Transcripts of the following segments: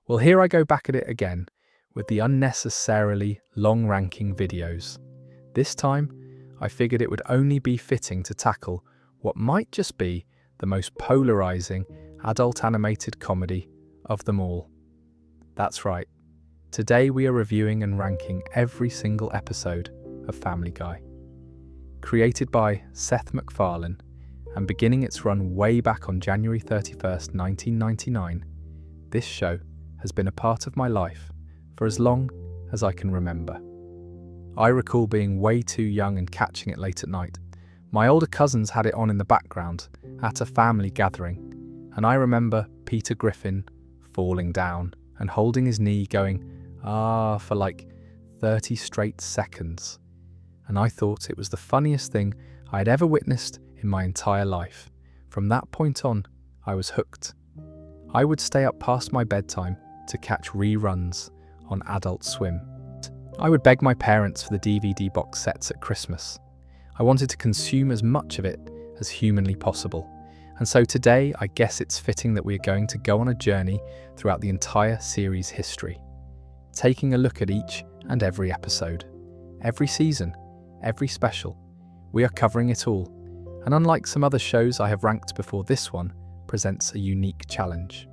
Well, here I go back at it again with the unnecessarily long-ranking videos. This time, I figured it would only be fitting to tackle what might just be the most polarizing adult animated comedy of them all. That's right. Today we are reviewing and ranking every single episode of Family Guy. Created by Seth MacFarlane and beginning its run way back on January 31st, 1999, this show has been a part of my life for as long as I can remember. I recall being way too young and catching it late at night. My older cousins had it on in the background at a family gathering, and I remember Peter Griffin falling down and holding his knee going, "Ah," for like 30 straight seconds. And I thought it was the funniest thing I had ever witnessed in my entire life. From that point on, I was hooked. I would stay up past my bedtime to catch reruns on Adult Swim. I would beg my parents for the DVD box sets at Christmas. I wanted to consume as much of it as humanly possible. And so today, I guess it's fitting that we are going to go on a journey throughout the entire series' history, taking a look at each and every episode, every season, every special. We are covering it all, and unlike some other shows I have ranked before, this one presents a unique challenge.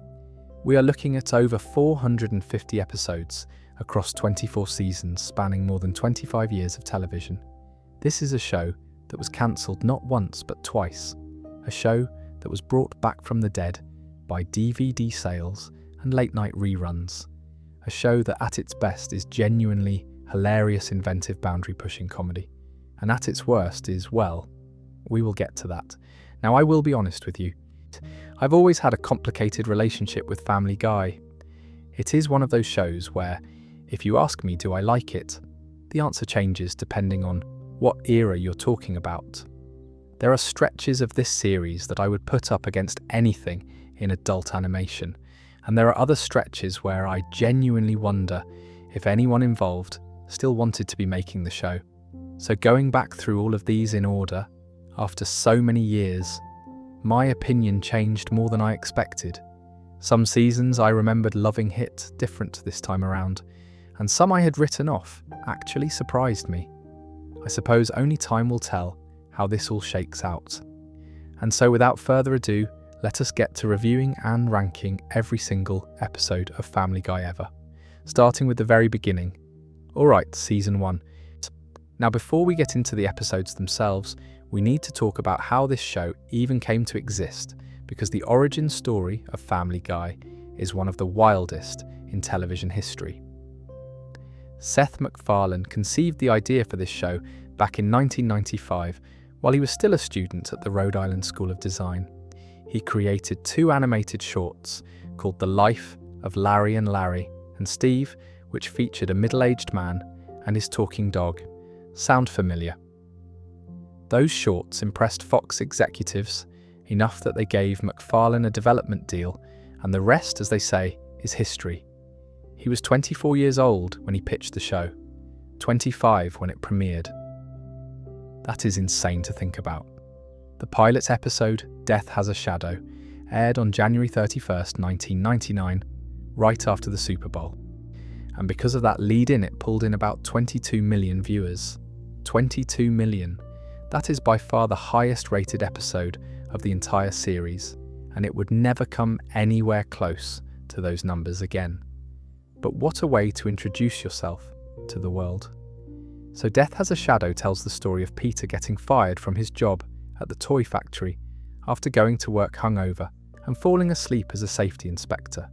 We are looking at over 450 episodes across 24 seasons spanning more than 25 years of television. This is a show that was cancelled not once but twice, a show that was brought back from the dead by DVD sales and late-night reruns, a show that at its best is genuinely hilarious, inventive, boundary-pushing comedy, and at its worst is, well, we will get to that. Now, I will be honest with you. I've always had a complicated relationship with Family Guy. It is one of those shows where, if you ask me do I like it, the answer changes depending on what era you're talking about. There are stretches of this series that I would put up against anything in adult animation, and there are other stretches where I genuinely wonder if anyone involved still wanted to be making the show. So going back through all of these in order, after so many years, my opinion changed more than I expected. Some seasons I remembered loving hit different this time around, and some I had written off actually surprised me. I suppose only time will tell how this all shakes out. And so without further ado, let us get to reviewing and ranking every single episode of Family Guy ever, starting with the very beginning. Alright, Season 1. Now before we get into the episodes themselves, we need to talk about how this show even came to exist, because the origin story of Family Guy is one of the wildest in television history. Seth MacFarlane conceived the idea for this show back in 1995 while he was still a student at the Rhode Island School of Design. He created 2 animated shorts called The Life of Larry and Larry and Steve, which featured a middle-aged man and his talking dog. Sound familiar? Those shorts impressed Fox executives enough that they gave MacFarlane a development deal, and the rest, as they say, is history. He was 24 years old when he pitched the show, 25 when it premiered. That is insane to think about. The pilot episode, Death Has a Shadow, aired on January 31st, 1999, right after the Super Bowl. And because of that lead-in, it pulled in about 22 million viewers. 22 million. That is by far the highest rated episode of the entire series, and it would never come anywhere close to those numbers again. But what a way to introduce yourself to the world. So Death Has a Shadow tells the story of Peter getting fired from his job at the toy factory after going to work hungover and falling asleep as a safety inspector.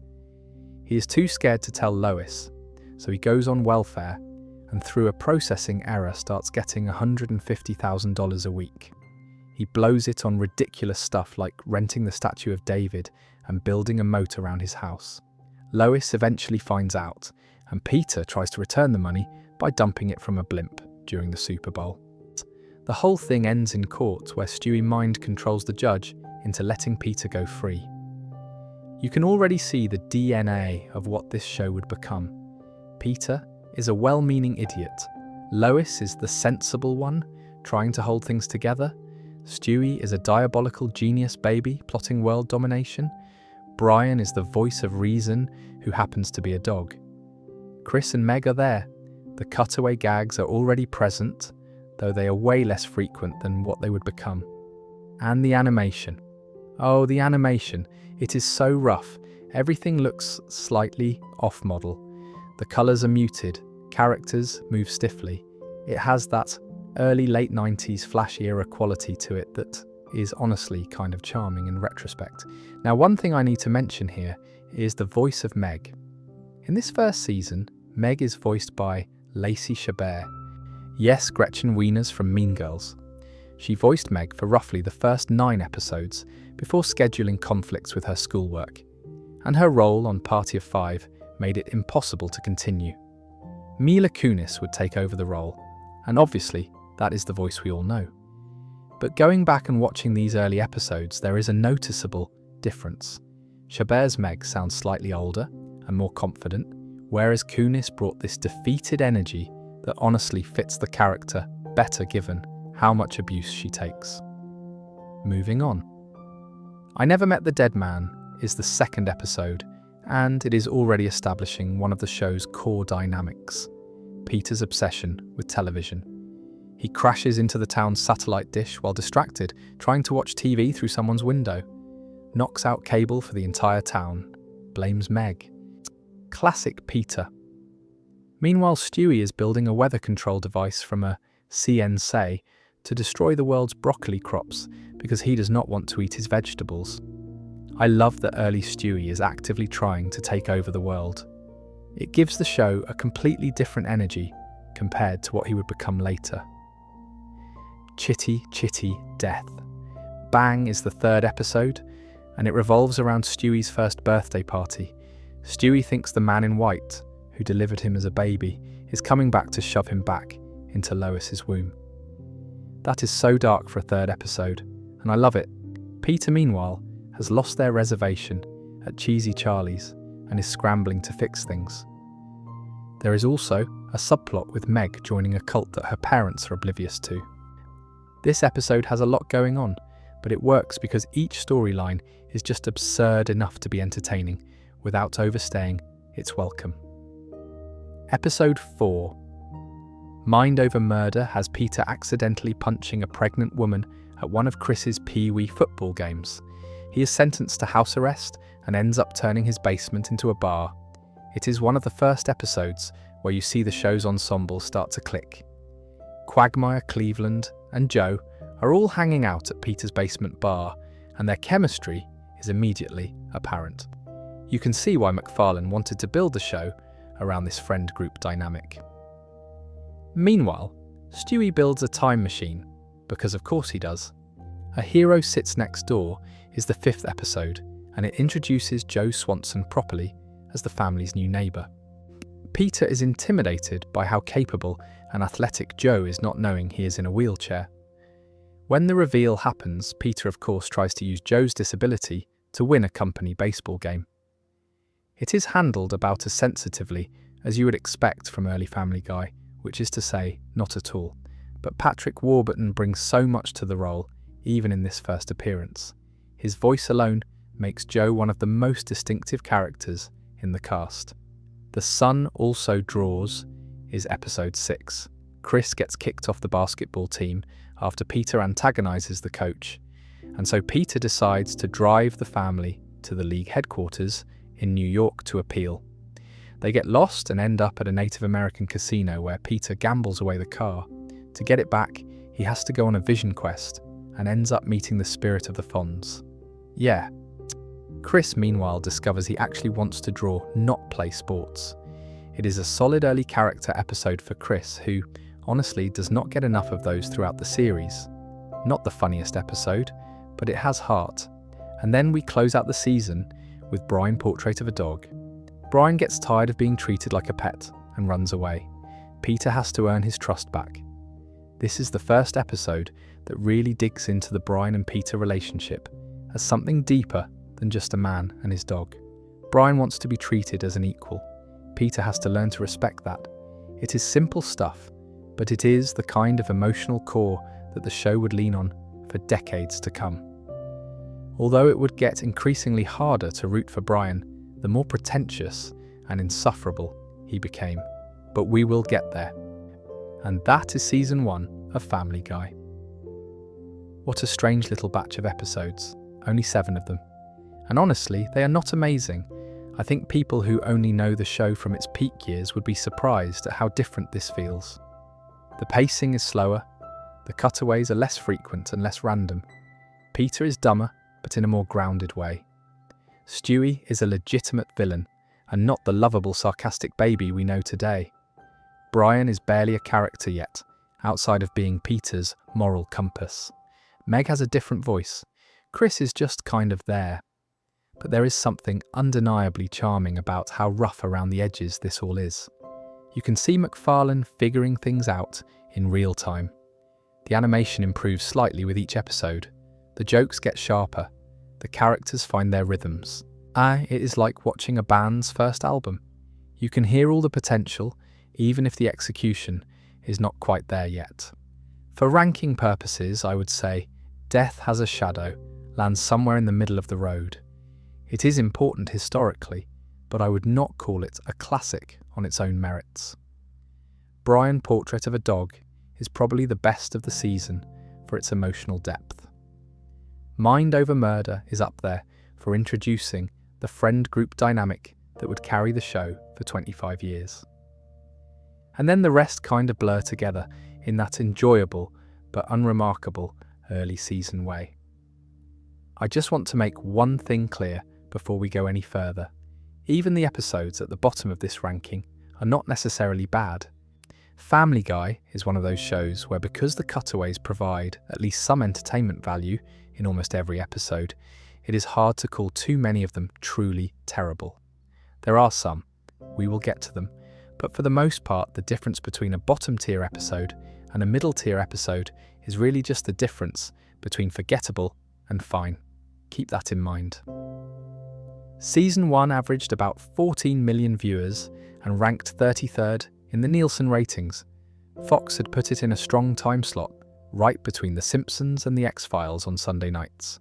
He is too scared to tell Lois, so he goes on welfare and through a processing error starts getting $150,000 a week. He blows it on ridiculous stuff like renting the statue of David and building a moat around his house. Lois eventually finds out, and Peter tries to return the money by dumping it from a blimp during the Super Bowl. The whole thing ends in court where Stewie mind controls the judge into letting Peter go free. You can already see the DNA of what this show would become. Peter is a well-meaning idiot. Lois is the sensible one, trying to hold things together. Stewie is a diabolical genius baby plotting world domination. Brian is the voice of reason, who happens to be a dog. Chris and Meg are there. The cutaway gags are already present, though they are way less frequent than what they would become. And the animation. Oh, the animation. It is so rough. Everything looks slightly off-model. The colours are muted. Characters move stiffly. It has that early late 90s Flash era quality to it that is honestly kind of charming in retrospect. Now, one thing I need to mention here is the voice of Meg. In this first season, Meg is voiced by Lacey Chabert. Yes, Gretchen Wieners from Mean Girls. She voiced Meg for roughly the first 9 episodes before scheduling conflicts with her schoolwork, and her role on Party of Five made it impossible to continue. Mila Kunis would take over the role, and obviously that is the voice we all know. But going back and watching these early episodes, there is a noticeable difference. Chabert's Meg sounds slightly older and more confident, whereas Kunis brought this defeated energy that honestly fits the character better given how much abuse she takes. Moving on. I Never Met the Dead Man is the second episode, and it is already establishing one of the show's core dynamics: Peter's obsession with television. He crashes into the town's satellite dish while distracted, trying to watch TV through someone's window. Knocks out cable for the entire town. Blames Meg. Classic Peter. Meanwhile, Stewie is building a weather control device from a CNC to destroy the world's broccoli crops because he does not want to eat his vegetables. I love that early Stewie is actively trying to take over the world. It gives the show a completely different energy compared to what he would become later. Chitty Chitty Death. Bang is the third episode, and it revolves around Stewie's first birthday party. Stewie thinks the man in white, who delivered him as a baby, is coming back to shove him back into Lois's womb. That is so dark for a third episode, and I love it. Peter, meanwhile, has lost their reservation at Cheesy Charlie's and is scrambling to fix things. There is also a subplot with Meg joining a cult that her parents are oblivious to. This episode has a lot going on, but it works because each storyline is just absurd enough to be entertaining without overstaying its welcome. Episode 4. Mind Over Murder has Peter accidentally punching a pregnant woman at one of Chris's Pee-wee football games. He is sentenced to house arrest and ends up turning his basement into a bar. It is one of the first episodes where you see the show's ensemble start to click. Quagmire, Cleveland, and Joe are all hanging out at Peter's basement bar, and their chemistry is immediately apparent. You can see why MacFarlane wanted to build the show around this friend group dynamic. Meanwhile, Stewie builds a time machine, because of course he does. A Hero Sits Next Door is the 5th episode, and it introduces Joe Swanson properly as the family's new neighbour. Peter is intimidated by how capable and athletic Joe is, not knowing he is in a wheelchair. When the reveal happens, Peter of course tries to use Joe's disability to win a company baseball game. It is handled about as sensitively as you would expect from early Family Guy, which is to say, not at all. But Patrick Warburton brings so much to the role, even in this first appearance. His voice alone makes Joe one of the most distinctive characters in the cast. The Sun Also Draws is episode 6. Chris gets kicked off the basketball team after Peter antagonizes the coach, and so Peter decides to drive the family to the league headquarters in New York to appeal. They get lost and end up at a Native American casino where Peter gambles away the car. To get it back, he has to go on a vision quest and ends up meeting the spirit of the Fonz. Yeah. Chris, meanwhile, discovers he actually wants to draw, not play sports. It is a solid early character episode for Chris, who, honestly, does not get enough of those throughout the series. Not the funniest episode, but it has heart. And then we close out the season with Brian Portrait of a Dog. Brian gets tired of being treated like a pet and runs away. Peter has to earn his trust back. This is the first episode that really digs into the Brian and Peter relationship as something deeper than just a man and his dog. Brian wants to be treated as an equal. Peter has to learn to respect that. It is simple stuff, but it is the kind of emotional core that the show would lean on for decades to come. Although it would get increasingly harder to root for Brian, the more pretentious and insufferable he became. But we will get there. And that is season 1 of Family Guy. What a strange little batch of episodes, only 7 of them. And honestly, they are not amazing. I think people who only know the show from its peak years would be surprised at how different this feels. The pacing is slower, the cutaways are less frequent and less random. Peter is dumber, but in a more grounded way. Stewie is a legitimate villain, and not the lovable, sarcastic baby we know today. Brian is barely a character yet, outside of being Peter's moral compass. Meg has a different voice. Chris is just kind of there. But there is something undeniably charming about how rough around the edges this all is. You can see MacFarlane figuring things out in real time. The animation improves slightly with each episode. The jokes get sharper. The characters find their rhythms. It is like watching a band's first album. You can hear all the potential, even if the execution is not quite there yet. For ranking purposes, I would say Death Has a Shadow lands somewhere in the middle of the road. It is important historically, but I would not call it a classic on its own merits. Brian Portrait of a Dog is probably the best of the season for its emotional depth. Mind Over Murder is up there for introducing the friend group dynamic that would carry the show for 25 years. And then the rest kind of blur together in that enjoyable but unremarkable early season way. I just want to make one thing clear before we go any further. Even the episodes at the bottom of this ranking are not necessarily bad. Family Guy is one of those shows where, because the cutaways provide at least some entertainment value in almost every episode, it is hard to call too many of them truly terrible. There are some, we will get to them, but for the most part the difference between a bottom tier episode and a middle tier episode is really just the difference between forgettable and fine. Keep that in mind. Season 1 averaged about 14 million viewers and ranked 33rd in the Nielsen ratings. Fox had put it in a strong time slot, right between The Simpsons and The X-Files on Sunday nights.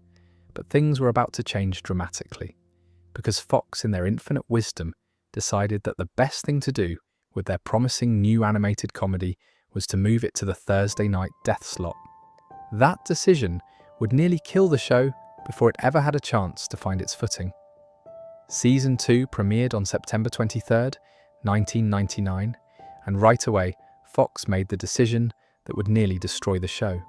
But things were about to change dramatically, because Fox, in their infinite wisdom, decided that the best thing to do with their promising new animated comedy was to move it to the Thursday night death slot. That decision would nearly kill the show before it ever had a chance to find its footing. Season 2 premiered on September 23rd, 1999, and right away, Fox made the decision that would nearly destroy the show.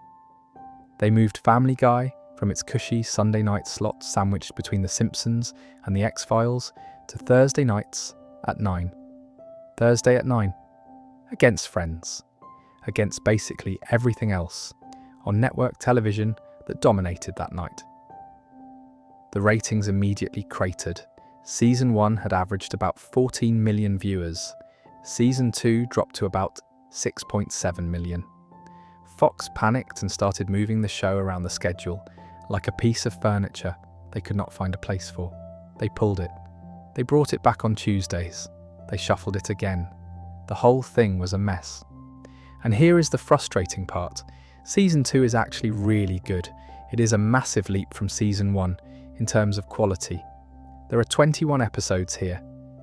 They moved Family Guy from its cushy Sunday night slot sandwiched between The Simpsons and The X-Files to Thursday nights at 9. Thursday at 9. Against Friends. Against basically everything else on network television that dominated that night. The ratings immediately cratered. Season 1 had averaged about 14 million viewers. Season 2 dropped to about 6.7 million. Fox panicked and started moving the show around the schedule. Like a piece of furniture they could not find a place for. They pulled it. They brought it back on Tuesdays. They shuffled it again. The whole thing was a mess. And here is the frustrating part. Season 2 is actually really good. It is a massive leap from Season 1 in terms of quality. There are 21 episodes here,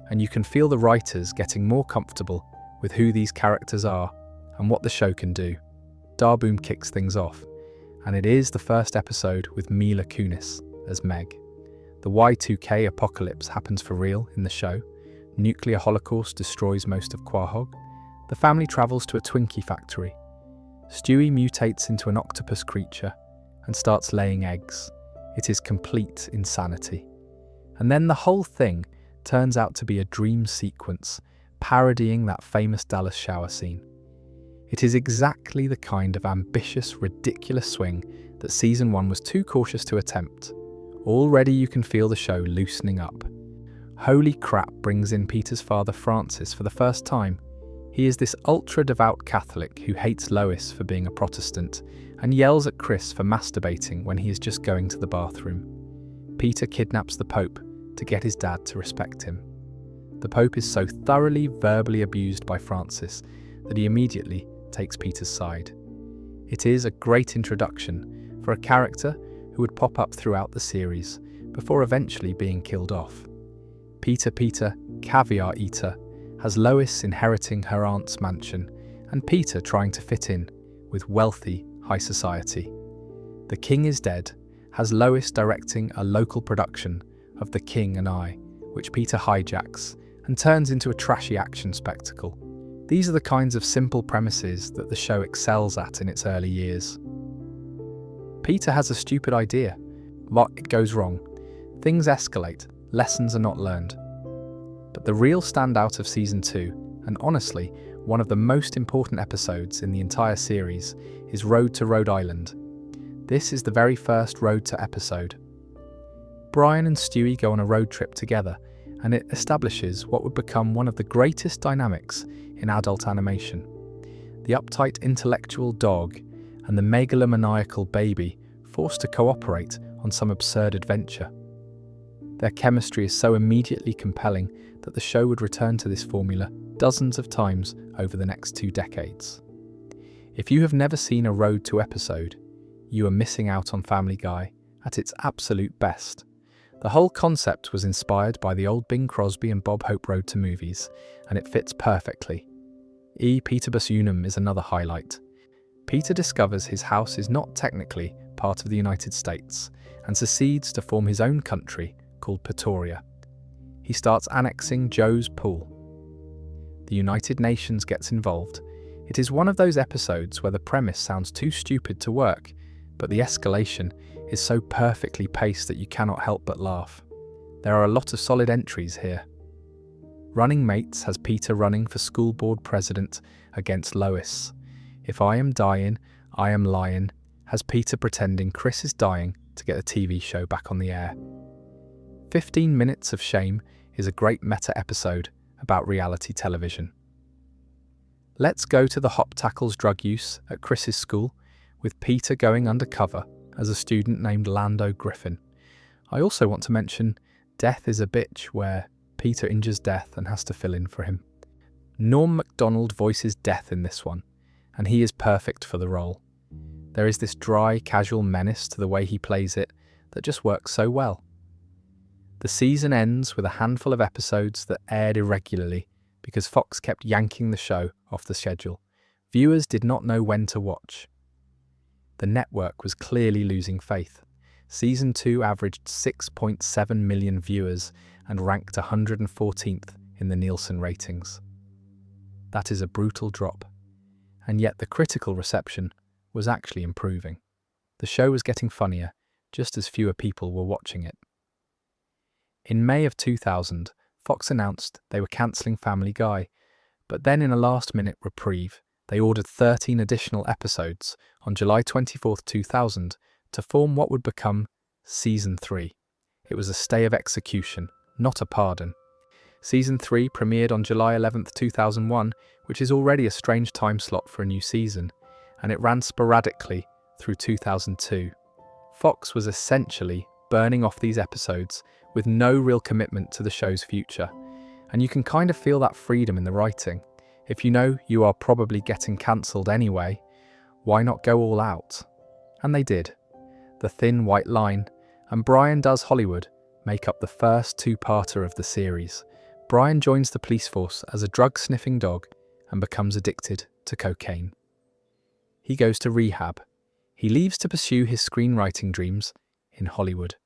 and you can feel the writers getting more comfortable with who these characters are and what the show can do. Darboom kicks things off, and it is the first episode with Mila Kunis as Meg. The Y2K apocalypse happens for real in the show. Nuclear holocaust destroys most of Quahog. The family travels to a Twinkie factory. Stewie mutates into an octopus creature and starts laying eggs. It is complete insanity. And then the whole thing turns out to be a dream sequence, parodying that famous Dallas shower scene. It is exactly the kind of ambitious, ridiculous swing that Season 1 was too cautious to attempt. Already you can feel the show loosening up. Holy Crap brings in Peter's father Francis for the first time. He is this ultra-devout Catholic who hates Lois for being a Protestant and yells at Chris for masturbating when he is just going to the bathroom. Peter kidnaps the Pope to get his dad to respect him. The Pope is so thoroughly verbally abused by Francis that he immediately takes Peter's side. It is a great introduction for a character who would pop up throughout the series before eventually being killed off. Peter, caviar eater, has Lois inheriting her aunt's mansion, and Peter trying to fit in with wealthy high society. The King is Dead has Lois directing a local production of The King and I, which Peter hijacks and turns into a trashy action spectacle. These are the kinds of simple premises that the show excels at in its early years. Peter has a stupid idea. It goes wrong. Things escalate. Lessons are not learned. But the real standout of Season 2, and honestly, one of the most important episodes in the entire series, is Road to Rhode Island. This is the very first Road to episode. Brian and Stewie go on a road trip together, and it establishes what would become one of the greatest dynamics in adult animation. The uptight intellectual dog and the megalomaniacal baby forced to cooperate on some absurd adventure. Their chemistry is so immediately compelling that the show would return to this formula dozens of times over the next 2 decades. If you have never seen a Road to episode, you are missing out on Family Guy at its absolute best. The whole concept was inspired by the old Bing Crosby and Bob Hope Road to movies, and it fits perfectly. Peterbus Unum is another highlight. Peter discovers his house is not technically part of the United States and secedes to form his own country called Pretoria. He starts annexing Joe's pool. The United Nations gets involved. It is one of those episodes where the premise sounds too stupid to work, but the escalation is so perfectly paced that you cannot help but laugh. There are a lot of solid entries here. Running Mates has Peter running for school board president against Lois. If I Am Dying, I Am Lying has Peter pretending Chris is dying to get the TV show back on the air. 15 Minutes of Shame is a great meta episode about reality television. Let's go to the Hop tackles drug use at Chris's school, with Peter going undercover as a student named Lando Griffin. I also want to mention Death is a Bitch, where Peter injures Death and has to fill in for him. Norm Macdonald voices Death in this one, and he is perfect for the role. There is this dry, casual menace to the way he plays it that just works so well. The season ends with a handful of episodes that aired irregularly because Fox kept yanking the show off the schedule. Viewers did not know when to watch. The network was clearly losing faith. Season 2 averaged 6.7 million viewers and ranked 114th in the Nielsen ratings. That is a brutal drop. And yet the critical reception was actually improving. The show was getting funnier, just as fewer people were watching it. In May of 2000, Fox announced they were cancelling Family Guy, but then in a last-minute reprieve, they ordered 13 additional episodes on July 24, 2000, to form what would become Season 3. It was a stay of execution, not a pardon. Season 3 premiered on July 11, 2001, which is already a strange time slot for a new season, and it ran sporadically through 2002. Fox was essentially burning off these episodes with no real commitment to the show's future, and you can kind of feel that freedom in the writing. If you know you are probably getting cancelled anyway, why not go all out? And they did. The Thin White Line and Brian Does Hollywood make up the first 2-parter of the series. Brian joins the police force as a drug-sniffing dog and becomes addicted to cocaine. He goes to rehab. He leaves to pursue his screenwriting dreams in Hollywood.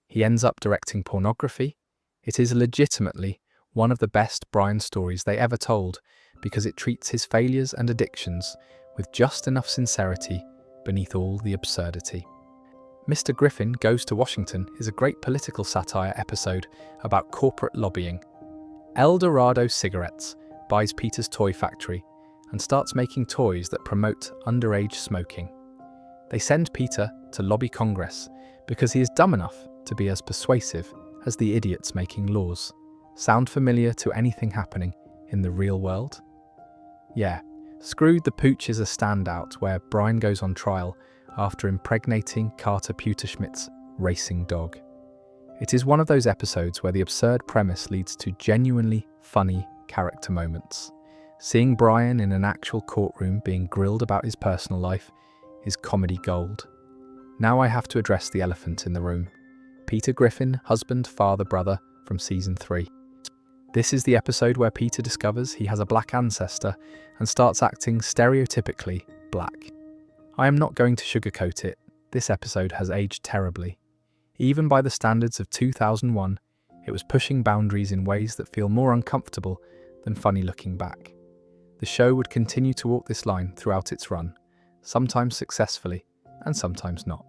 He ends up directing pornography. It is legitimately one of the best Brian stories they ever told because it treats his failures and addictions with just enough sincerity beneath all the absurdity. Mr. Griffin Goes to Washington is a great political satire episode about corporate lobbying. El Dorado Cigarettes buys Peter's toy factory and starts making toys that promote underage smoking. They send Peter to lobby Congress because he is dumb enough to be as persuasive as the idiots making laws. Sound familiar to anything happening in the real world? Yeah, Screwed the Pooch is a standout where Brian goes on trial after impregnating Carter Pewterschmidt's racing dog. It is one of those episodes where the absurd premise leads to genuinely funny character moments. Seeing Brian in an actual courtroom being grilled about his personal life is comedy gold. Now I have to address the elephant in the room. Peter Griffin, husband, father, brother from Season 3. This is the episode where Peter discovers he has a black ancestor and starts acting stereotypically black. I am not going to sugarcoat it, this episode has aged terribly. Even by the standards of 2001, it was pushing boundaries in ways that feel more uncomfortable than funny looking back. The show would continue to walk this line throughout its run, sometimes successfully and sometimes not.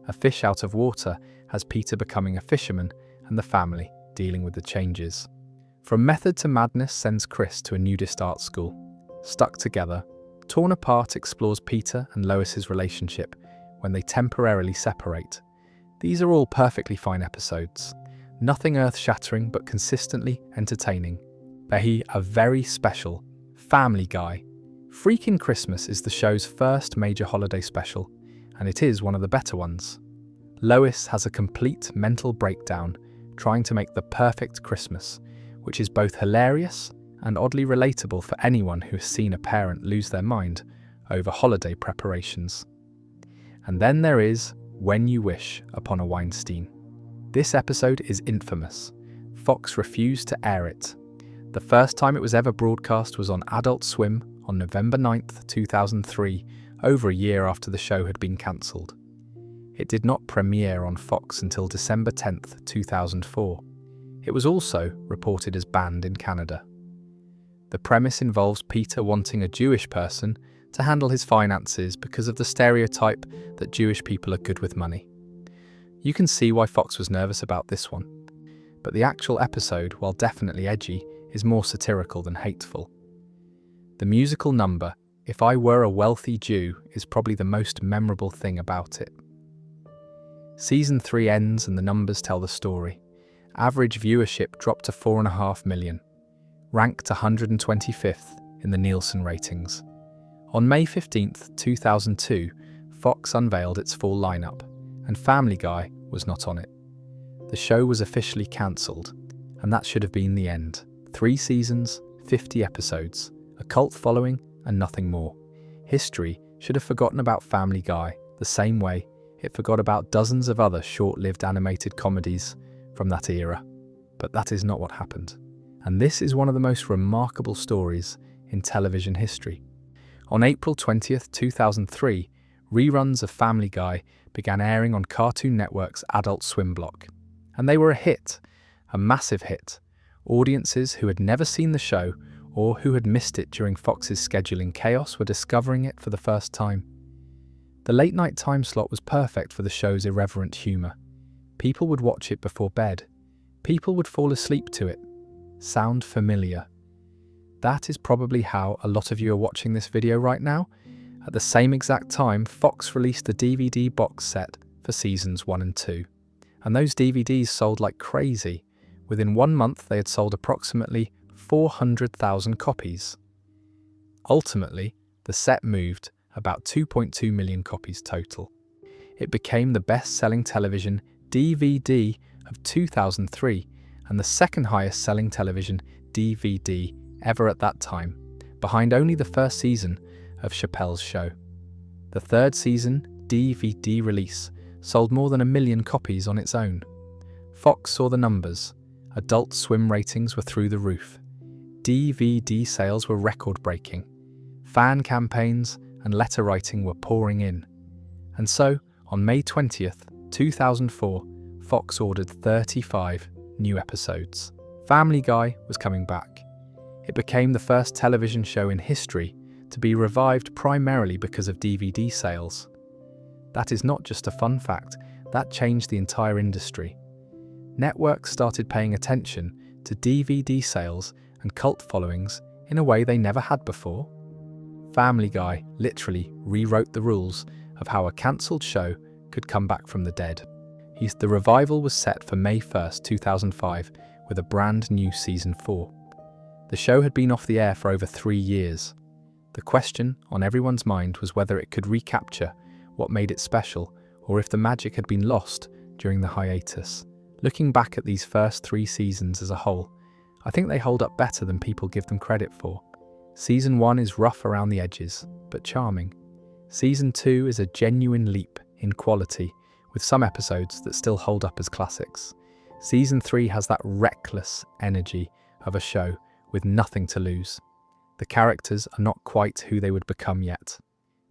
A fish out of water has Peter becoming a fisherman and the family dealing with the changes. From method to madness sends Chris to a nudist art school. Stuck together, Torn Apart explores Peter and Lois's relationship when they temporarily separate. These are all perfectly fine episodes. Nothing earth-shattering but consistently entertaining. Behi, a very special Family Guy. Freakin' Christmas is the show's first major holiday special, and it is one of the better ones. Lois has a complete mental breakdown trying to make the perfect Christmas, which is both hilarious and oddly relatable for anyone who has seen a parent lose their mind over holiday preparations. And then there is When You Wish Upon a Weinstein. This episode is infamous. Fox refused to air it. The first time it was ever broadcast was on Adult Swim on November 9th, 2003, over a year after the show had been cancelled. It did not premiere on Fox until December 10th, 2004. It was also reported as banned in Canada. The premise involves Peter wanting a Jewish person to handle his finances because of the stereotype that Jewish people are good with money. You can see why Fox was nervous about this one. But the actual episode, while definitely edgy, is more satirical than hateful. The musical number, If I Were a Wealthy Jew, is probably the most memorable thing about it. Season 3 ends and the numbers tell the story. Average viewership dropped to 4.5 million, ranked 125th in the Nielsen ratings. On May 15th, 2002, Fox unveiled its full lineup, and Family Guy was not on it. The show was officially cancelled, and that should have been the end. 3 seasons, 50 episodes, a cult following, and nothing more. History should have forgotten about Family Guy the same way it forgot about dozens of other short-lived animated comedies from that era. But that is not what happened. And this is one of the most remarkable stories in television history. On April 20th, 2003, reruns of Family Guy began airing on Cartoon Network's Adult Swim block. And they were a hit, a massive hit. Audiences who had never seen the show or who had missed it during Fox's scheduling chaos were discovering it for the first time. The late-night time slot was perfect for the show's irreverent humour. People would watch it before bed. People would fall asleep to it. Sound familiar? That is probably how a lot of you are watching this video right now. At the same exact time, Fox released the DVD box set for seasons 1 and 2. And those DVDs sold like crazy. Within 1 month, they had sold approximately 400,000 copies. Ultimately, the set moved about 2.2 million copies total. It became the best-selling television DVD of 2003 and the second highest-selling television DVD ever at that time, behind only the first season of Chappelle's Show. The third season DVD release sold more than 1 million copies on its own. Fox saw the numbers. Adult Swim ratings were through the roof. DVD sales were record-breaking. Fan campaigns and letter writing were pouring in. And so, on May 20th, 2004, Fox ordered 35 new episodes. Family Guy was coming back. It became the first television show in history to be revived primarily because of DVD sales. That is not just a fun fact, that changed the entire industry. Networks started paying attention to DVD sales and cult followings in a way they never had before. Family Guy literally rewrote the rules of how a cancelled show could come back from the dead. The revival was set for May 1st, 2005, with a brand new Season 4. The show had been off the air for over 3 years. The question on everyone's mind was whether it could recapture what made it special, or if the magic had been lost during the hiatus. Looking back at these first 3 seasons as a whole, I think they hold up better than people give them credit for. Season 1 is rough around the edges, but charming. Season 2 is a genuine leap in quality, with some episodes that still hold up as classics. Season 3 has that reckless energy of a show with nothing to lose. The characters are not quite who they would become yet.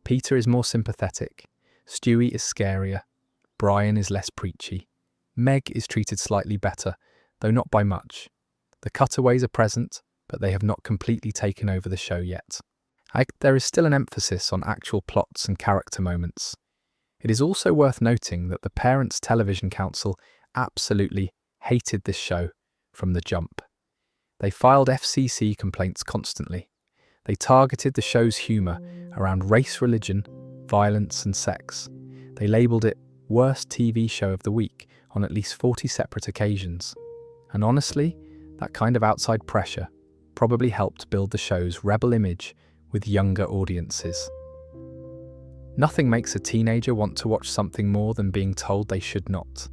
Peter is more sympathetic, Stewie is scarier, Brian is less preachy, Meg is treated slightly better, though not by much. The cutaways are present, but they have not completely taken over the show yet. There is still an emphasis on actual plots and character moments. It is also worth noting that the Parents Television Council absolutely hated this show from the jump. They filed FCC complaints constantly. They targeted the show's humour around race, religion, violence and sex. They labelled it Worst TV Show of the Week on at least 40 separate occasions. And honestly, that kind of outside pressure probably helped build the show's rebel image with younger audiences. Nothing makes a teenager want to watch something more than being told they should not.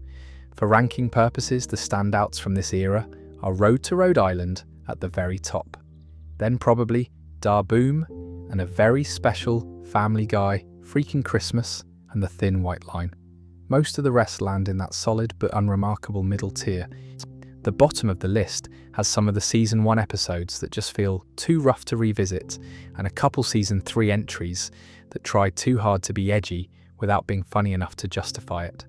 For ranking purposes, the standouts from this era are Road to Rhode Island at the very top. Then probably Da Boom and a very special Family Guy, Freaking Christmas and The Thin White Line. Most of the rest land in that solid but unremarkable middle tier. The bottom of the list has some of the Season 1 episodes that just feel too rough to revisit, and a couple Season 3 entries that tried too hard to be edgy without being funny enough to justify it.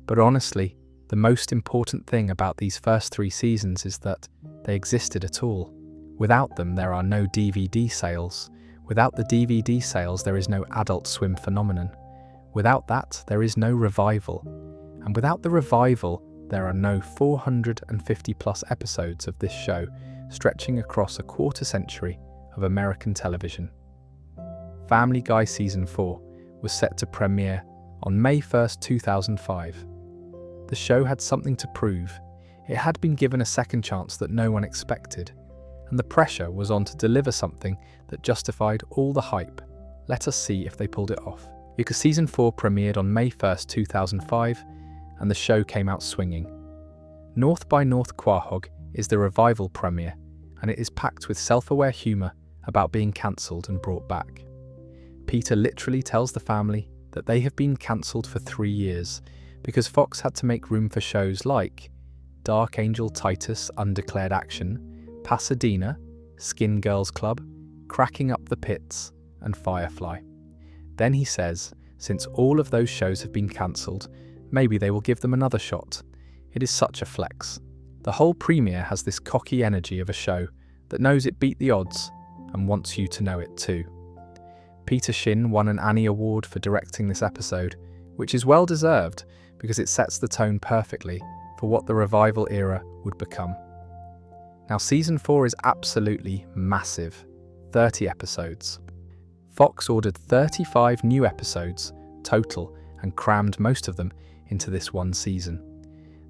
But honestly, the most important thing about these first 3 seasons is that they existed at all. Without them, there are no DVD sales. Without the DVD sales, there is no Adult Swim phenomenon. Without that, there is no revival. And without the revival, there are no 450 plus episodes of this show stretching across a quarter century of American television. Family Guy Season 4 was set to premiere on May 1st, 2005. The show had something to prove. It had been given a second chance that no one expected, and the pressure was on to deliver something that justified all the hype. Let us see if they pulled it off. Because Season 4 premiered on May 1st, 2005, and the show came out swinging. North by North Quahog is the revival premiere, and it is packed with self-aware humour about being cancelled and brought back. Peter literally tells the family that they have been cancelled for 3 years because Fox had to make room for shows like Dark Angel Titus Undeclared Action, Pasadena, Skin Girls Club, Cracking Up the Pits, and Firefly. Then he says, since all of those shows have been cancelled, maybe they will give them another shot. It is such a flex. The whole premiere has this cocky energy of a show that knows it beat the odds and wants you to know it too. Peter Shin won an Annie Award for directing this episode, which is well deserved because it sets the tone perfectly for what the revival era would become. Now, Season 4 is absolutely massive, 30 episodes. Fox ordered 35 new episodes total and crammed most of them into this one season.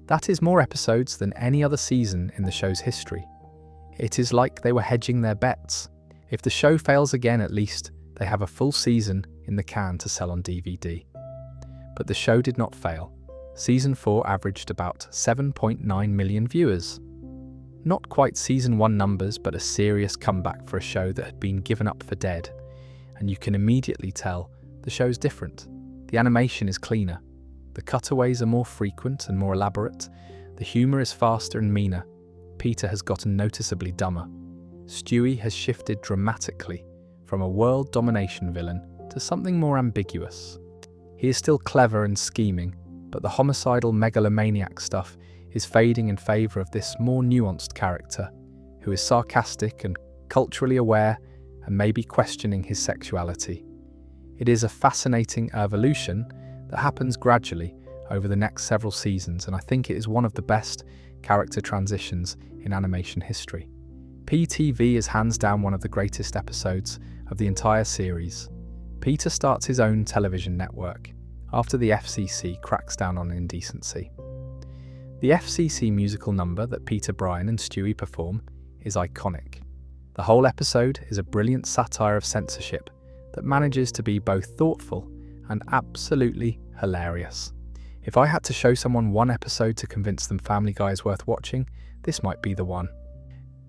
That is more episodes than any other season in the show's history. It is like they were hedging their bets. If the show fails again, at least they have a full season in the can to sell on DVD. But the show did not fail. Season 4 averaged about 7.9 million viewers. Not quite Season 1 numbers, but a serious comeback for a show that had been given up for dead. And you can immediately tell the show's different. The animation is cleaner. The cutaways are more frequent and more elaborate. The humour is faster and meaner. Peter has gotten noticeably dumber. Stewie has shifted dramatically from a world domination villain to something more ambiguous. He is still clever and scheming, but the homicidal megalomaniac stuff is fading in favour of this more nuanced character, who is sarcastic and culturally aware and maybe questioning his sexuality. It is a fascinating evolution that happens gradually over the next several seasons, and I think it is one of the best character transitions in animation history. PTV is hands down one of the greatest episodes of the entire series. Peter starts his own television network after the FCC cracks down on indecency. The FCC musical number that Peter, Brian and Stewie perform is iconic. The whole episode is a brilliant satire of censorship that manages to be both thoughtful and absolutely hilarious. If I had to show someone one episode to convince them Family Guy is worth watching, this might be the one.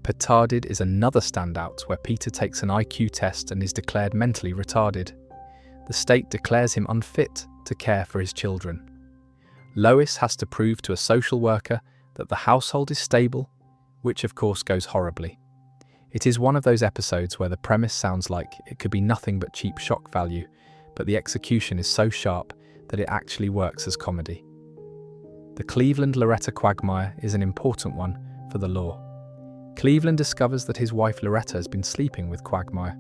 Petarded is another standout where Peter takes an IQ test and is declared mentally retarded. The state declares him unfit to care for his children. Lois has to prove to a social worker that the household is stable, which of course goes horribly. It is one of those episodes where the premise sounds like it could be nothing but cheap shock value, but the execution is so sharp that it actually works as comedy. The Cleveland-Loretta quagmire is an important one for the lore. Cleveland discovers that his wife Loretta has been sleeping with Quagmire.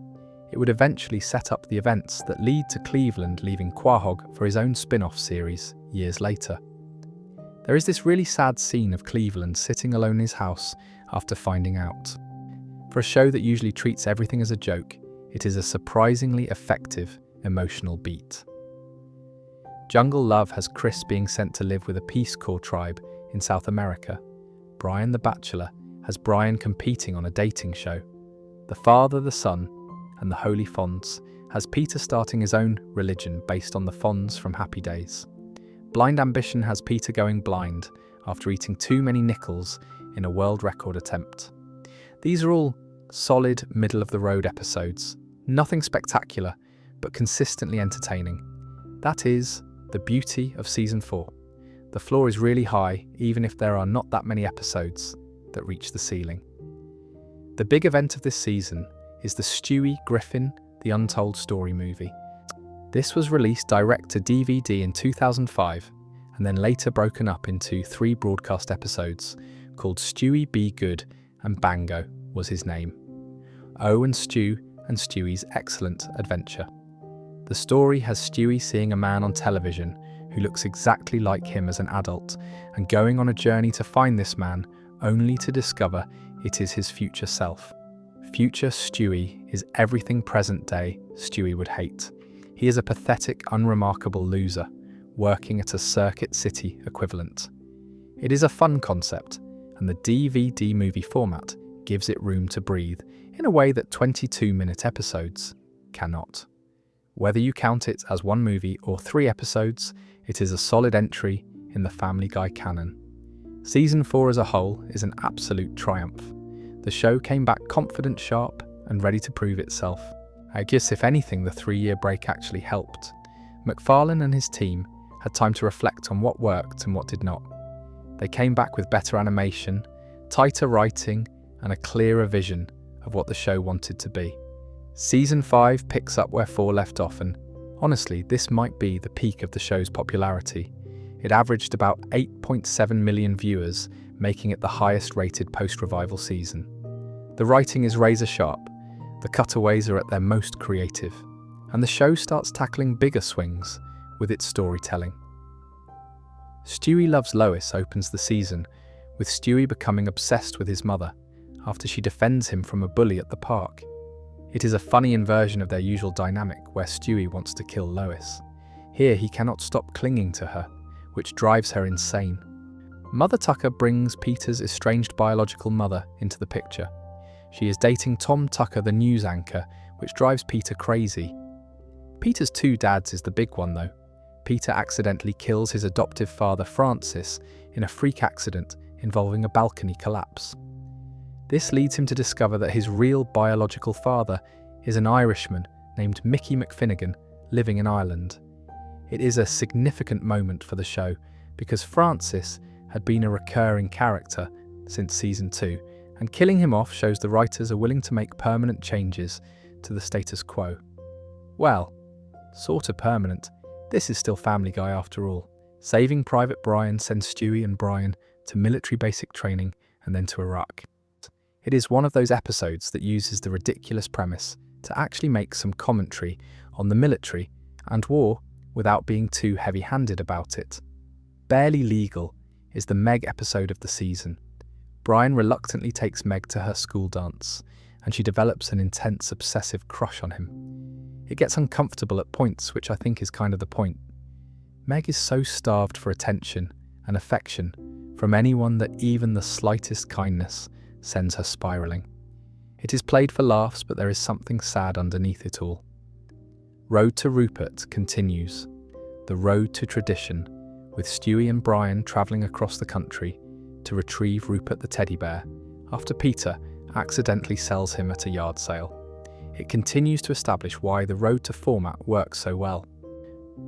It would eventually set up the events that lead to Cleveland leaving Quahog for his own spin-off series years later. There is this really sad scene of Cleveland sitting alone in his house after finding out. For a show that usually treats everything as a joke, it is a surprisingly effective emotional beat. Jungle Love has Chris being sent to live with a Peace Corps tribe in South America. Brian the Bachelor has Brian competing on a dating show. The Father, the Son, and the Holy Fonz has Peter starting his own religion based on the Fonz from Happy Days. Blind Ambition has Peter going blind after eating too many nickels in a world record attempt. These are all solid, middle-of-the-road episodes. Nothing spectacular, but consistently entertaining. That is the beauty of Season 4. The floor is really high, even if there are not that many episodes that reach the ceiling. The big event of this season is the Stewie Griffin The Untold Story movie. This was released direct to DVD in 2005 and then later broken up into 3 broadcast episodes called Stewie Be Good and Bango was his name. O and Stu and Stewie's excellent adventure. The story has Stewie seeing a man on television who looks exactly like him as an adult and going on a journey to find this man only to discover it is his future self. Future Stewie is everything present day Stewie would hate. He is a pathetic, unremarkable loser, working at a Circuit City equivalent. It is a fun concept, and the DVD movie format gives it room to breathe in a way that 22-minute episodes cannot. Whether you count it as one movie or 3 episodes, it is a solid entry in the Family Guy canon. Season 4 as a whole is an absolute triumph. The show came back confident, sharp, and ready to prove itself. I guess if anything, the 3-year break actually helped. MacFarlane and his team had time to reflect on what worked and what did not. They came back with better animation, tighter writing, and a clearer vision of what the show wanted to be. Season 5 picks up where 4 left off, and honestly, this might be the peak of the show's popularity. It averaged about 8.7 million viewers, making it the highest-rated post-revival season. The writing is razor-sharp, the cutaways are at their most creative, and the show starts tackling bigger swings with its storytelling. Stewie Loves Lois opens the season, with Stewie becoming obsessed with his mother after she defends him from a bully at the park. It is a funny inversion of their usual dynamic where Stewie wants to kill Lois. Here he cannot stop clinging to her, which drives her insane. Mother Tucker brings Peter's estranged biological mother into the picture. She is dating Tom Tucker, the news anchor, which drives Peter crazy. Peter's 2 dads is the big one though. Peter accidentally kills his adoptive father Francis in a freak accident involving a balcony collapse. This leads him to discover that his real biological father is an Irishman named Mickey McFinnigan living in Ireland. It is a significant moment for the show because Francis had been a recurring character since season 2, and killing him off shows the writers are willing to make permanent changes to the status quo. Well, sort of permanent. This is still Family Guy after all. Saving Private Brian sends Stewie and Brian to military basic training and then to Iraq. It is one of those episodes that uses the ridiculous premise to actually make some commentary on the military and war without being too heavy-handed about it. Barely Legal is the Meg episode of the season. Brian reluctantly takes Meg to her school dance, and she develops an intense obsessive crush on him. It gets uncomfortable at points, which I think is kind of the point. Meg is so starved for attention and affection from anyone that even the slightest kindness sends her spiraling. It is played for laughs, but there is something sad underneath it all. Road to Rupert continues. The road to tradition, with Stewie and Brian travelling across the country to retrieve Rupert the teddy bear after Peter accidentally sells him at a yard sale. It continues to establish why the road to format works so well.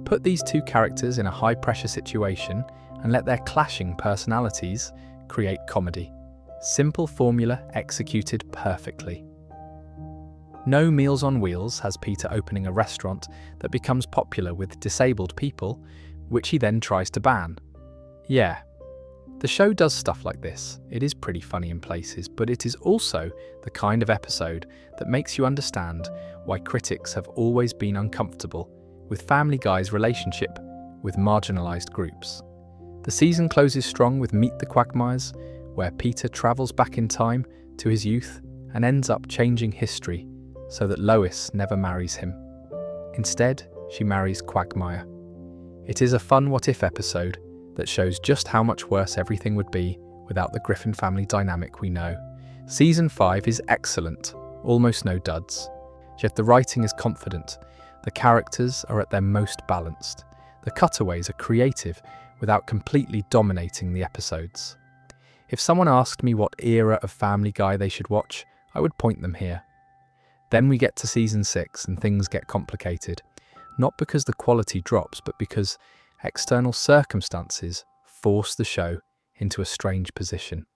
Put these 2 characters in a high-pressure situation and let their clashing personalities create comedy. Simple formula executed perfectly. No Meals on Wheels has Peter opening a restaurant that becomes popular with disabled people, which he then tries to ban. Yeah, the show does stuff like this. It is pretty funny in places, but it is also the kind of episode that makes you understand why critics have always been uncomfortable with Family Guy's relationship with marginalised groups. The season closes strong with Meet the Quagmires, where Peter travels back in time to his youth and ends up changing history so that Lois never marries him. Instead, she marries Quagmire. It is a fun what-if episode that shows just how much worse everything would be without the Griffin family dynamic we know. Season 5 is excellent, almost no duds. Yet the writing is confident, the characters are at their most balanced, the cutaways are creative without completely dominating the episodes. If someone asked me what era of Family Guy they should watch, I would point them here. Then we get to season 6 and things get complicated, not because the quality drops, but because external circumstances force the show into a strange position.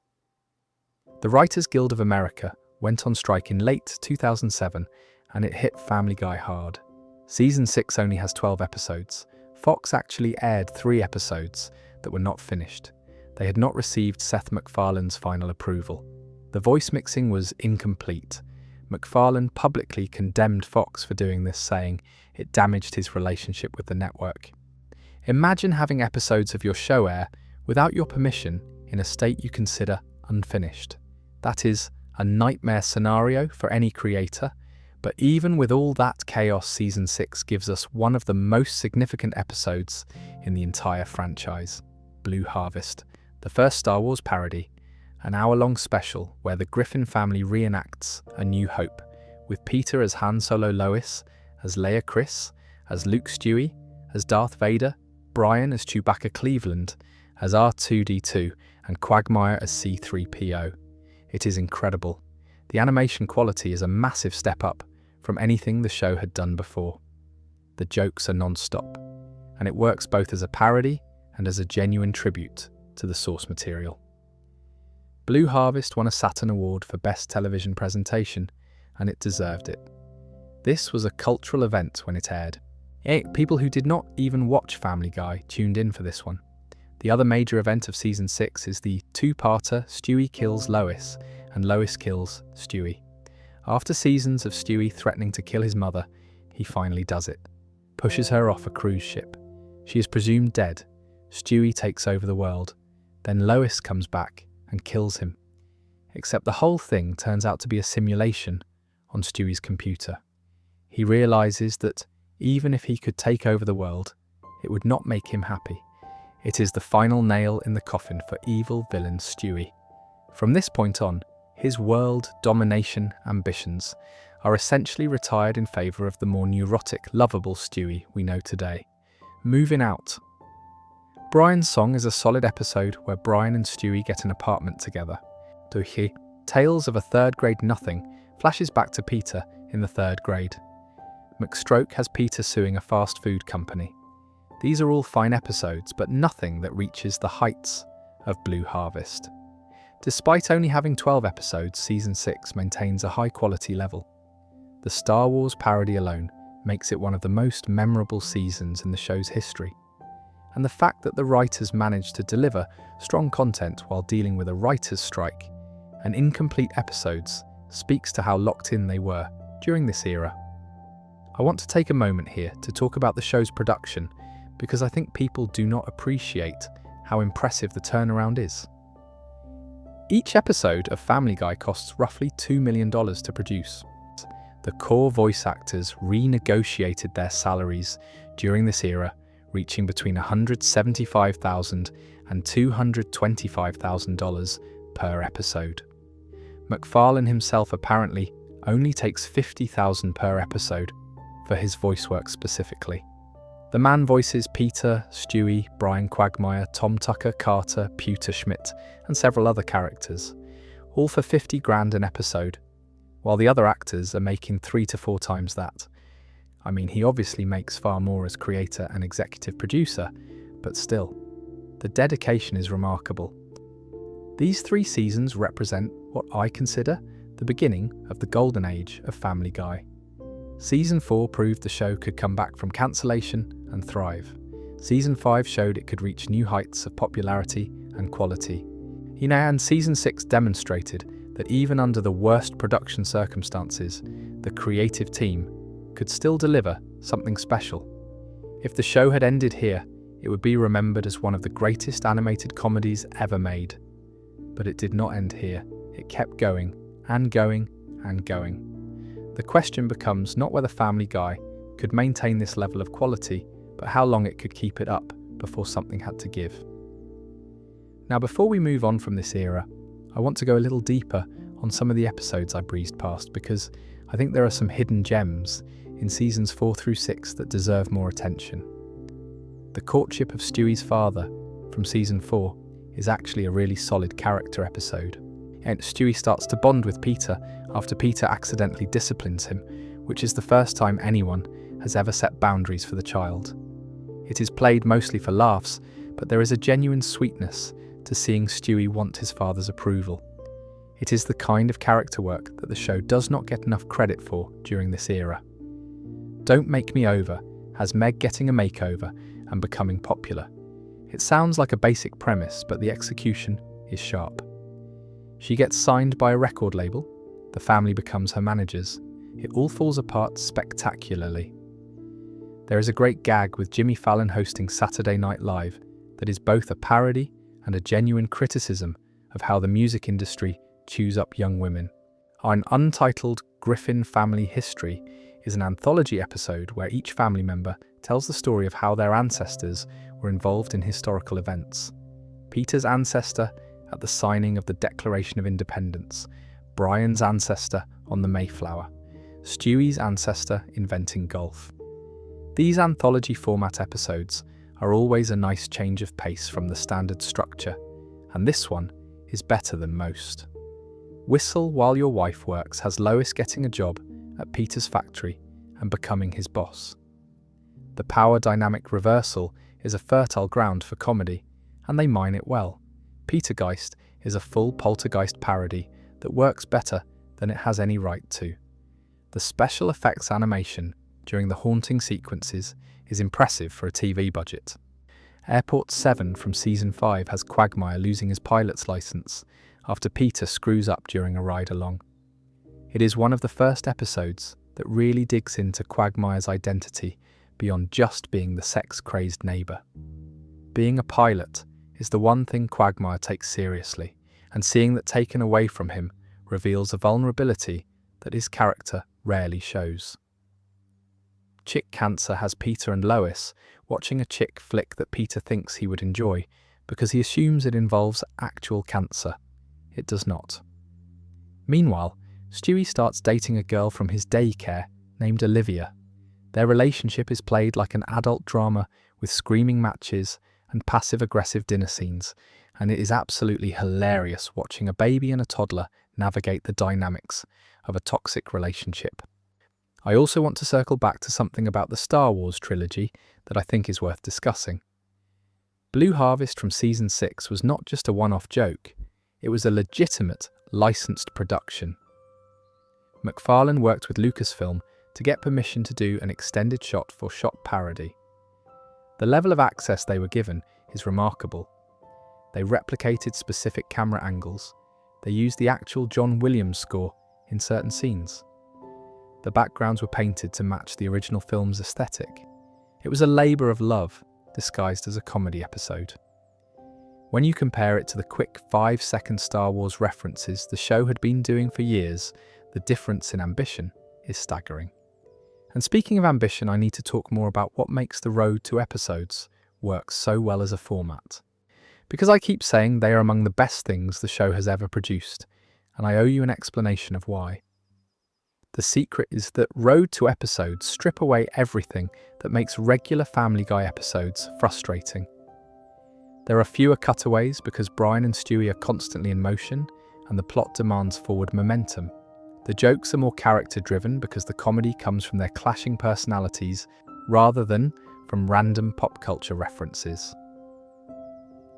The Writers Guild of America went on strike in late 2007 and it hit Family Guy hard. Season 6 only has 12 episodes. Fox actually aired 3 episodes that were not finished. They had not received Seth MacFarlane's final approval. The voice mixing was incomplete. MacFarlane publicly condemned Fox for doing this, saying it damaged his relationship with the network. Imagine having episodes of your show air without your permission in a state you consider unfinished. That is a nightmare scenario for any creator, but even with all that chaos, season 6 gives us one of the most significant episodes in the entire franchise, Blue Harvest, the first Star Wars parody, an hour-long special where the Griffin family reenacts A New Hope, with Peter as Han Solo Lois, as Leia Chris, as Luke Stewie, as Darth Vader, Brian as Chewbacca Cleveland, as R2-D2, and Quagmire as C-3PO. It is incredible. The animation quality is a massive step up from anything the show had done before. The jokes are non-stop, and it works both as a parody and as a genuine tribute to the source material. Blue Harvest won a Saturn Award for Best Television Presentation, and it deserved it. This was a cultural event when it aired. People who did not even watch Family Guy tuned in for this one. The other major event of season 6 is the two-parter Stewie kills Lois and Lois kills Stewie. After seasons of Stewie threatening to kill his mother, he finally does it. Pushes her off a cruise ship. She is presumed dead. Stewie takes over the world. Then Lois comes back and kills him. Except the whole thing turns out to be a simulation on Stewie's computer. He realizes that even if he could take over the world, it would not make him happy. It is the final nail in the coffin for evil villain Stewie. From this point on, his world domination ambitions are essentially retired in favor of the more neurotic, lovable Stewie we know today. Moving Out. Brian's Song is a solid episode where Brian and Stewie get an apartment together. Tales of a Third Grade Nothing flashes back to Peter in the 3rd grade. McStroke has Peter suing a fast food company. These are all fine episodes, but nothing that reaches the heights of Blue Harvest. Despite only having 12 episodes, season 6 maintains a high-quality level. The Star Wars parody alone makes it one of the most memorable seasons in the show's history. And the fact that the writers managed to deliver strong content while dealing with a writer's strike and incomplete episodes speaks to how locked in they were during this era. I want to take a moment here to talk about the show's production because I think people do not appreciate how impressive the turnaround is. Each episode of Family Guy costs roughly $2 million to produce. The core voice actors renegotiated their salaries during this era, reaching between $175,000 and $225,000 per episode. MacFarlane himself apparently only takes $50,000 per episode for his voice work specifically. The man voices Peter, Stewie, Brian Quagmire, Tom Tucker, Carter, Pewter Schmidt, and several other characters, all for $50,000 an episode, while the other actors are making 3 to 4 times that. I mean, he obviously makes far more as creator and executive producer, but still, the dedication is remarkable. These 3 seasons represent what I consider the beginning of the golden age of Family Guy. Season 4 proved the show could come back from cancellation and thrive. Season 5 showed it could reach new heights of popularity and quality. And Season 6 demonstrated that even under the worst production circumstances, the creative team could still deliver something special. If the show had ended here, it would be remembered as one of the greatest animated comedies ever made. But it did not end here. It kept going and going and going. The question becomes not whether Family Guy could maintain this level of quality, but how long it could keep it up before something had to give. Now, before we move on from this era, I want to go a little deeper on some of the episodes I breezed past, because I think there are some hidden gems in seasons 4 through 6 that deserve more attention. The courtship of Stewie's father from season 4 is actually a really solid character episode. And Stewie starts to bond with Peter after Peter accidentally disciplines him, which is the first time anyone has ever set boundaries for the child. It is played mostly for laughs, but there is a genuine sweetness to seeing Stewie want his father's approval. It is the kind of character work that the show does not get enough credit for during this era. Don't Make Me Over has Meg getting a makeover and becoming popular. It sounds like a basic premise, but the execution is sharp. She gets signed by a record label, the family becomes her managers. It all falls apart spectacularly. There is a great gag with Jimmy Fallon hosting Saturday Night Live that is both a parody and a genuine criticism of how the music industry chews up young women. An untitled Griffin Family History is an anthology episode where each family member tells the story of how their ancestors were involved in historical events. Peter's ancestor at the signing of the Declaration of Independence, Brian's ancestor on the Mayflower, Stewie's ancestor inventing golf. These anthology format episodes are always a nice change of pace from the standard structure, and this one is better than most. Whistle While Your Wife Works has Lois getting a job at Peter's factory and becoming his boss. The power dynamic reversal is a fertile ground for comedy, and they mine it well. Petergeist is a full poltergeist parody that works better than it has any right to. The special effects animation during the haunting sequences is impressive for a TV budget. Airport 7 from season 5 has Quagmire losing his pilot's license after Peter screws up during a ride along. It is one of the first episodes that really digs into Quagmire's identity beyond just being the sex-crazed neighbour. Being a pilot is the one thing Quagmire takes seriously, and seeing that taken away from him reveals a vulnerability that his character rarely shows. Chick Cancer has Peter and Lois watching a chick flick that Peter thinks he would enjoy because he assumes it involves actual cancer. It does not. Meanwhile, Stewie starts dating a girl from his daycare named Olivia. Their relationship is played like an adult drama with screaming matches and passive-aggressive dinner scenes, and it is absolutely hilarious watching a baby and a toddler navigate the dynamics of a toxic relationship. I also want to circle back to something about the Star Wars trilogy that I think is worth discussing. Blue Harvest from Season 6 was not just a one-off joke, it was a legitimate, licensed production. MacFarlane worked with Lucasfilm to get permission to do an extended shot-for-shot parody. The level of access they were given is remarkable. They replicated specific camera angles. They used the actual John Williams score in certain scenes. The backgrounds were painted to match the original film's aesthetic. It was a labour of love, disguised as a comedy episode. When you compare it to the quick 5-second Star Wars references the show had been doing for years, the difference in ambition is staggering. And speaking of ambition, I need to talk more about what makes the road to episodes work so well as a format. Because I keep saying they are among the best things the show has ever produced, and I owe you an explanation of why. The secret is that road to episodes strip away everything that makes regular Family Guy episodes frustrating. There are fewer cutaways because Brian and Stewie are constantly in motion, and the plot demands forward momentum. The jokes are more character-driven because the comedy comes from their clashing personalities rather than from random pop culture references.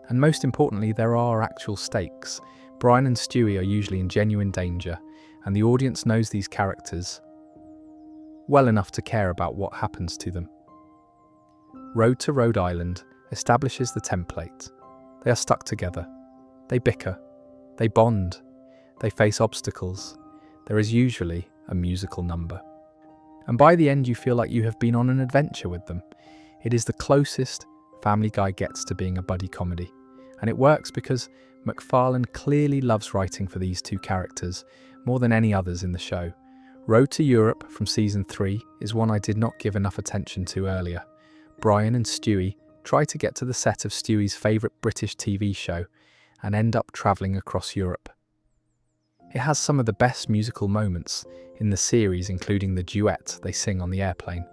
And most importantly, there are actual stakes. Brian and Stewie are usually in genuine danger, and the audience knows these characters well enough to care about what happens to them. Road to Rhode Island establishes the template. They are stuck together. They bicker. They bond. They face obstacles. There is usually a musical number. And by the end, you feel like you have been on an adventure with them. It is the closest Family Guy gets to being a buddy comedy. And it works because MacFarlane clearly loves writing for these two characters more than any others in the show. Road to Europe from season 3 is one I did not give enough attention to earlier. Brian and Stewie try to get to the set of Stewie's favourite British TV show and end up travelling across Europe. It has some of the best musical moments in the series, including the duet they sing on the airplane.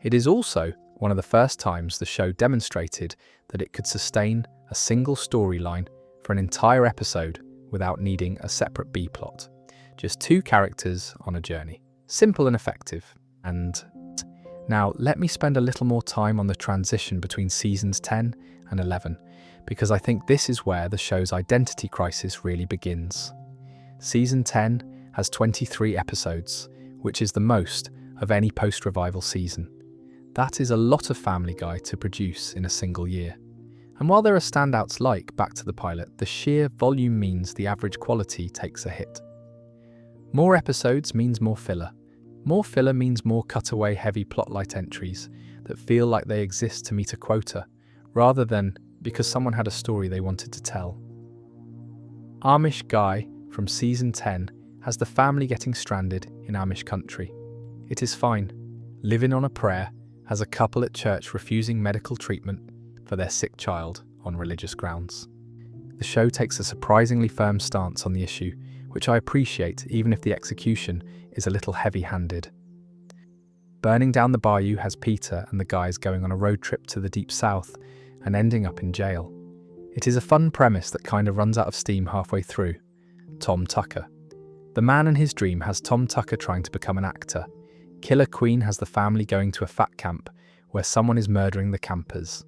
It is also one of the first times the show demonstrated that it could sustain a single storyline for an entire episode without needing a separate B-plot. Just two characters on a journey. Simple and effective. And now let me spend a little more time on the transition between seasons 10 and 11, because I think this is where the show's identity crisis really begins. Season 10 has 23 episodes, which is the most of any post-revival season. That is a lot of Family Guy to produce in a single year. And while there are standouts like Back to the Pilot, the sheer volume means the average quality takes a hit. More episodes means more filler. More filler means more cutaway heavy plotlight entries that feel like they exist to meet a quota, rather than because someone had a story they wanted to tell. Amish Guy from season 10 has the family getting stranded in Amish country. It is fine. Living on a Prayer has a couple at church refusing medical treatment for their sick child on religious grounds. The show takes a surprisingly firm stance on the issue, which I appreciate even if the execution is a little heavy-handed. Burning Down the Bayou has Peter and the guys going on a road trip to the Deep South and ending up in jail. It is a fun premise that kind of runs out of steam halfway through. Tom Tucker. The Man and His Dream has Tom Tucker trying to become an actor. Killer Queen has the family going to a fat camp where someone is murdering the campers.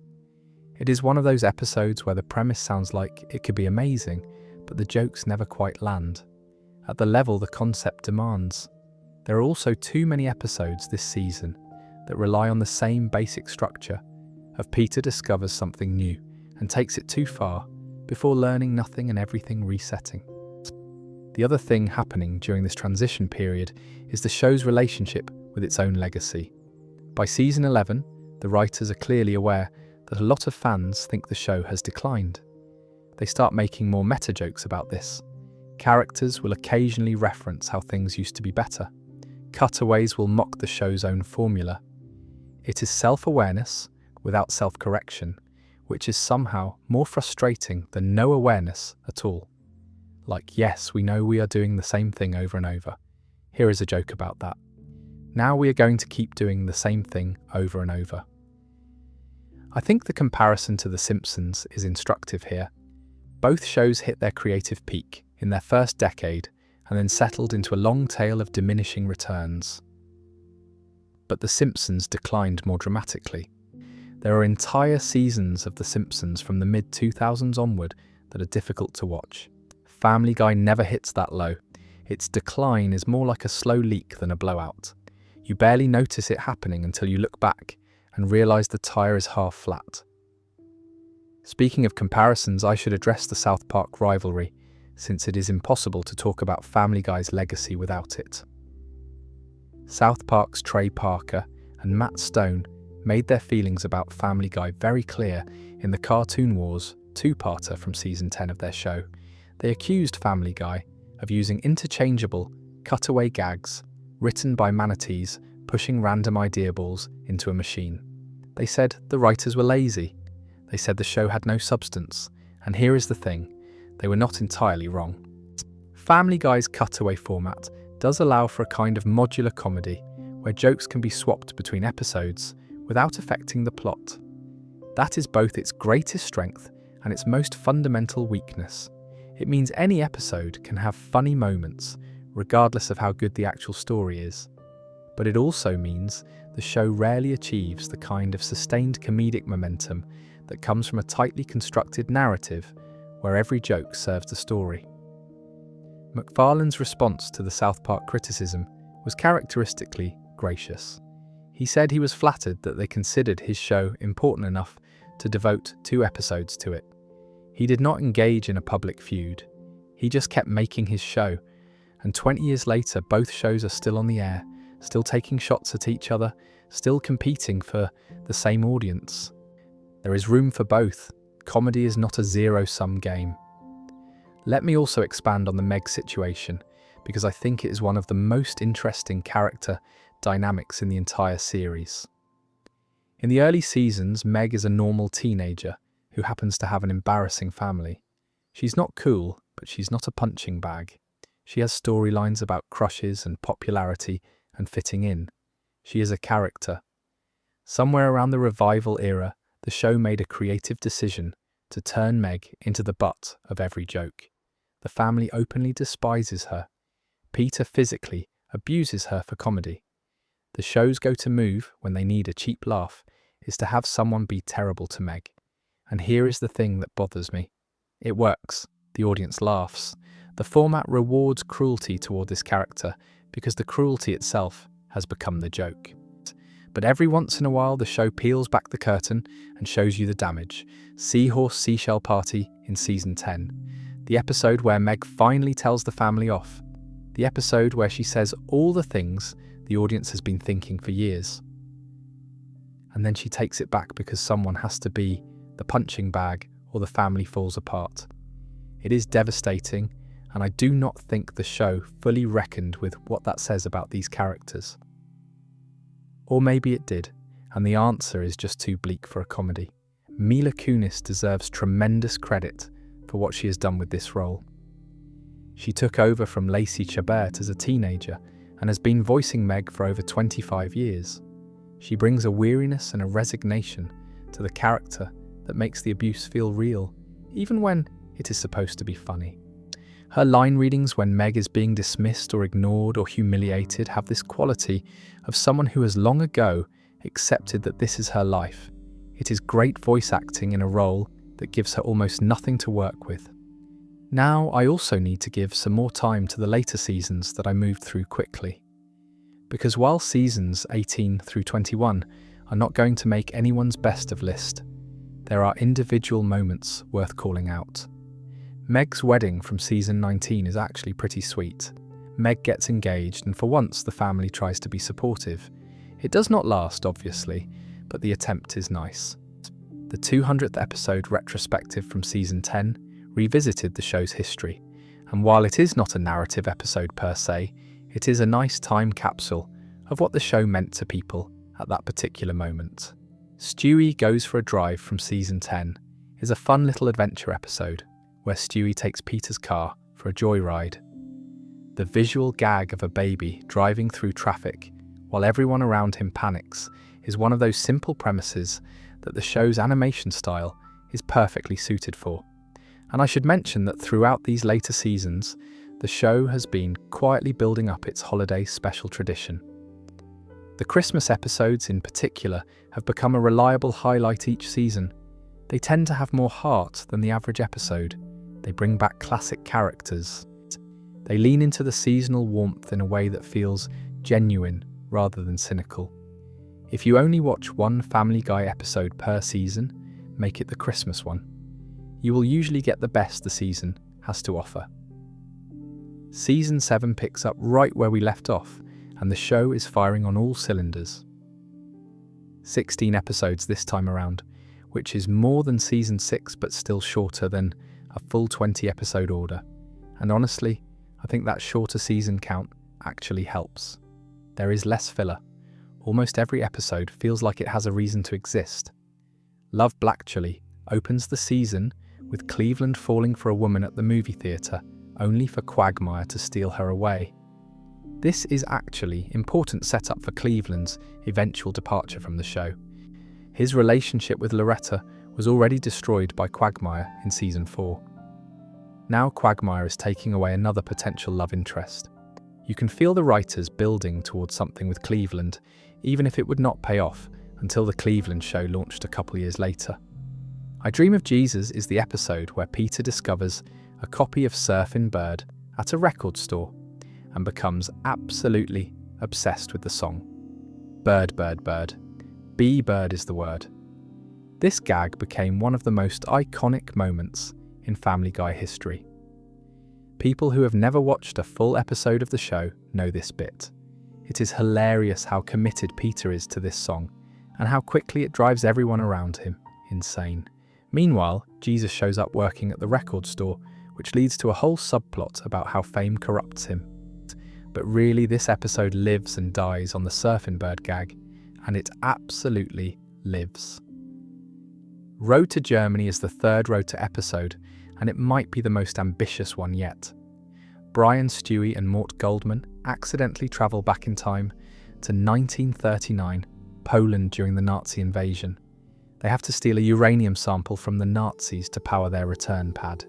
It is one of those episodes where the premise sounds like it could be amazing, but the jokes never quite land at the level the concept demands. There are also too many episodes this season that rely on the same basic structure of Peter discovers something new and takes it too far before learning nothing and everything resetting. The other thing happening during this transition period is the show's relationship with its own legacy. By season 11, the writers are clearly aware that a lot of fans think the show has declined. They start making more meta jokes about this. Characters will occasionally reference how things used to be better. Cutaways will mock the show's own formula. It is self-awareness without self-correction, which is somehow more frustrating than no awareness at all. Like, yes, we know we are doing the same thing over and over. Here is a joke about that. Now we are going to keep doing the same thing over and over. I think the comparison to The Simpsons is instructive here. Both shows hit their creative peak in their first decade and then settled into a long tail of diminishing returns. But The Simpsons declined more dramatically. There are entire seasons of The Simpsons from the mid-2000s onward that are difficult to watch. Family Guy never hits that low. Its decline is more like a slow leak than a blowout. You barely notice it happening until you look back and realise the tyre is half flat. Speaking of comparisons, I should address the South Park rivalry, since it is impossible to talk about Family Guy's legacy without it. South Park's Trey Parker and Matt Stone made their feelings about Family Guy very clear in the Cartoon Wars two-parter from season 10 of their show. They accused Family Guy of using interchangeable, cutaway gags written by manatees pushing random idea balls into a machine. They said the writers were lazy. They said the show had no substance. And here is the thing, they were not entirely wrong. Family Guy's cutaway format does allow for a kind of modular comedy where jokes can be swapped between episodes without affecting the plot. That is both its greatest strength and its most fundamental weakness. It means any episode can have funny moments, regardless of how good the actual story is. But it also means the show rarely achieves the kind of sustained comedic momentum that comes from a tightly constructed narrative where every joke serves the story. MacFarlane's response to the South Park criticism was characteristically gracious. He said he was flattered that they considered his show important enough to devote 2 episodes to it. He did not engage in a public feud. He just kept making his show, and 20 years later, both shows are still on the air, still taking shots at each other, still competing for the same audience. There is room for both. Comedy is not a zero-sum game. Let me also expand on the Meg situation, because I think it is one of the most interesting character dynamics in the entire series. In the early seasons, Meg is a normal teenager who happens to have an embarrassing family. She's not cool, but she's not a punching bag. She has storylines about crushes and popularity and fitting in. She is a character. Somewhere around the revival era, the show made a creative decision to turn Meg into the butt of every joke. The family openly despises her. Peter physically abuses her for comedy. The show's go-to move when they need a cheap laugh is to have someone be terrible to Meg. And here is the thing that bothers me. It works. The audience laughs. The format rewards cruelty toward this character because the cruelty itself has become the joke. But every once in a while, the show peels back the curtain and shows you the damage. Seahorse Seashell Party in season 10. The episode where Meg finally tells the family off. The episode where she says all the things the audience has been thinking for years. And then she takes it back because someone has to be the punching bag or the family falls apart. It is devastating, and I do not think the show fully reckoned with what that says about these characters. Or maybe it did, and the answer is just too bleak for a comedy. Mila Kunis deserves tremendous credit for what she has done with this role. She took over from Lacey Chabert as a teenager and has been voicing Meg for over 25 years. She brings a weariness and a resignation to the character that makes the abuse feel real, even when it is supposed to be funny. Her line readings when Meg is being dismissed or ignored or humiliated have this quality of someone who has long ago accepted that this is her life. It is great voice acting in a role that gives her almost nothing to work with. Now, I also need to give some more time to the later seasons that I moved through quickly. Because while seasons 18 through 21 are not going to make anyone's best of list, there are individual moments worth calling out. Meg's wedding from season 19 is actually pretty sweet. Meg gets engaged and for once the family tries to be supportive. It does not last, obviously, but the attempt is nice. The 200th episode retrospective from season 10 revisited the show's history, and while it is not a narrative episode per se, it is a nice time capsule of what the show meant to people at that particular moment. Stewie Goes for a Drive from season 10 is a fun little adventure episode where Stewie takes Peter's car for a joyride. The visual gag of a baby driving through traffic while everyone around him panics is one of those simple premises that the show's animation style is perfectly suited for. And I should mention that throughout these later seasons, the show has been quietly building up its holiday special tradition. The Christmas episodes in particular have become a reliable highlight each season. They tend to have more heart than the average episode. They bring back classic characters. They lean into the seasonal warmth in a way that feels genuine rather than cynical. If you only watch one Family Guy episode per season, make it the Christmas one. You will usually get the best the season has to offer. Season 7 picks up right where we left off, and the show is firing on all cylinders. 16 episodes this time around, which is more than season 6 but still shorter than a full 20 episode order. And honestly, I think that shorter season count actually helps. There is less filler. Almost every episode feels like it has a reason to exist. Love Actually opens the season with Cleveland falling for a woman at the movie theatre, only for Quagmire to steal her away. This is actually important setup for Cleveland's eventual departure from the show. His relationship with Loretta was already destroyed by Quagmire in season 4. Now Quagmire is taking away another potential love interest. You can feel the writers building towards something with Cleveland, even if it would not pay off until the Cleveland show launched a couple years later. I Dream of Jesus is the episode where Peter discovers a copy of Surfin' Bird at a record store and becomes absolutely obsessed with the song. Bird, bird, bird. Be bird is the word. This gag became one of the most iconic moments in Family Guy history. People who have never watched a full episode of the show know this bit. It is hilarious how committed Peter is to this song and how quickly it drives everyone around him insane. Meanwhile, Jesus shows up working at the record store, which leads to a whole subplot about how fame corrupts him. But really, this episode lives and dies on the Surfin' Bird gag, and it absolutely lives. Road to Germany is the third Road to episode, and it might be the most ambitious one yet. Brian, Stewie and Mort Goldman accidentally travel back in time to 1939, Poland during the Nazi invasion. They have to steal a uranium sample from the Nazis to power their return pad.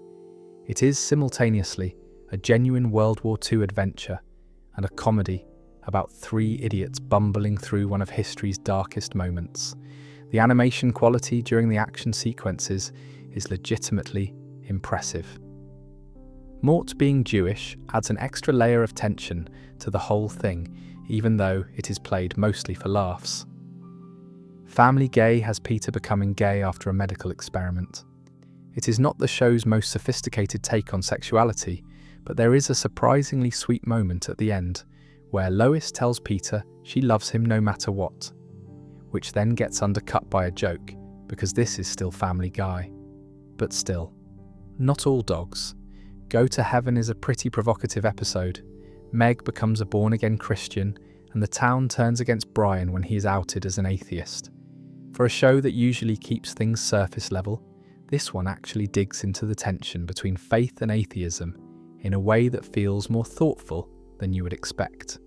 It is simultaneously a genuine World War II adventure and a comedy about three idiots bumbling through one of history's darkest moments. The animation quality during the action sequences is legitimately impressive. Mort being Jewish adds an extra layer of tension to the whole thing, even though it is played mostly for laughs. Family Gay has Peter becoming gay after a medical experiment. It is not the show's most sophisticated take on sexuality, but there is a surprisingly sweet moment at the end, where Lois tells Peter she loves him no matter what, which then gets undercut by a joke, because this is still Family Guy. But still, not all dogs. Go to Heaven is a pretty provocative episode. Meg becomes a born-again Christian, and the town turns against Brian when he is outed as an atheist. For a show that usually keeps things surface level, this one actually digs into the tension between faith and atheism in a way that feels more thoughtful than you would expect.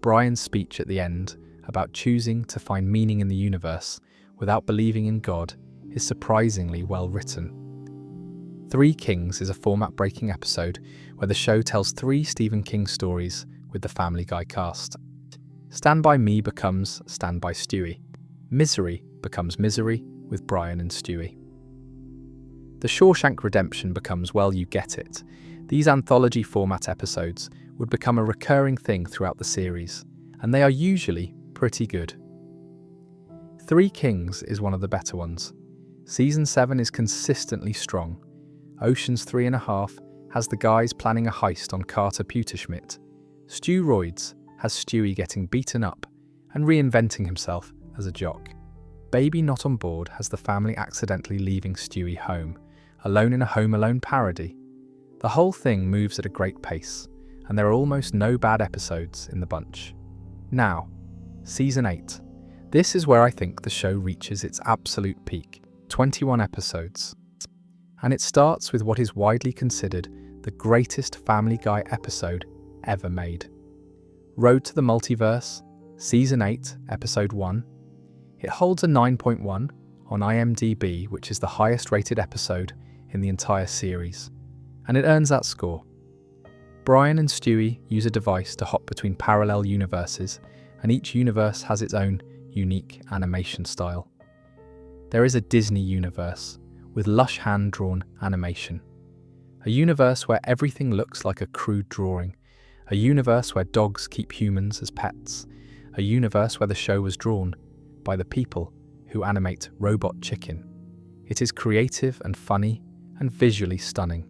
Brian's speech at the end about choosing to find meaning in the universe without believing in God is surprisingly well written. Three Kings is a format-breaking episode where the show tells three Stephen King stories with the Family Guy cast. Stand By Me becomes Stand By Stewie. Misery becomes Misery with Brian and Stewie. The Shawshank Redemption becomes Well You Get It. These anthology format episodes would become a recurring thing throughout the series, and they are usually pretty good. Three Kings is one of the better ones. Season 7 is consistently strong. Ocean's 3.5 has the guys planning a heist on Carter Pewterschmidt. Stu Roids has Stewie getting beaten up and reinventing himself as a jock. Baby Not On Board has the family accidentally leaving Stewie home, alone in a Home Alone parody. The whole thing moves at a great pace, and there are almost no bad episodes in the bunch. Now, Season 8. This is where I think the show reaches its absolute peak, 21 episodes. And it starts with what is widely considered the greatest Family Guy episode ever made. Road to the Multiverse, Season 8, Episode 1. It holds a 9.1 on IMDb, which is the highest rated episode in the entire series, and it earns that score. Brian and Stewie use a device to hop between parallel universes, and each universe has its own unique animation style. There is a Disney universe with lush hand-drawn animation, a universe where everything looks like a crude drawing, a universe where dogs keep humans as pets, a universe where the show was drawn by the people who animate Robot Chicken. It is creative and funny and visually stunning.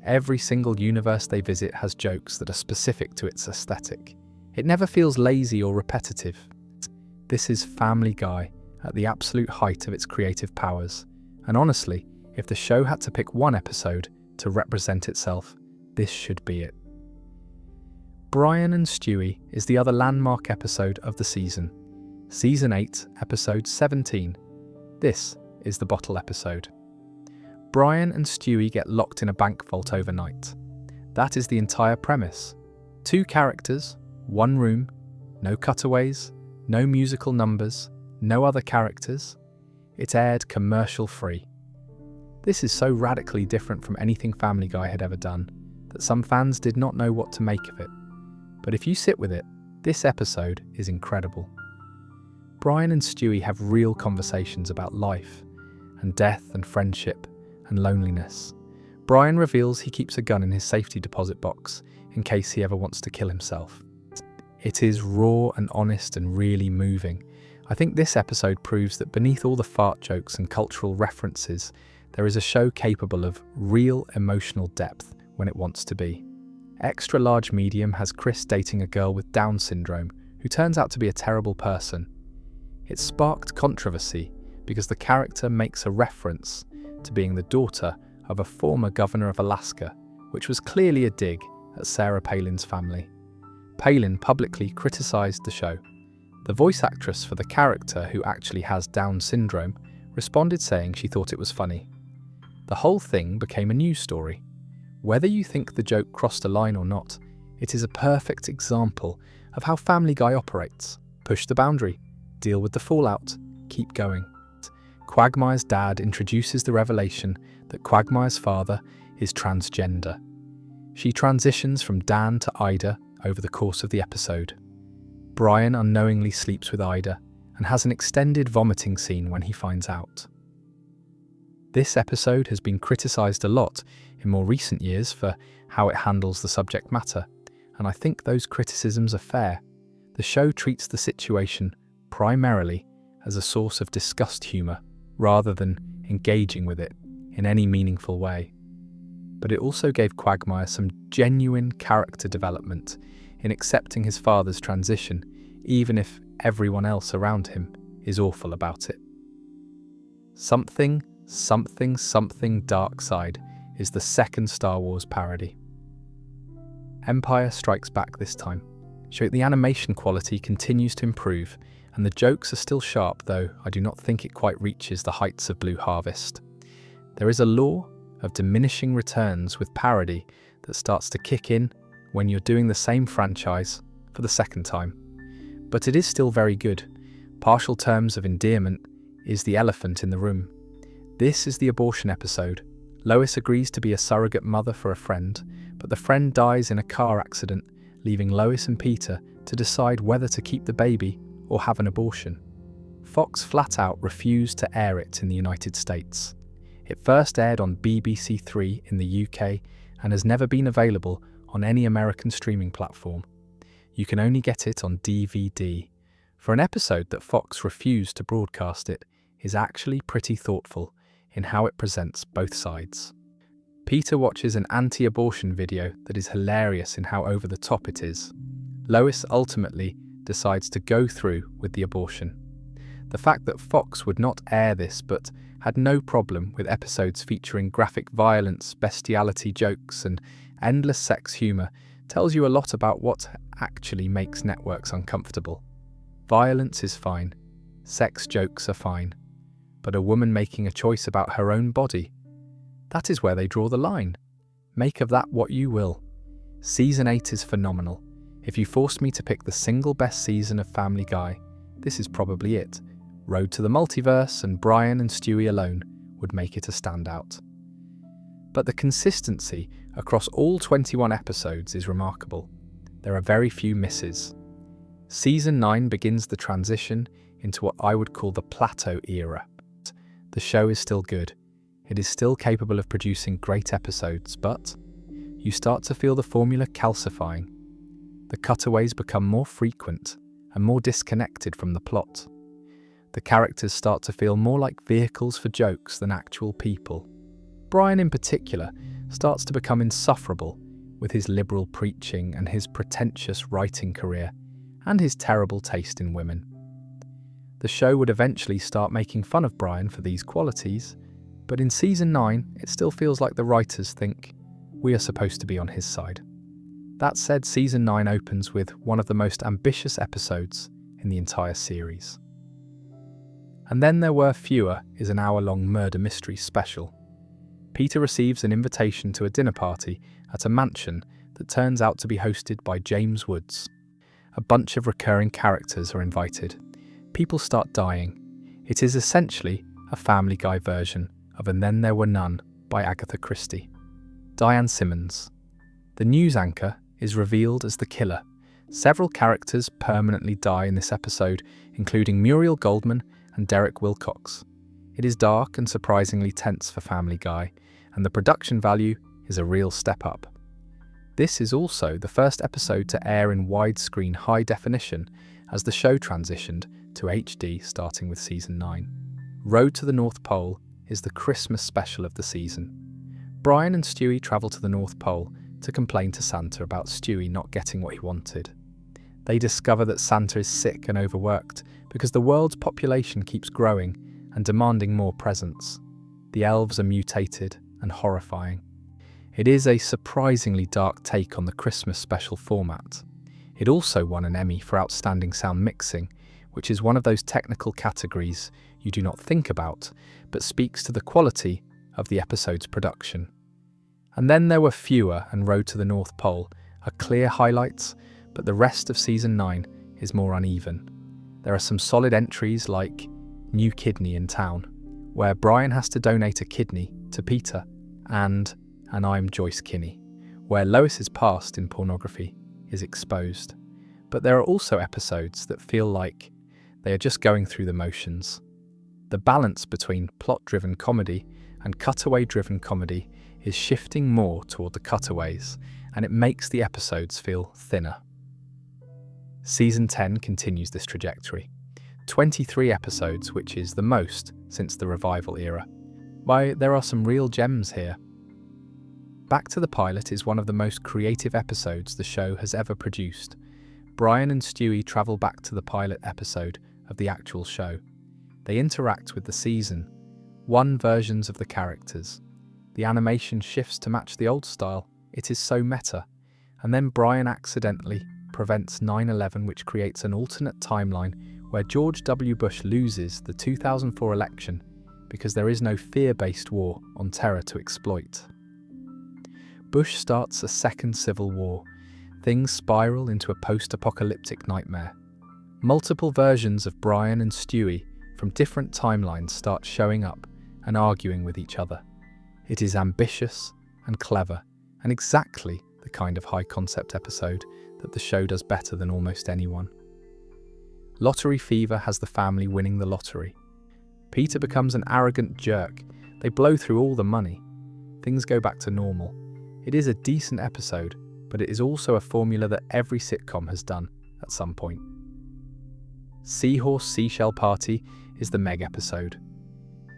Every single universe they visit has jokes that are specific to its aesthetic. It never feels lazy or repetitive. This is Family Guy at the absolute height of its creative powers. And honestly, if the show had to pick one episode to represent itself, this should be it. Brian and Stewie is the other landmark episode of the season. Season 8, Episode 17. This is the bottle episode. Brian and Stewie get locked in a bank vault overnight. That is the entire premise. Two characters, one room, no cutaways, no musical numbers, no other characters. It aired commercial free. This is so radically different from anything Family Guy had ever done that some fans did not know what to make of it. But if you sit with it, this episode is incredible. Brian and Stewie have real conversations about life, and death and friendship and loneliness. Brian reveals he keeps a gun in his safety deposit box in case he ever wants to kill himself. It is raw and honest and really moving. I think this episode proves that beneath all the fart jokes and cultural references, there is a show capable of real emotional depth when it wants to be. Extra Large Medium has Chris dating a girl with Down syndrome who turns out to be a terrible person. It sparked controversy because the character makes a reference to being the daughter of a former governor of Alaska, which was clearly a dig at Sarah Palin's family. Palin publicly criticised the show. The voice actress for the character, who actually has Down syndrome, responded saying she thought it was funny. The whole thing became a news story. Whether you think the joke crossed a line or not, it is a perfect example of how Family Guy operates. Push the boundary, deal with the fallout, keep going. Quagmire's dad introduces the revelation that Quagmire's father is transgender. She transitions from Dan to Ida over the course of the episode. Brian unknowingly sleeps with Ida and has an extended vomiting scene when he finds out. This episode has been criticised a lot in more recent years for how it handles the subject matter, and I think those criticisms are fair. The show treats the situation primarily as a source of disgust humour, rather than engaging with it in any meaningful way. But it also gave Quagmire some genuine character development in accepting his father's transition, even if everyone else around him is awful about it. Something Dark Side is the second Star Wars parody. Empire Strikes Back this time. The animation quality continues to improve, and the jokes are still sharp, though I do not think it quite reaches the heights of Blue Harvest. There is a law of diminishing returns with parody that starts to kick in when you're doing the same franchise for the second time. But it is still very good. Partial terms of endearment is the elephant in the room. This is the abortion episode. Lois agrees to be a surrogate mother for a friend, but the friend dies in a car accident, leaving Lois and Peter to decide whether to keep the baby or have an abortion. Fox flat out refused to air it in the United States. It first aired on BBC Three in the UK and has never been available on any American streaming platform. You can only get it on DVD. For an episode that Fox refused to broadcast, it is actually pretty thoughtful in how it presents both sides. Peter watches an anti-abortion video that is hilarious in how over the top it is. Lois ultimately decides to go through with the abortion. The fact that Fox would not air this but had no problem with episodes featuring graphic violence, bestiality jokes and endless sex humour tells you a lot about what actually makes networks uncomfortable. Violence is fine, sex jokes are fine, but a woman making a choice about her own body, that is where they draw the line. Make of that what you will. Season 8 is phenomenal. If you forced me to pick the single best season of Family Guy, this is probably it. Road to the Multiverse and Brian and Stewie alone would make it a standout. But the consistency across all 21 episodes is remarkable. There are very few misses. Season 9 begins the transition into what I would call the plateau era. The show is still good. It is still capable of producing great episodes, but you start to feel the formula calcifying. The cutaways become more frequent and more disconnected from the plot. The characters start to feel more like vehicles for jokes than actual people. Brian in particular starts to become insufferable with his liberal preaching and his pretentious writing career and his terrible taste in women. The show would eventually start making fun of Brian for these qualities, but in season 9 it still feels like the writers think we are supposed to be on his side. That said, season 9 opens with one of the most ambitious episodes in the entire series. And Then There Were Fewer is an hour-long murder mystery special. Peter receives an invitation to a dinner party at a mansion that turns out to be hosted by James Woods. A bunch of recurring characters are invited. People start dying. It is essentially a Family Guy version of And Then There Were None by Agatha Christie. Diane Simmons. The news anchor is revealed as the killer. Several characters permanently die in this episode, including Muriel Goldman and Derek Wilcox. It is dark and surprisingly tense for Family Guy, and the production value is a real step up. This is also the first episode to air in widescreen high definition as the show transitioned to HD starting with Season 9. Road to the North Pole is the Christmas special of the season. Brian and Stewie travel to the North Pole to complain to Santa about Stewie not getting what he wanted. They discover that Santa is sick and overworked because the world's population keeps growing and demanding more presents. The elves are mutated and horrifying. It is a surprisingly dark take on the Christmas special format. It also won an Emmy for Outstanding Sound Mixing, which is one of those technical categories you do not think about, but speaks to the quality of the episode's production. And then there were Fewer and Road to the North Pole are clear highlights, but the rest of Season 9 is more uneven. There are some solid entries like New Kidney in Town, where Brian has to donate a kidney to Peter, and I'm Joyce Kinney, where Lois's past in pornography is exposed. But there are also episodes that feel like they are just going through the motions. The balance between plot-driven comedy and cutaway-driven comedy is shifting more toward the cutaways, and it makes the episodes feel thinner. Season 10 continues this trajectory. 23 episodes, which is the most since the revival era. Why, there are some real gems here. Back to the Pilot is one of the most creative episodes the show has ever produced. Brian and Stewie travel back to the pilot episode of the actual show. They interact with the Season 1 versions of the characters. The animation shifts to match the old style. It is so meta. And then Brian accidentally prevents 9/11, which creates an alternate timeline where George W. Bush loses the 2004 election because there is no fear-based war on terror to exploit. Bush starts a second civil war. Things spiral into a post-apocalyptic nightmare. Multiple versions of Brian and Stewie from different timelines start showing up and arguing with each other. It is ambitious and clever, and exactly the kind of high-concept episode that the show does better than almost anyone. Lottery Fever has the family winning the lottery. Peter becomes an arrogant jerk. They blow through all the money. Things go back to normal. It is a decent episode, but it is also a formula that every sitcom has done at some point. Seahorse Seashell Party is the Meg episode.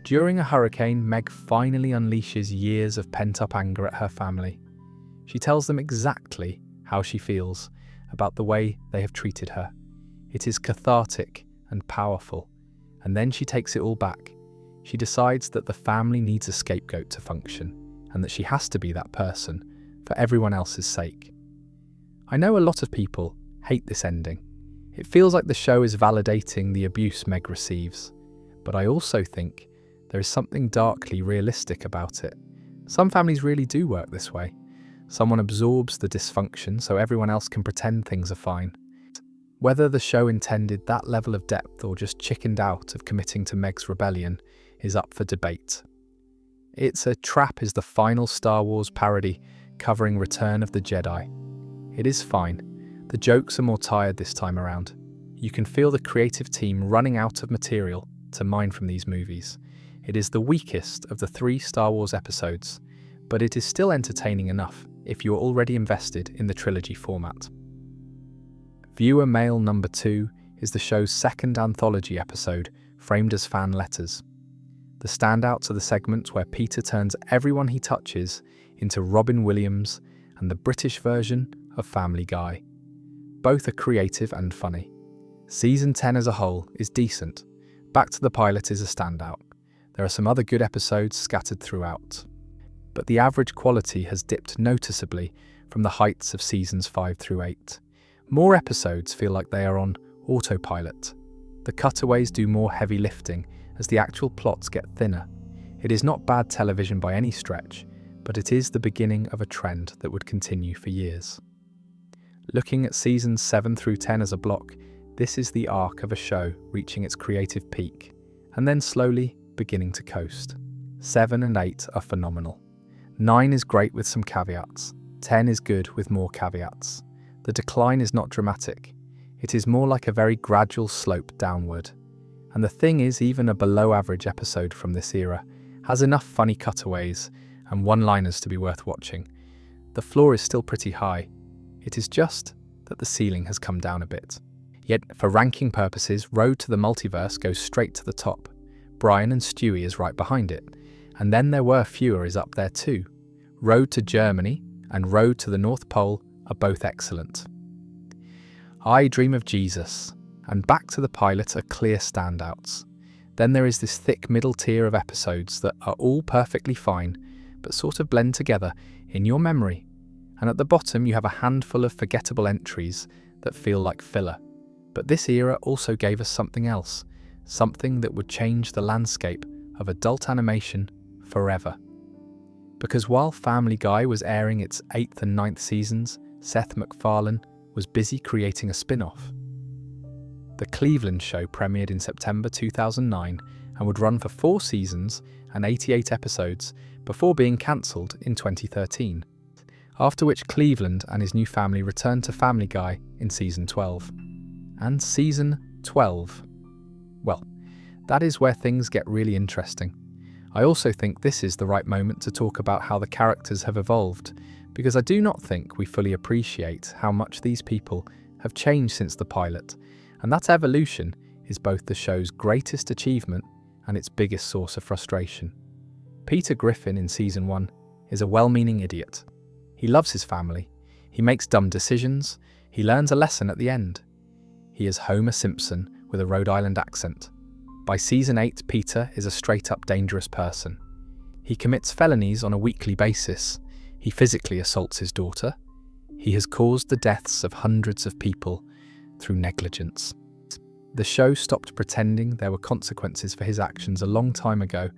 During a hurricane, Meg finally unleashes years of pent-up anger at her family. She tells them exactly how she feels about the way they have treated her. It is cathartic and powerful, and then she takes it all back. She decides that the family needs a scapegoat to function, and that she has to be that person for everyone else's sake. I know a lot of people hate this ending. It feels like the show is validating the abuse Meg receives, but I also think there is something darkly realistic about it. Some families really do work this way. Someone absorbs the dysfunction so everyone else can pretend things are fine. Whether the show intended that level of depth or just chickened out of committing to Meg's rebellion is up for debate. It's a Trap is the final Star Wars parody covering Return of the Jedi. It is fine. The jokes are more tired this time around. You can feel the creative team running out of material to mine from these movies. It is the weakest of the 3 Star Wars episodes, but it is still entertaining enough if you are already invested in the trilogy format. Viewer Mail Number 2 is the show's second anthology episode, framed as fan letters. The standouts are the segments where Peter turns everyone he touches into Robin Williams and the British version of Family Guy. Both are creative and funny. Season 10 as a whole is decent. Back to the Pilot is a standout. There are some other good episodes scattered throughout. But the average quality has dipped noticeably from the heights of seasons 5 through 8. More episodes feel like they are on autopilot. The cutaways do more heavy lifting as the actual plots get thinner. It is not bad television by any stretch, but it is the beginning of a trend that would continue for years. Looking at seasons 7 through 10 as a block, this is the arc of a show reaching its creative peak, and then slowly beginning to coast. 7 and 8 are phenomenal. 9 is great with some caveats. 10 is good with more caveats. The decline is not dramatic. It is more like a very gradual slope downward. And the thing is, even a below-average episode from this era has enough funny cutaways and one-liners to be worth watching. The floor is still pretty high. It is just that the ceiling has come down a bit. Yet, for ranking purposes, Road to the Multiverse goes straight to the top. Brian and Stewie is right behind it. And Then There Were Fewer is up there too. Road to Germany and Road to the North Pole are both excellent. I Dream of Jesus and Back to the Pilot are clear standouts. Then there is this thick middle tier of episodes that are all perfectly fine, but sort of blend together in your memory. And at the bottom you have a handful of forgettable entries that feel like filler. But this era also gave us something else, something that would change the landscape of adult animation forever. Because while Family Guy was airing its 8th and 9th seasons, Seth MacFarlane was busy creating a spin-off. The Cleveland Show premiered in September 2009 and would run for 4 seasons and 88 episodes before being cancelled in 2013, after which Cleveland and his new family returned to Family Guy in Season 12. And Season 12, well, that is where things get really interesting. I also think this is the right moment to talk about how the characters have evolved, because I do not think we fully appreciate how much these people have changed since the pilot, and that evolution is both the show's greatest achievement and its biggest source of frustration. Peter Griffin in Season 1 is a well-meaning idiot. He loves his family, he makes dumb decisions, he learns a lesson at the end. He is Homer Simpson with a Rhode Island accent. By Season 8, Peter is a straight-up dangerous person. He commits felonies on a weekly basis. He physically assaults his daughter. He has caused the deaths of hundreds of people through negligence. The show stopped pretending there were consequences for his actions a long time ago,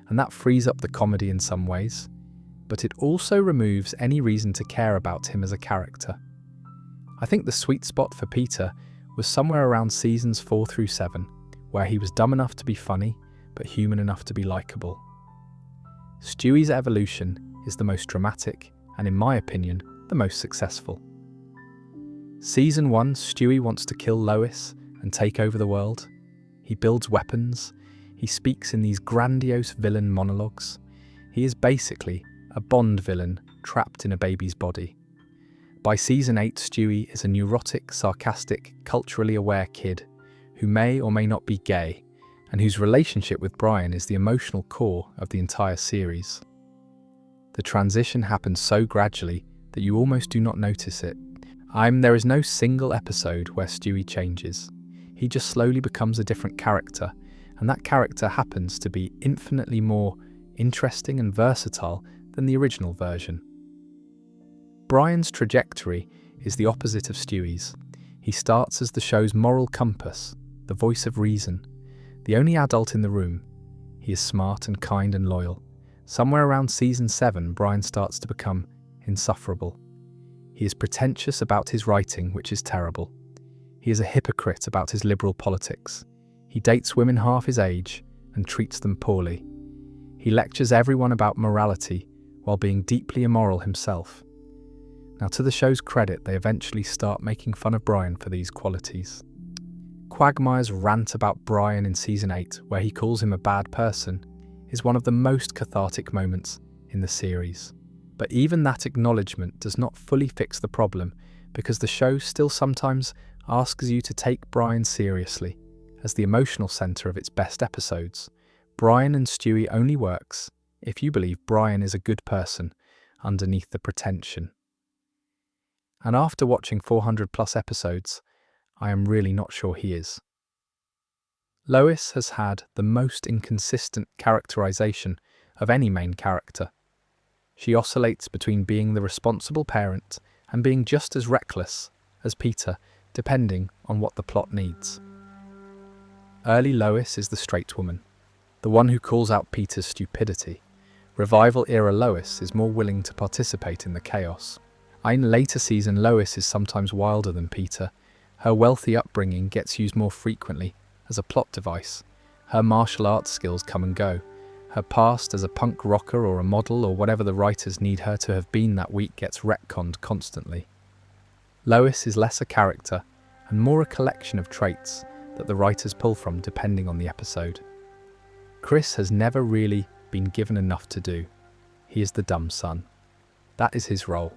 and that frees up the comedy in some ways, but it also removes any reason to care about him as a character. I think the sweet spot for Peter was somewhere around Seasons 4 through 7, where he was dumb enough to be funny, but human enough to be likeable. Stewie's evolution is the most dramatic, and in my opinion, the most successful. Season 1, Stewie wants to kill Lois and take over the world. He builds weapons. He speaks in these grandiose villain monologues. He is basically a Bond villain trapped in a baby's body. By Season 8, Stewie is a neurotic, sarcastic, culturally aware kid who may or may not be gay, and whose relationship with Brian is the emotional core of the entire series. The transition happens so gradually that you almost do not notice it. There is no single episode where Stewie changes. He just slowly becomes a different character, and that character happens to be infinitely more interesting and versatile than the original version. Brian's trajectory is the opposite of Stewie's. He starts as the show's moral compass, the voice of reason, the only adult in the room. He is smart and kind and loyal. Somewhere around Season 7, Brian starts to become insufferable. He is pretentious about his writing, which is terrible. He is a hypocrite about his liberal politics. He dates women half his age and treats them poorly. He lectures everyone about morality while being deeply immoral himself. Now, to the show's credit, they eventually start making fun of Brian for these qualities. Quagmire's rant about Brian in Season 8, where he calls him a bad person, is one of the most cathartic moments in the series. But even that acknowledgement does not fully fix the problem, because the show still sometimes asks you to take Brian seriously as the emotional centre of its best episodes. Brian and Stewie only works if you believe Brian is a good person underneath the pretension. And after watching 400 plus episodes, I am really not sure he is. Lois has had the most inconsistent characterization of any main character. She oscillates between being the responsible parent and being just as reckless as Peter, depending on what the plot needs. Early Lois is the straight woman, the one who calls out Peter's stupidity. Revival-era Lois is more willing to participate in the chaos. In later season, Lois is sometimes wilder than Peter. Her wealthy upbringing gets used more frequently as a plot device. Her martial arts skills come and go. Her past as a punk rocker or a model or whatever the writers need her to have been that week gets retconned constantly. Lois is less a character and more a collection of traits that the writers pull from depending on the episode. Chris has never really been given enough to do. He is the dumb son. That is his role.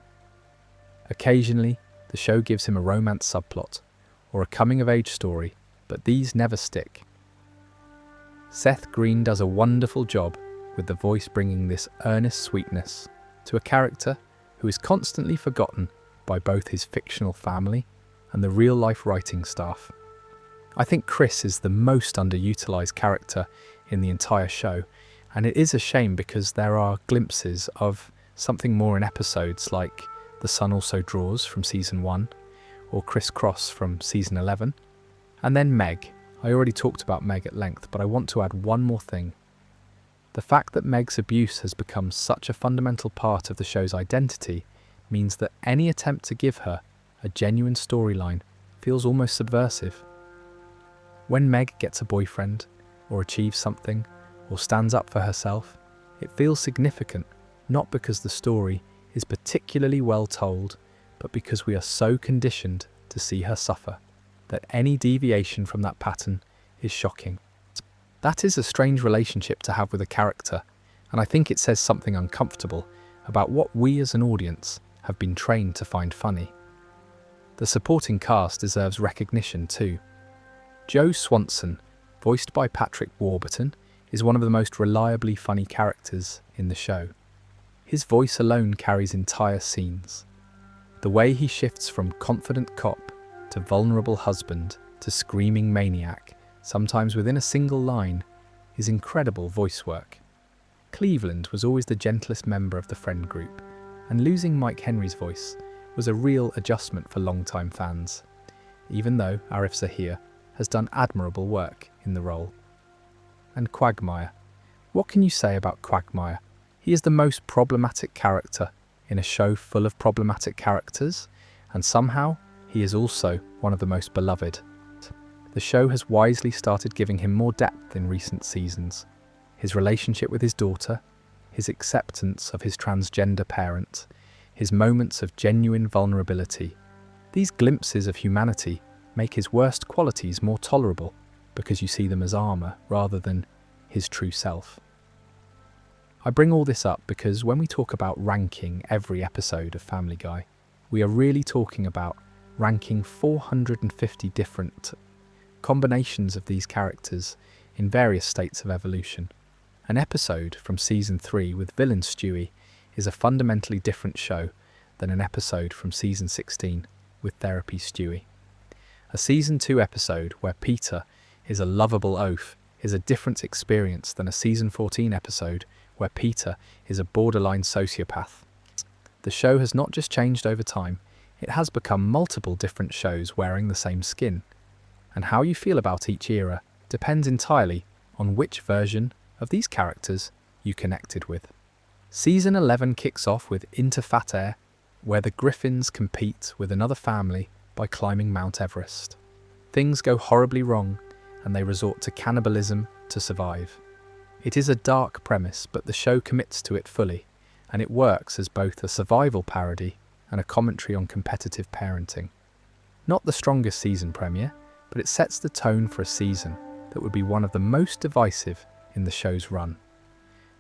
Occasionally, the show gives him a romance subplot or a coming-of-age story, but these never stick. Seth Green does a wonderful job with the voice bringing this earnest sweetness to a character who is constantly forgotten by both his fictional family and the real-life writing staff. I think Chris is the most underutilized character in the entire show, and it is a shame because there are glimpses of something more in episodes like The Sun Also Draws from Season 1 or Criss Cross from Season 11. And then Meg. I already talked about Meg at length, but I want to add one more thing. The fact that Meg's abuse has become such a fundamental part of the show's identity means that any attempt to give her a genuine storyline feels almost subversive. When Meg gets a boyfriend, or achieves something, or stands up for herself, it feels significant, not because the story is particularly well told, but because we are so conditioned to see her suffer, that any deviation from that pattern is shocking. That is a strange relationship to have with a character, and I think it says something uncomfortable about what we as an audience have been trained to find funny. The supporting cast deserves recognition too. Joe Swanson, voiced by Patrick Warburton, is one of the most reliably funny characters in the show. His voice alone carries entire scenes. The way he shifts from confident cop to vulnerable husband to screaming maniac, sometimes within a single line, is incredible voice work. Cleveland was always the gentlest member of the friend group, and losing Mike Henry's voice was a real adjustment for longtime fans, even though Arif Zahir has done admirable work in the role. And Quagmire. What can you say about Quagmire? He is the most problematic character in a show full of problematic characters, and somehow he is also one of the most beloved. The show has wisely started giving him more depth in recent seasons. His relationship with his daughter, his acceptance of his transgender parent, his moments of genuine vulnerability. These glimpses of humanity make his worst qualities more tolerable because you see them as armour rather than his true self. I bring all this up because when we talk about ranking every episode of Family Guy, we are really talking about ranking 450 different combinations of these characters in various states of evolution. An episode from Season 3 with Villain Stewie is a fundamentally different show than an episode from Season 16 with Therapy Stewie. A Season 2 episode where Peter is a lovable oaf is a different experience than a Season 14 episode where Peter is a borderline sociopath. The show has not just changed over time, it has become multiple different shows wearing the same skin. And how you feel about each era depends entirely on which version of these characters you connected with. Season 11 kicks off with Into Fat Air, where the Griffins compete with another family by climbing Mount Everest. Things go horribly wrong, and they resort to cannibalism to survive. It is a dark premise, but the show commits to it fully, and it works as both a survival parody and a commentary on competitive parenting. Not the strongest season premiere, but it sets the tone for a season that would be one of the most divisive in the show's run.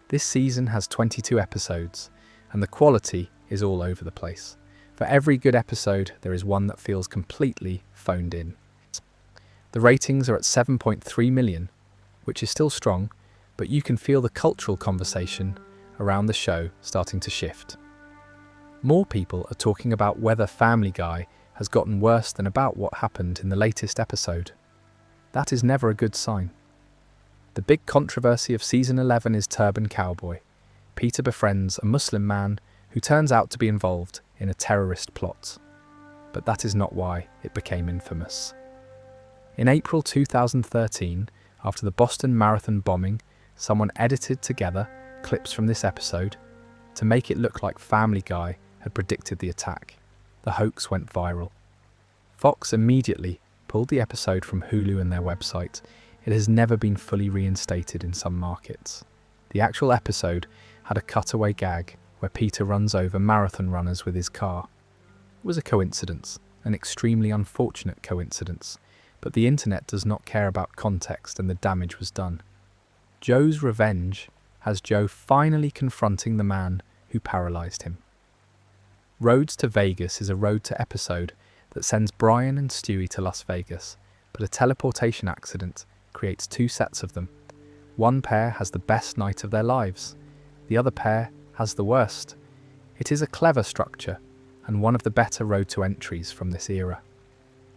This season has 22 episodes, and the quality is all over the place. For every good episode, there is one that feels completely phoned in. The ratings are at 7.3 million, which is still strong, but you can feel the cultural conversation around the show starting to shift. More people are talking about whether Family Guy has gotten worse than about what happened in the latest episode. That is never a good sign. The big controversy of Season 11 is Turban Cowboy. Peter befriends a Muslim man who turns out to be involved in a terrorist plot. But that is not why it became infamous. In April 2013, after the Boston Marathon bombing, someone edited together clips from this episode to make it look like Family Guy had predicted the attack. The hoax went viral. Fox immediately pulled the episode from Hulu and their website. It has never been fully reinstated in some markets. The actual episode had a cutaway gag where Peter runs over marathon runners with his car. It was a coincidence, an extremely unfortunate coincidence, But the internet does not care about context, and the damage was done. Joe's revenge has Joe finally confronting the man who paralysed him. Roads to Vegas is a road to episode that sends Brian and Stewie to Las Vegas, but a teleportation accident creates two sets of them. One pair has the best night of their lives. The other pair has the worst. It is a clever structure, and one of the better road to entries from this era.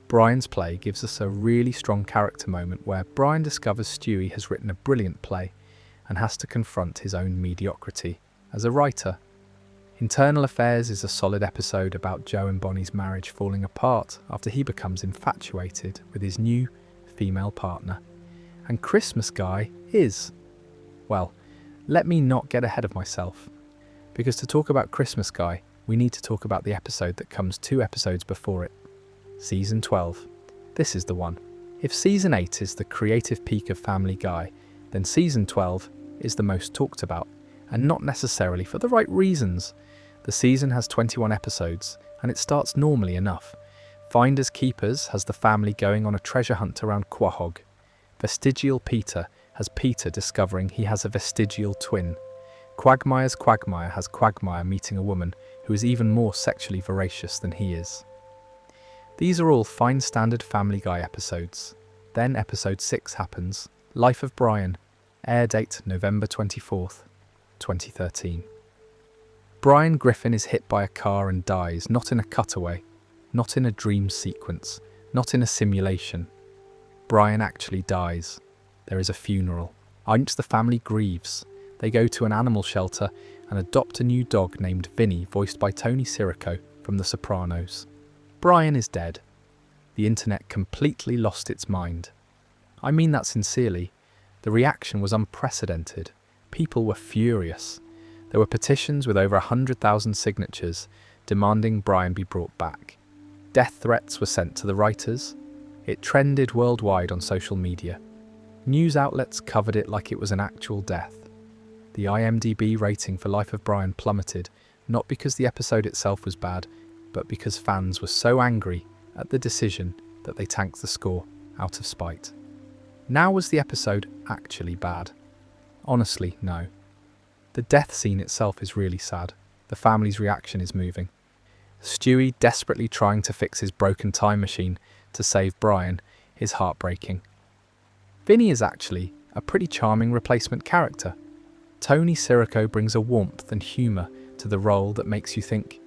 Brian's play gives us a really strong character moment where Brian discovers Stewie has written a brilliant play and has to confront his own mediocrity as a writer. Internal Affairs is a solid episode about Joe and Bonnie's marriage falling apart after he becomes infatuated with his new female partner. And Christmas Guy is, well, let me not get ahead of myself, because to talk about Christmas Guy, we need to talk about the episode that comes 2 episodes before it. Season 12. This is the one. If Season 8 is the creative peak of Family Guy, then Season 12 is the most talked about, and not necessarily for the right reasons. The season has 21 episodes, and it starts normally enough. Finders Keepers has the family going on a treasure hunt around Quahog. Vestigial Peter has Peter discovering he has a vestigial twin. Quagmire's Quagmire has Quagmire meeting a woman who is even more sexually voracious than he is. These are all fine standard Family Guy episodes. Then episode 6 happens, Life of Brian, air date November 24th, 2013. Brian Griffin is hit by a car and dies, not in a cutaway, not in a dream sequence, not in a simulation. Brian actually dies. There is a funeral. The family grieves. They go to an animal shelter and adopt a new dog named Vinny, voiced by Tony Sirico from The Sopranos. Brian is dead. The internet completely lost its mind. I mean that sincerely. The reaction was unprecedented. People were furious. There were petitions with over 100,000 signatures demanding Brian be brought back. Death threats were sent to the writers. It trended worldwide on social media. News outlets covered it like it was an actual death. The IMDb rating for Life of Brian plummeted, not because the episode itself was bad, but because fans were so angry at the decision that they tanked the score out of spite. Now, was the episode actually bad? Honestly, no. The death scene itself is really sad. The family's reaction is moving. Stewie desperately trying to fix his broken time machine to save Brian is heartbreaking. Vinny is actually a pretty charming replacement character. Tony Sirico brings a warmth and humour to the role that makes you think,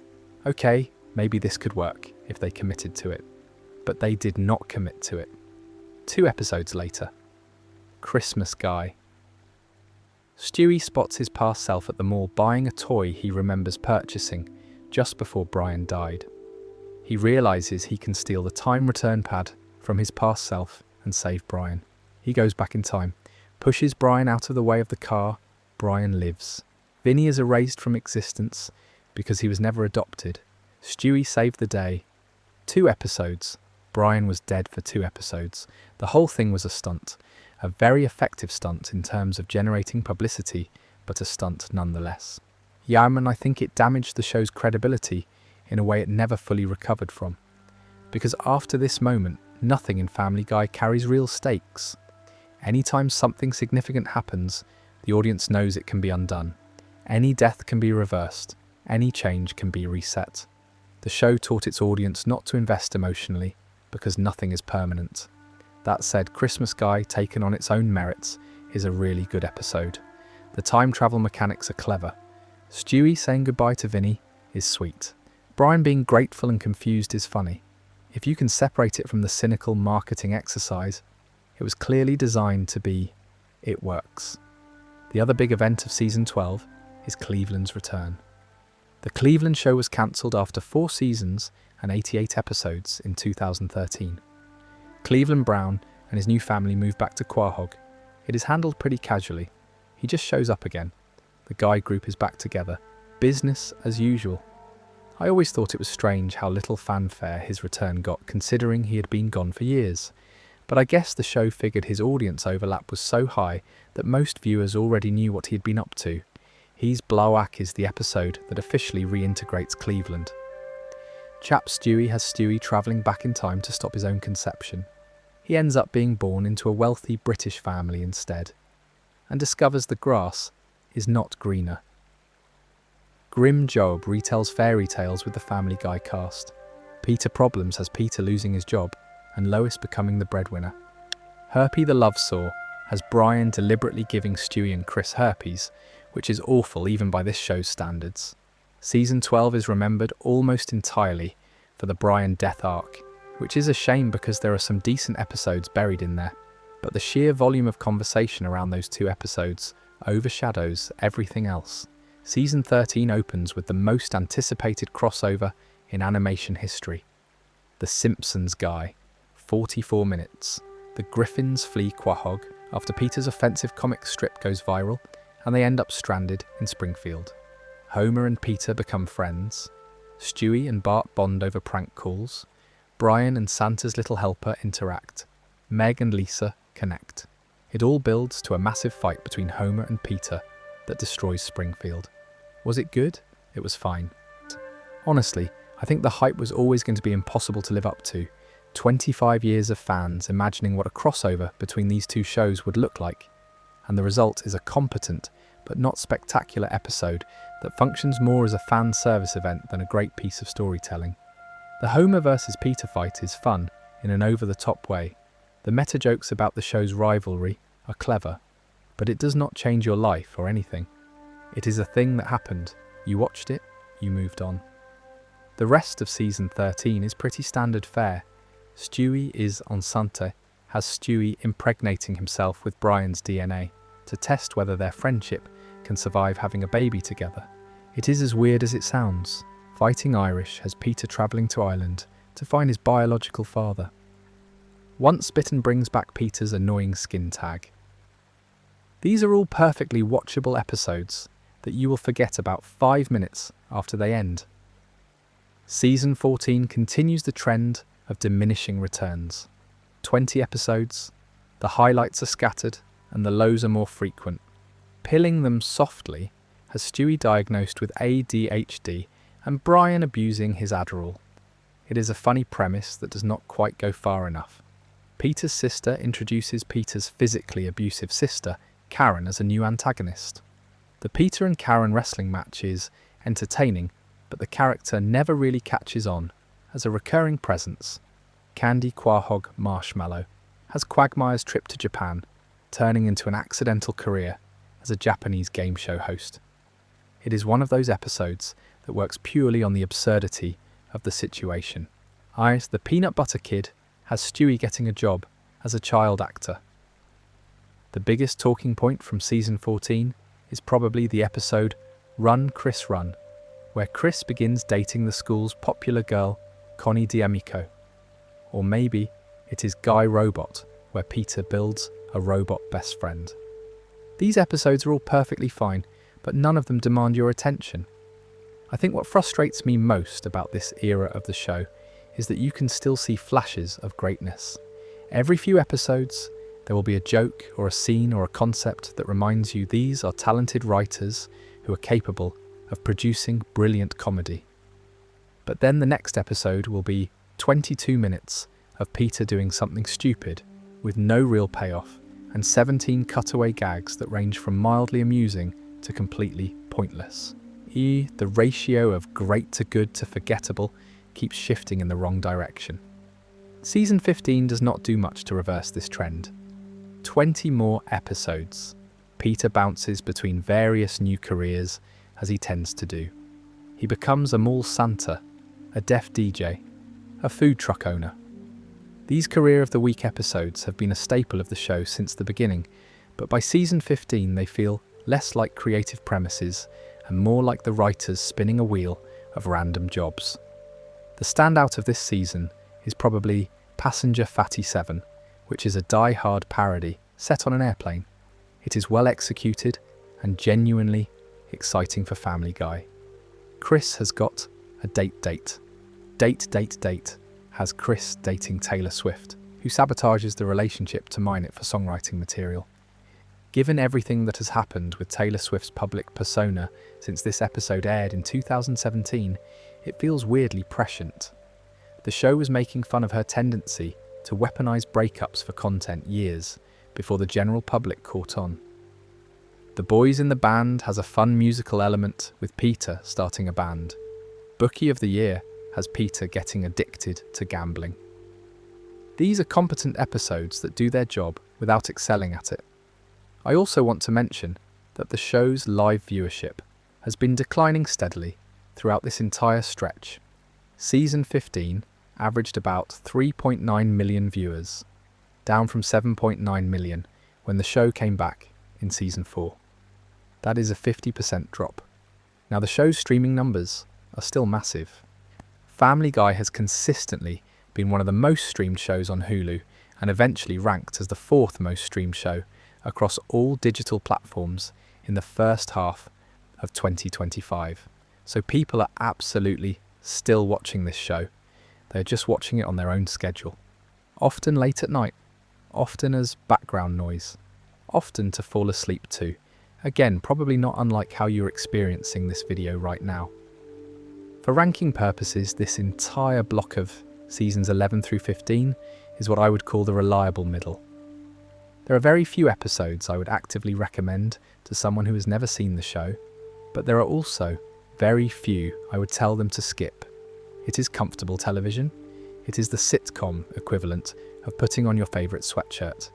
okay, maybe this could work if they committed to it. But they did not commit to it. 2 episodes later. Christmas Guy. Stewie spots his past self at the mall buying a toy he remembers purchasing just before Brian died. He realises he can steal the time return pad from his past self and save Brian. He goes back in time, pushes Brian out of the way of the car. Brian lives. Vinny is erased from existence because he was never adopted. Stewie saved the day. 2 episodes. Brian was dead for 2 episodes. The whole thing was a stunt. A very effective stunt in terms of generating publicity, but a stunt nonetheless. And I think it damaged the show's credibility in a way it never fully recovered from. Because after this moment, nothing in Family Guy carries real stakes. Anytime something significant happens, the audience knows it can be undone. Any death can be reversed. Any change can be reset. The show taught its audience not to invest emotionally, because nothing is permanent. That said, Christmas Guy, taken on its own merits, is a really good episode. The time travel mechanics are clever. Stewie saying goodbye to Vinny is sweet. Brian being grateful and confused is funny. If you can separate it from the cynical marketing exercise, it was clearly designed to be, it works. The other big event of Season 12 is Cleveland's return. The Cleveland show was cancelled after 4 seasons and 88 episodes in 2013. Cleveland Brown and his new family move back to Quahog. It is handled pretty casually. He just shows up again. The Guy group is back together. Business as usual. I always thought it was strange how little fanfare his return got, considering he had been gone for years. But I guess the show figured his audience overlap was so high that most viewers already knew what he had been up to. He's Blowak is the episode that officially reintegrates Cleveland. Chap Stewie has Stewie travelling back in time to stop his own conception. he ends up being born into a wealthy British family instead, and discovers the grass is not greener. Grim Job retells fairy tales with the Family Guy cast. Peter Problems has Peter losing his job and Lois becoming the breadwinner. Herpy the Love Saw has Brian deliberately giving Stewie and Chris herpes, which is awful even by this show's standards. Season 12 is remembered almost entirely for the Brian death arc, which is a shame because there are some decent episodes buried in there, but the sheer volume of conversation around those two episodes overshadows everything else. Season 13 opens with the most anticipated crossover in animation history. The Simpsons guy, 44 minutes. The Griffins flee Quahog after Peter's offensive comic strip goes viral, and they end up stranded in Springfield. Homer and Peter become friends. Stewie and Bart bond over prank calls. Brian and Santa's little helper interact. Meg and Lisa connect. It all builds to a massive fight between Homer and Peter that destroys Springfield. Was it good? It was fine. Honestly, I think the hype was always going to be impossible to live up to. 25 years of fans imagining what a crossover between these two shows would look like. And the result is a competent but not spectacular episode that functions more as a fan service event than a great piece of storytelling. The Homer versus Peter fight is fun in an over-the-top way. The meta jokes about the show's rivalry are clever, but it does not change your life or anything. It is a thing that happened. You watched it, you moved on. The rest of season 13 is pretty standard fare. Stewie is enceinte, has Stewie impregnating himself with Brian's DNA to test whether their friendship can survive having a baby together. It is as weird as it sounds. Fighting Irish has Peter travelling to Ireland to find his biological father. Once Bitten brings back Peter's annoying skin tag. These are all perfectly watchable episodes that you will forget about 5 minutes after they end. Season 14 continues the trend of diminishing returns. 20 episodes, the highlights are scattered and the lows are more frequent. Pilling them softly has Stewie diagnosed with ADHD and Brian abusing his Adderall. It is a funny premise that does not quite go far enough. Peter's sister introduces Peter's physically abusive sister, Karen, as a new antagonist. The Peter and Karen wrestling match is entertaining, but the character never really catches on as a recurring presence. Candy Quahog Marshmallow has Quagmire's trip to Japan, turning into an accidental career as a Japanese game show host. It is one of those episodes that works purely on the absurdity of the situation. Ice the Peanut Butter Kid has Stewie getting a job as a child actor. The biggest talking point from season 14 is probably the episode Run, Chris, Run, where Chris begins dating the school's popular girl, Connie D'Amico. Or maybe it is Guy Robot, where Peter builds a robot best friend. These episodes are all perfectly fine, but none of them demand your attention. I think what frustrates me most about this era of the show is that you can still see flashes of greatness. Every few episodes, there will be a joke or a scene or a concept that reminds you these are talented writers who are capable of producing brilliant comedy. But then the next episode will be 22 minutes of Peter doing something stupid with no real payoff and 17 cutaway gags that range from mildly amusing to completely pointless. The ratio of great to good to forgettable keeps shifting in the wrong direction. Season 15 does not do much to reverse this trend. 20 more episodes. Peter bounces between various new careers as he tends to do. He becomes a mall Santa, a deaf DJ, a food truck owner. These Career of the Week episodes have been a staple of the show since the beginning, but by season 15 they feel less like creative premises and more like the writers spinning a wheel of random jobs. The standout of this season is probably Passenger Fatty 7, which is a die-hard parody set on an airplane. It is well executed and genuinely exciting for Family Guy. Chris has got a date. Date has Chris dating Taylor Swift, who sabotages the relationship to mine it for songwriting material. Given everything that has happened with Taylor Swift's public persona since this episode aired in 2017, it feels weirdly prescient. The show was making fun of her tendency to weaponize breakups for content years before the general public caught on. The Boys in the Band has a fun musical element with Peter starting a band. Bookie of the Year has Peter getting addicted to gambling. These are competent episodes that do their job without excelling at it. I also want to mention that the show's live viewership has been declining steadily throughout this entire stretch. Season 15 averaged about 3.9 million viewers, down from 7.9 million when the show came back in Season 4. That is a 50% drop. Now, the show's streaming numbers are still massive. Family Guy has consistently been one of the most streamed shows on Hulu and eventually ranked as the 4th most streamed show across all digital platforms in the first half of 2025. So people are absolutely still watching this show. They're just watching it on their own schedule. Often late at night, often as background noise, often to fall asleep to. Again, probably not unlike how you're experiencing this video right now. For ranking purposes, this entire block of seasons 11 through 15 is what I would call the reliable middle. There are very few episodes I would actively recommend to someone who has never seen the show, but there are also very few I would tell them to skip. It is comfortable television. It is the sitcom equivalent of putting on your favourite sweatshirt.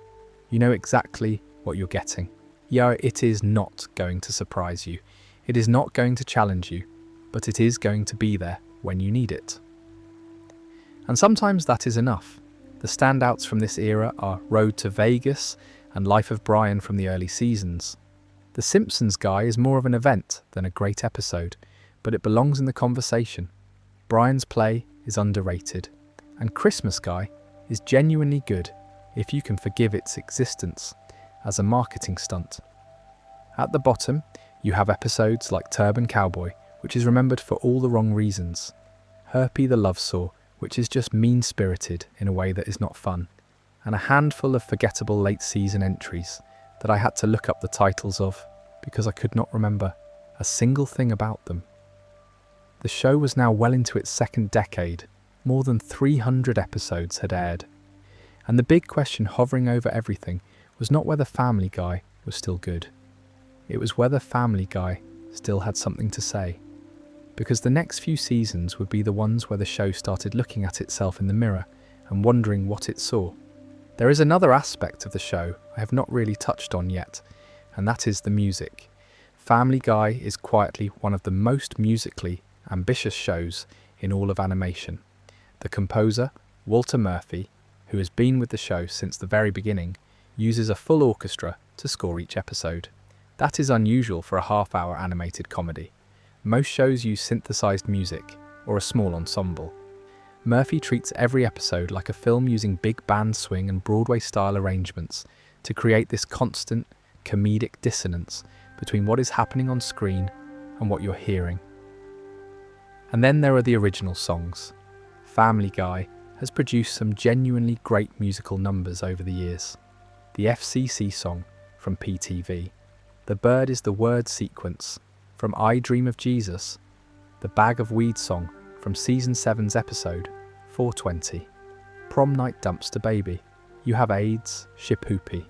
You know exactly what you're getting. Yeah, it is not going to surprise you. It is not going to challenge you, but it is going to be there when you need it. And sometimes that is enough. The standouts from this era are Road to Vegas and Life of Brian from the early seasons. The Simpsons Guy is more of an event than a great episode, but it belongs in the conversation. Brian's play is underrated, and Christmas Guy is genuinely good if you can forgive its existence as a marketing stunt. At the bottom, you have episodes like Turban Cowboy, which is remembered for all the wrong reasons. Herpy the Love Saw, which is just mean-spirited in a way that is not fun. And a handful of forgettable late-season entries that I had to look up the titles of because I could not remember a single thing about them. The show was now well into its second decade. More than 300 episodes had aired. And the big question hovering over everything was not whether Family Guy was still good. It was whether Family Guy still had something to say. Because the next few seasons would be the ones where the show started looking at itself in the mirror and wondering what it saw. There is another aspect of the show I have not really touched on yet, and that is the music. Family Guy is quietly one of the most musically ambitious shows in all of animation. The composer, Walter Murphy, who has been with the show since the very beginning, uses a full orchestra to score each episode. That is unusual for a half-hour animated comedy. Most shows use synthesized music or a small ensemble. Murphy treats every episode like a film using big band swing and Broadway-style arrangements to create this constant, comedic dissonance between what is happening on screen and what you're hearing. And then there are the original songs. Family Guy has produced some genuinely great musical numbers over the years. The FCC song from PTV. The Bird is the Word sequence from I Dream of Jesus. The Bag of Weed song from Season 7's episode 420. Prom Night Dumpster Baby. You Have AIDS, Ship Hoopy.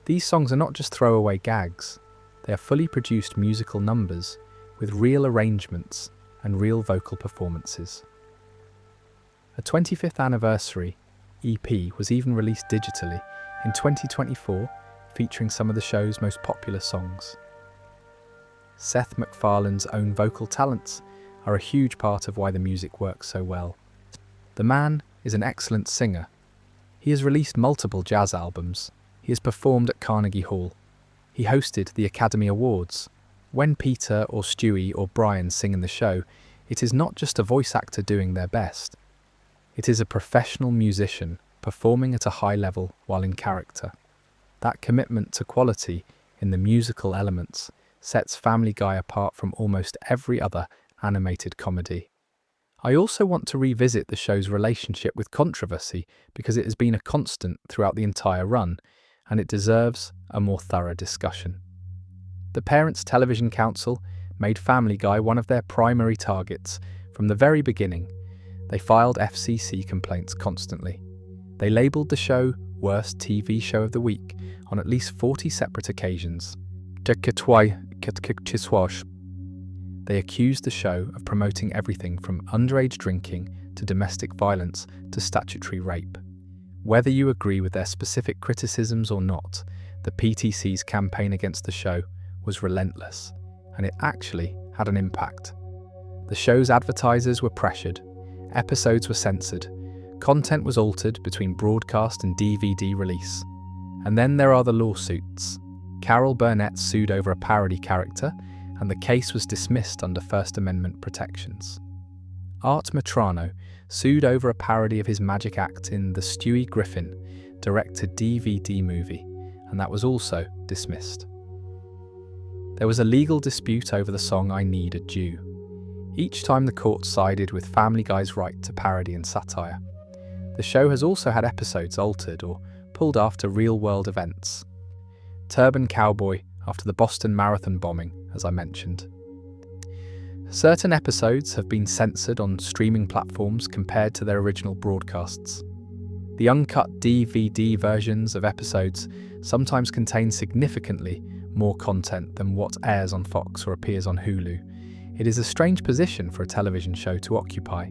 These songs are not just throwaway gags. They are fully produced musical numbers with real arrangements and real vocal performances. A 25th anniversary EP was even released digitally in 2024, featuring some of the show's most popular songs. Seth MacFarlane's own vocal talents are a huge part of why the music works so well. The man is an excellent singer. He has released multiple jazz albums. He has performed at Carnegie Hall. He hosted the Academy Awards. When Peter or Stewie or Brian sing in the show, it is not just a voice actor doing their best. It is a professional musician performing at a high level while in character. That commitment to quality in the musical elements sets Family Guy apart from almost every other animated comedy. I also want to revisit the show's relationship with controversy because it has been a constant throughout the entire run, and it deserves a more thorough discussion. The Parents Television Council made Family Guy one of their primary targets from the very beginning. They filed FCC complaints constantly. They labelled the show Worst TV Show of the Week on at least 40 separate occasions. They accused the show of promoting everything from underage drinking to domestic violence to statutory rape. Whether you agree with their specific criticisms or not, the PTC's campaign against the show was relentless, and it actually had an impact. The show's advertisers were pressured, episodes were censored, content was altered between broadcast and DVD release. And then there are the lawsuits. Carol Burnett sued over a parody character, and the case was dismissed under First Amendment protections. Art Matrano sued over a parody of his magic act in the Stewie Griffin direct-to-DVD movie, and that was also dismissed. There was a legal dispute over the song I Need a Jew. Each time the court sided with Family Guy's right to parody and satire. The show has also had episodes altered or pulled after real-world events. Turban Cowboy after the Boston Marathon bombing, as I mentioned. Certain episodes have been censored on streaming platforms compared to their original broadcasts. The uncut DVD versions of episodes sometimes contain significantly more content than what airs on Fox or appears on Hulu. It is a strange position for a television show to occupy.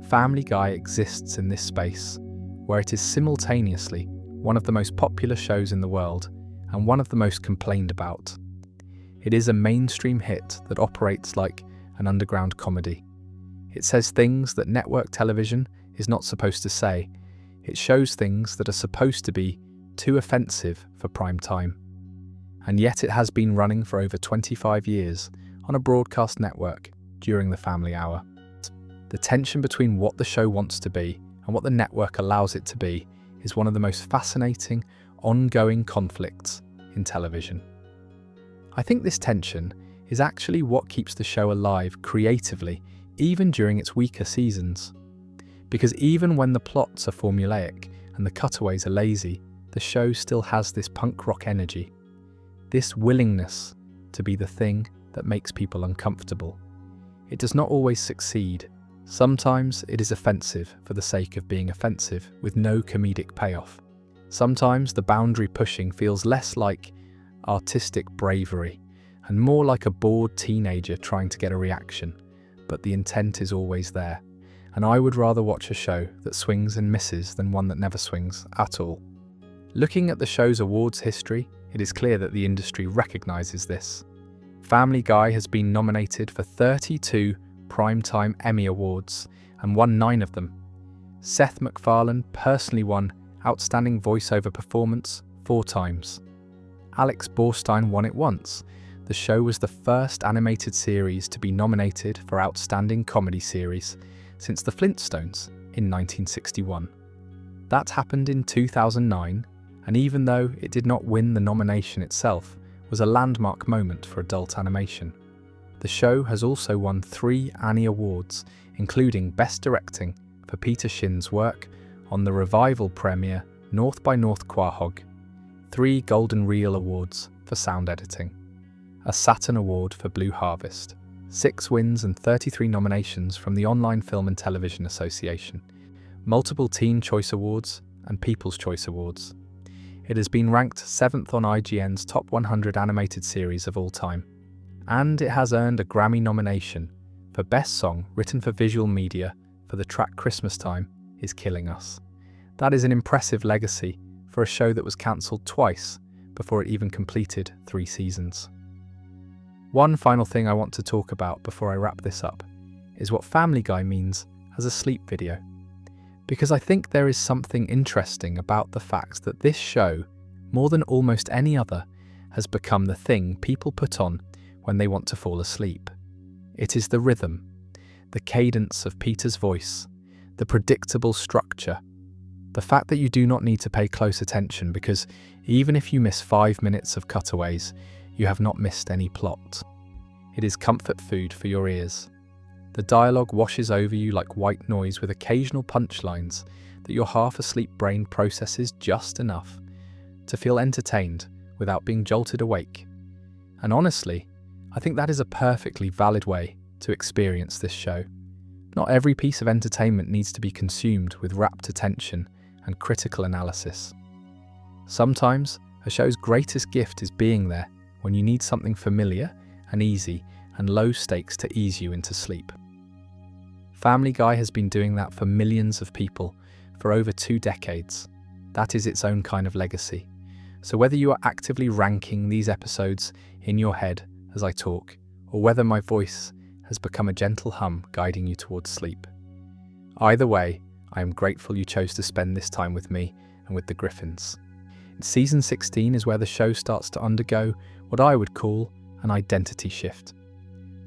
Family Guy exists in this space, where it is simultaneously one of the most popular shows in the world and one of the most complained about. It is a mainstream hit that operates like an underground comedy. It says things that network television is not supposed to say. It shows things that are supposed to be too offensive for prime time. And yet it has been running for over 25 years on a broadcast network during the family hour. The tension between what the show wants to be and what the network allows it to be is one of the most fascinating, ongoing conflicts in television. I think this tension is actually what keeps the show alive creatively, even during its weaker seasons. Because even when the plots are formulaic and the cutaways are lazy, the show still has this punk rock energy, this willingness to be the thing that makes people uncomfortable. It does not always succeed. Sometimes it is offensive for the sake of being offensive with no comedic payoff. Sometimes the boundary pushing feels less like artistic bravery and more like a bored teenager trying to get a reaction, but the intent is always there. And I would rather watch a show that swings and misses than one that never swings at all. Looking at the show's awards history, it is clear that the industry recognizes this. Family Guy has been nominated for 32 Primetime Emmy Awards and won 9 of them. Seth MacFarlane personally won Outstanding Voiceover Performance 4 times. Alex Borstein won it once. The show was the first animated series to be nominated for Outstanding Comedy Series since The Flintstones in 1961. That happened in 2009, and even though it did not win the nomination itself, was a landmark moment for adult animation. The show has also won 3 Annie Awards, including Best Directing for Peter Shin's work on the revival premiere North by North Quahog, 3 Golden Reel Awards for sound editing, a Saturn Award for Blue Harvest, 6 wins and 33 nominations from the Online Film and Television Association, multiple Teen Choice Awards and People's Choice Awards. It has been ranked 7th on IGN's Top 100 Animated Series of all time, and it has earned a Grammy nomination for Best Song Written for Visual Media for the track Christmas Time is Killing Us. That is an impressive legacy for a show that was cancelled twice before it even completed 3 seasons. One final thing I want to talk about before I wrap this up is what Family Guy means as a sleep video. Because I think there is something interesting about the fact that this show, more than almost any other, has become the thing people put on when they want to fall asleep. It is the rhythm, the cadence of Peter's voice, the predictable structure, the fact that you do not need to pay close attention because even if you miss 5 minutes of cutaways, you have not missed any plot. It is comfort food for your ears. The dialogue washes over you like white noise with occasional punchlines that your half-asleep brain processes just enough to feel entertained without being jolted awake. And honestly, I think that is a perfectly valid way to experience this show. Not every piece of entertainment needs to be consumed with rapt attention and critical analysis. Sometimes, a show's greatest gift is being there when you need something familiar and easy and low stakes to ease you into sleep. Family Guy has been doing that for millions of people for over 2 decades. That is its own kind of legacy. So whether you are actively ranking these episodes in your head as I talk, or whether my voice has become a gentle hum guiding you towards sleep, either way, I am grateful you chose to spend this time with me and with the Griffins. Season 16 is where the show starts to undergo what I would call an identity shift.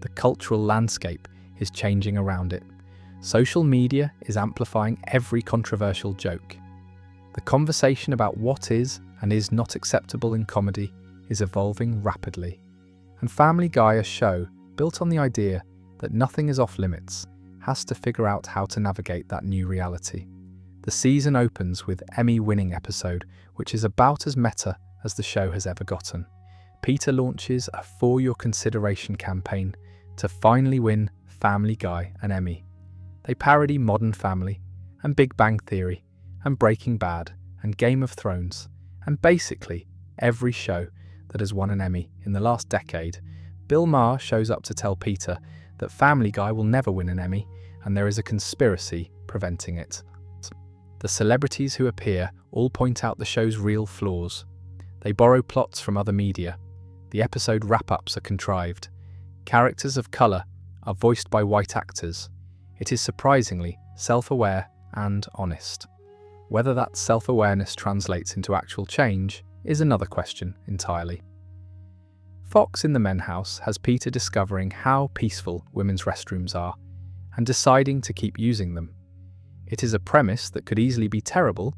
The cultural landscape is changing around it. Social media is amplifying every controversial joke. The conversation about what is and is not acceptable in comedy is evolving rapidly. And Family Guy, a show built on the idea that nothing is off limits, has to figure out how to navigate that new reality. The season opens with Emmy-winning episode, which is about as meta as the show has ever gotten. Peter launches a For Your Consideration campaign to finally win Family Guy an Emmy. They parody Modern Family and Big Bang Theory and Breaking Bad and Game of Thrones and basically every show that has won an Emmy in the last decade. Bill Maher shows up to tell Peter that Family Guy will never win an Emmy and there is a conspiracy preventing it. The celebrities who appear all point out the show's real flaws. They borrow plots from other media. The episode wrap-ups are contrived. Characters of colour are voiced by white actors. It is surprisingly self-aware and honest. Whether that self-awareness translates into actual change is another question entirely. Fox in the Men House has Peter discovering how peaceful women's restrooms are and deciding to keep using them. It is a premise that could easily be terrible,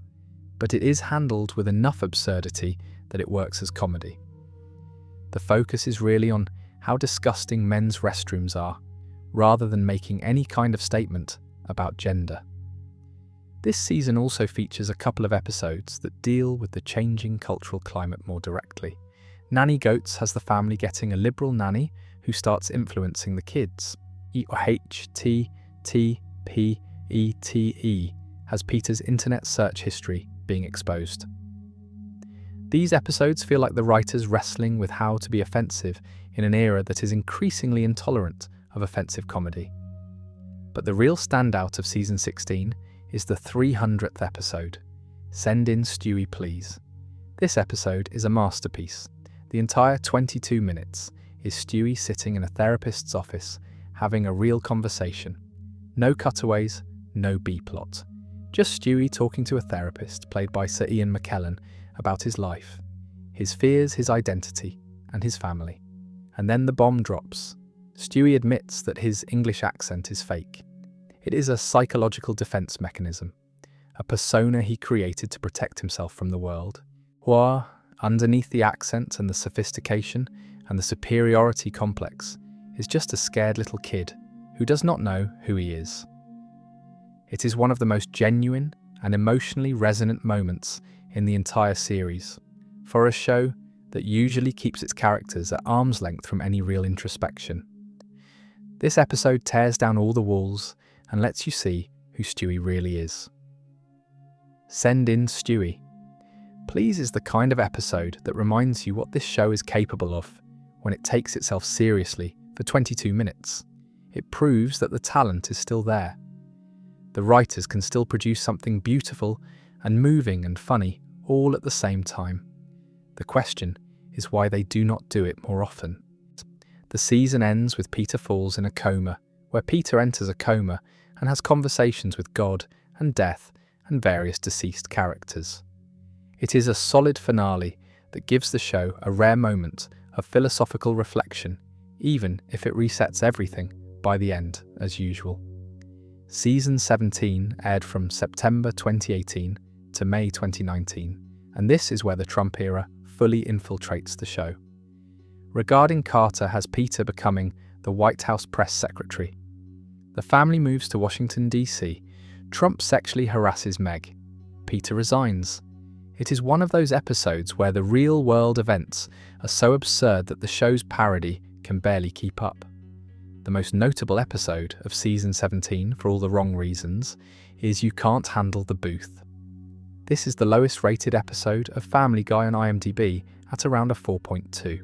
but it is handled with enough absurdity that it works as comedy. The focus is really on how disgusting men's restrooms are, rather than making any kind of statement about gender. This season also features a couple of episodes that deal with the changing cultural climate more directly. Nanny Goats has the family getting a liberal nanny who starts influencing the kids. HTTPETE has Peter's internet search history being exposed. These episodes feel like the writers wrestling with how to be offensive in an era that is increasingly intolerant of offensive comedy. But the real standout of season 16 is the 300th episode, Send In Stewie Please. This episode is a masterpiece. The entire 22 minutes is Stewie sitting in a therapist's office having a real conversation. No cutaways, no B-plot. Just Stewie talking to a therapist, played by Sir Ian McKellen, about his life, his fears, his identity, and his family. And then the bomb drops. Stewie admits that his English accent is fake. It is a psychological defense mechanism, a persona he created to protect himself from the world. Or, underneath the accent and the sophistication and the superiority complex, is just a scared little kid who does not know who he is. It is one of the most genuine and emotionally resonant moments in the entire series, for a show that usually keeps its characters at arm's length from any real introspection. This episode tears down all the walls and lets you see who Stewie really is. Send In Stewie. Please is the kind of episode that reminds you what this show is capable of when it takes itself seriously for 22 minutes. It proves that the talent is still there. The writers can still produce something beautiful and moving and funny all at the same time. The question is why they do not do it more often. The season ends with Peter falls in a coma, where Peter enters a coma and has conversations with God and death and various deceased characters. It is a solid finale that gives the show a rare moment of philosophical reflection, even if it resets everything by the end as usual. Season 17 aired from September 2018 to May 2019, and this is where the Trump era fully infiltrates the show. Regarding Carter has Peter becoming the White House press secretary. The family moves to Washington, D.C. Trump sexually harasses Meg. Peter resigns. It is one of those episodes where the real-world events are so absurd that the show's parody can barely keep up. The most notable episode of season 17, for all the wrong reasons, is You Can't Handle the Booth. This is the lowest rated episode of Family Guy on IMDb at around a 4.2.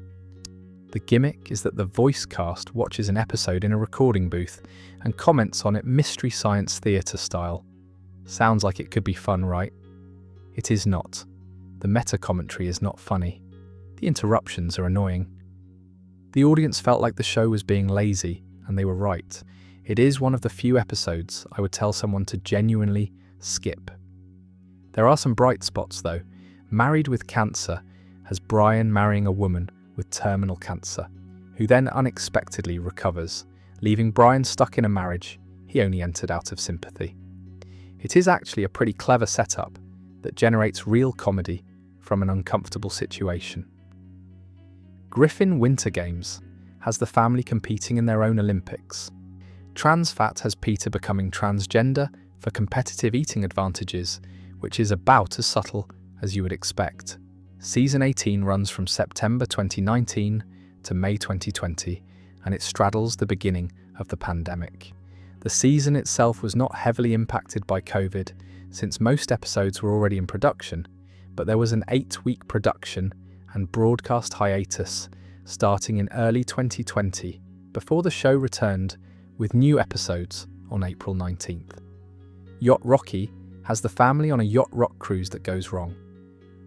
The gimmick is that the voice cast watches an episode in a recording booth and comments on it Mystery Science Theatre style. Sounds like it could be fun, right? It is not. The meta-commentary is not funny. The interruptions are annoying. The audience felt like the show was being lazy, and they were right. It is one of the few episodes I would tell someone to genuinely skip. There are some bright spots though. Married with Cancer has Brian marrying a woman with terminal cancer, who then unexpectedly recovers, leaving Brian stuck in a marriage he only entered out of sympathy. It is actually a pretty clever setup that generates real comedy from an uncomfortable situation. Griffin Winter Games has the family competing in their own Olympics. Trans Fat has Peter becoming transgender for competitive eating advantages, which is about as subtle as you would expect. Season 18 runs from September 2019 to May 2020, and it straddles the beginning of the pandemic. The season itself was not heavily impacted by COVID, since most episodes were already in production, but there was an 8-week production and broadcast hiatus starting in early 2020, before the show returned with new episodes on April 19th. Yacht Rocky has the family on a yacht rock cruise that goes wrong.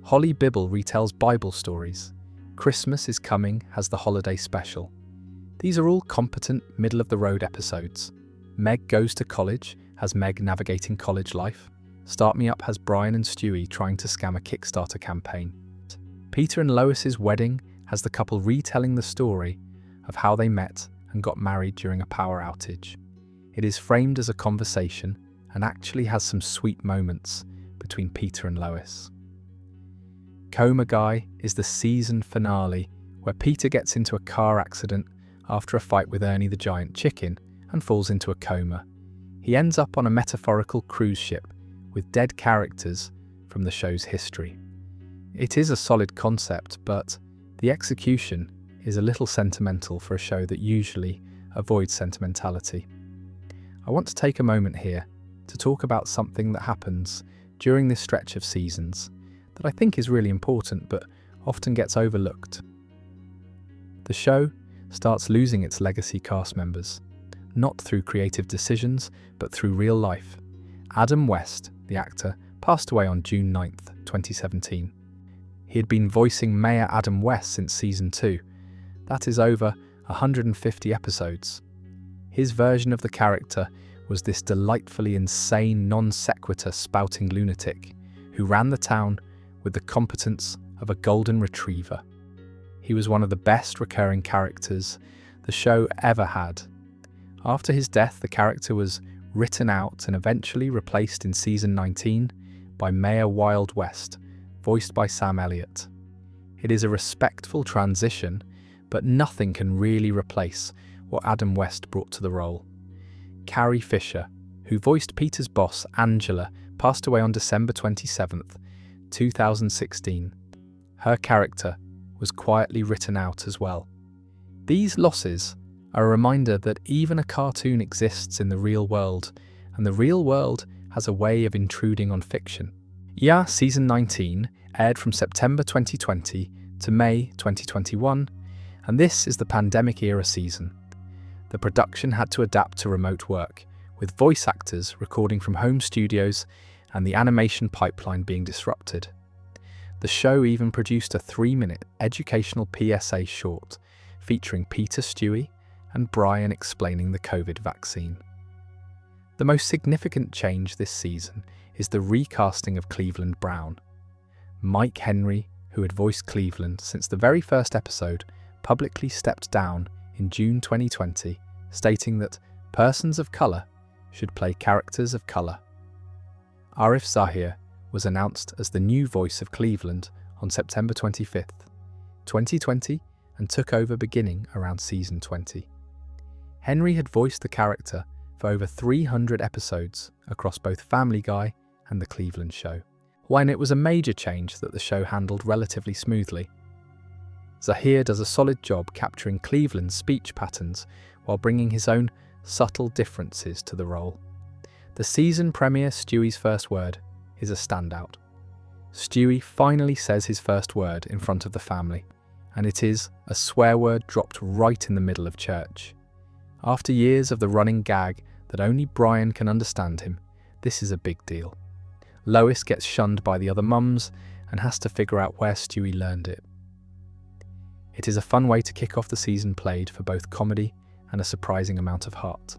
Holly Bibble retells Bible stories. Christmas is Coming has the holiday special. These are all competent, middle-of-the-road episodes. Meg Goes to College has Meg navigating college life. Start Me Up has Brian and Stewie trying to scam a Kickstarter campaign. Peter and Lois's Wedding has the couple retelling the story of how they met and got married during a power outage. It is framed as a conversation and actually has some sweet moments between Peter and Lois. Coma Guy is the season finale, where Peter gets into a car accident after a fight with Ernie the giant chicken and falls into a coma. He ends up on a metaphorical cruise ship with dead characters from the show's history. It is a solid concept, but the execution is a little sentimental for a show that usually avoids sentimentality. I want to take a moment here to talk about something that happens during this stretch of seasons that I think is really important but often gets overlooked. The show starts losing its legacy cast members, not through creative decisions but through real life. Adam West, the actor, passed away on June 9th, 2017. He had been voicing Mayor Adam West since season 2. That is over 150 episodes. His version of the character was this delightfully insane non-sequitur spouting lunatic who ran the town with the competence of a golden retriever. He was one of the best recurring characters the show ever had. After his death, the character was written out and eventually replaced in season 19 by Mayor Wild West, voiced by Sam Elliott. It is a respectful transition, but nothing can really replace what Adam West brought to the role. Carrie Fisher, who voiced Peter's boss, Angela, passed away on December 27th, 2016. Her character was quietly written out as well. These losses are a reminder that even a cartoon exists in the real world, and the real world has a way of intruding on fiction. Yeah, season 19 aired from September 2020 to May 2021, and this is the pandemic-era season. The production had to adapt to remote work, with voice actors recording from home studios and the animation pipeline being disrupted. The show even produced a 3-minute educational PSA short featuring Peter, Stewie, and Brian explaining the COVID vaccine. The most significant change this season is the recasting of Cleveland Brown. Mike Henry, who had voiced Cleveland since the very first episode, publicly stepped down in June 2020, stating that persons of colour should play characters of colour. Arif Zahir was announced as the new voice of Cleveland on September 25th, 2020, and took over beginning around season 20. Henry had voiced the character for over 300 episodes across both Family Guy and The Cleveland Show, when it was a major change that the show handled relatively smoothly. Zahir does a solid job capturing Cleveland's speech patterns while bringing his own subtle differences to the role. The season premiere Stewie's First Word is a standout. Stewie finally says his first word in front of the family, and it is a swear word dropped right in the middle of church. After years of the running gag that only Brian can understand him, this is a big deal. Lois gets shunned by the other mums and has to figure out where Stewie learned it. It is a fun way to kick off the season, played for both comedy and a surprising amount of heart.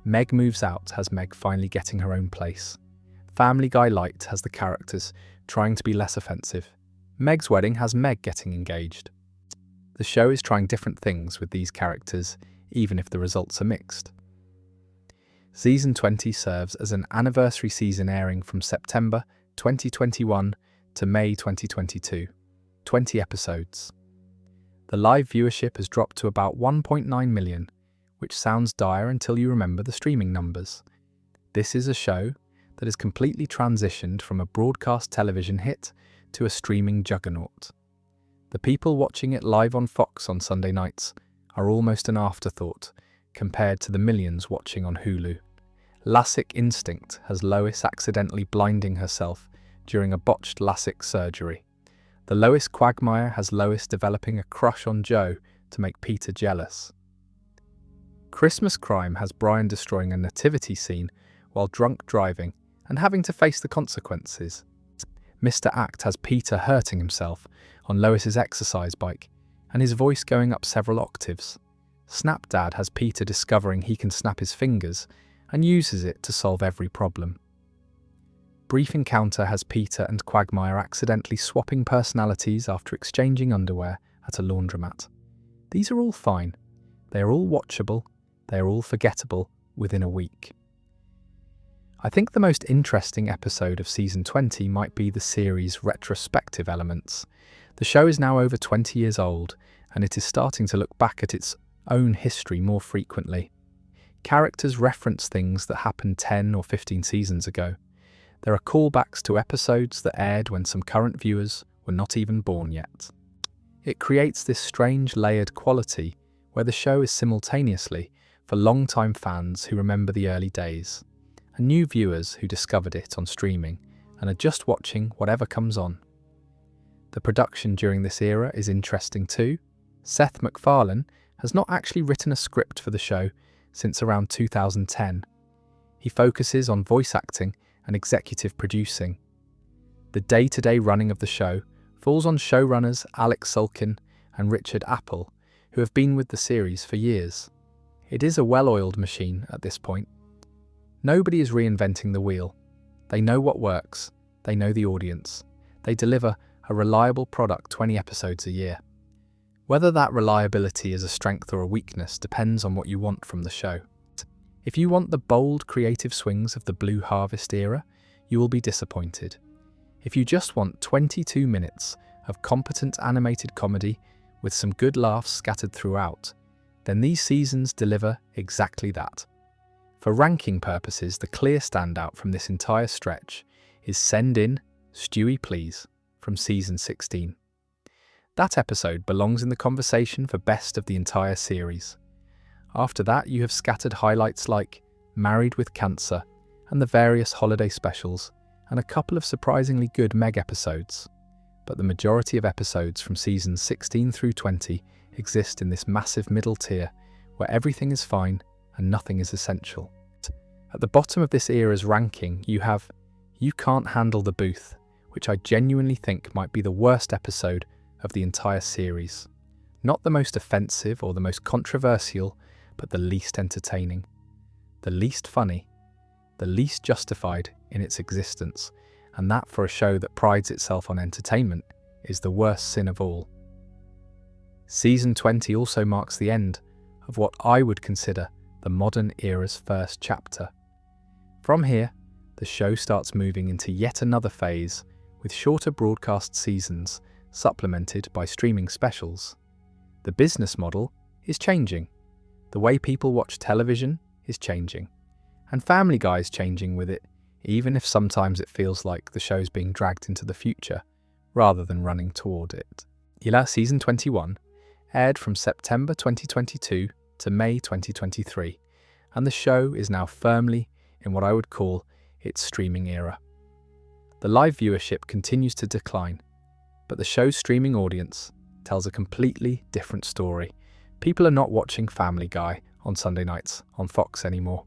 Meg moves out has Meg finally getting her own place. Family Guy light has the characters trying to be less offensive. Meg's wedding has Meg getting engaged. The show is trying different things with these characters, even if the results are mixed. Season 20 serves as an anniversary season, airing from September 2021 to May 2022. 20 episodes. The live viewership has dropped to about 1.9 million, which sounds dire until you remember the streaming numbers. This is a show that has completely transitioned from a broadcast television hit to a streaming juggernaut. The people watching it live on Fox on Sunday nights are almost an afterthought compared to the millions watching on Hulu. LASIK instinct has Lois accidentally blinding herself during a botched LASIK surgery. The Lois quagmire has Lois developing a crush on Joe to make Peter jealous. Christmas Crime has Brian destroying a nativity scene while drunk driving and having to face the consequences. Mr. Act has Peter hurting himself on Lois's exercise bike and his voice going up several octaves. Snap Dad has Peter discovering he can snap his fingers and uses it to solve every problem. Brief Encounter has Peter and Quagmire accidentally swapping personalities after exchanging underwear at a laundromat. These are all fine. They are all watchable. They are all forgettable within a week. I think the most interesting episode of Season 20 might be the series' retrospective elements. The show is now over 20 years old, and it is starting to look back at its own history more frequently. Characters reference things that happened 10 or 15 seasons ago. There are callbacks to episodes that aired when some current viewers were not even born yet. It creates this strange layered quality where the show is simultaneously for long-time fans who remember the early days, and new viewers who discovered it on streaming and are just watching whatever comes on. The production during this era is interesting too. Seth MacFarlane has not actually written a script for the show since around 2010. He focuses on voice acting and executive producing. The day-to-day running of the show falls on showrunners Alex Sulkin and Richard Apple, who have been with the series for years. It is a well-oiled machine at this point. Nobody is reinventing the wheel. They know what works, they know the audience. They deliver a reliable product 20 episodes a year. Whether that reliability is a strength or a weakness depends on what you want from the show. If you want the bold creative swings of the Blue Harvest era, you will be disappointed. If you just want 22 minutes of competent animated comedy with some good laughs scattered throughout, then these seasons deliver exactly that. For ranking purposes, the clear standout from this entire stretch is Send In, Stewie Please, from Season 16. That episode belongs in the conversation for best of the entire series. After that, you have scattered highlights like Married with Cancer and the various holiday specials, and a couple of surprisingly good Meg episodes. But the majority of episodes from seasons 16 through 20 exist in this massive middle tier where everything is fine and nothing is essential. At the bottom of this era's ranking, you have You Can't Handle the Booth, which I genuinely think might be the worst episode of the entire series. Not the most offensive or the most controversial, but the least entertaining, the least funny, the least justified in its existence, and that for a show that prides itself on entertainment is the worst sin of all. Season 20 also marks the end of what I would consider the modern era's first chapter. From here, the show starts moving into yet another phase with shorter broadcast seasons supplemented by streaming specials. The business model is changing. The way people watch television is changing. And Family Guy is changing with it, even if sometimes it feels like the show's being dragged into the future rather than running toward it. Season 21 aired from September 2022 to May 2023, and the show is now firmly in what I would call its streaming era. The live viewership continues to decline, but the show's streaming audience tells a completely different story. People are not watching Family Guy on Sunday nights on Fox anymore.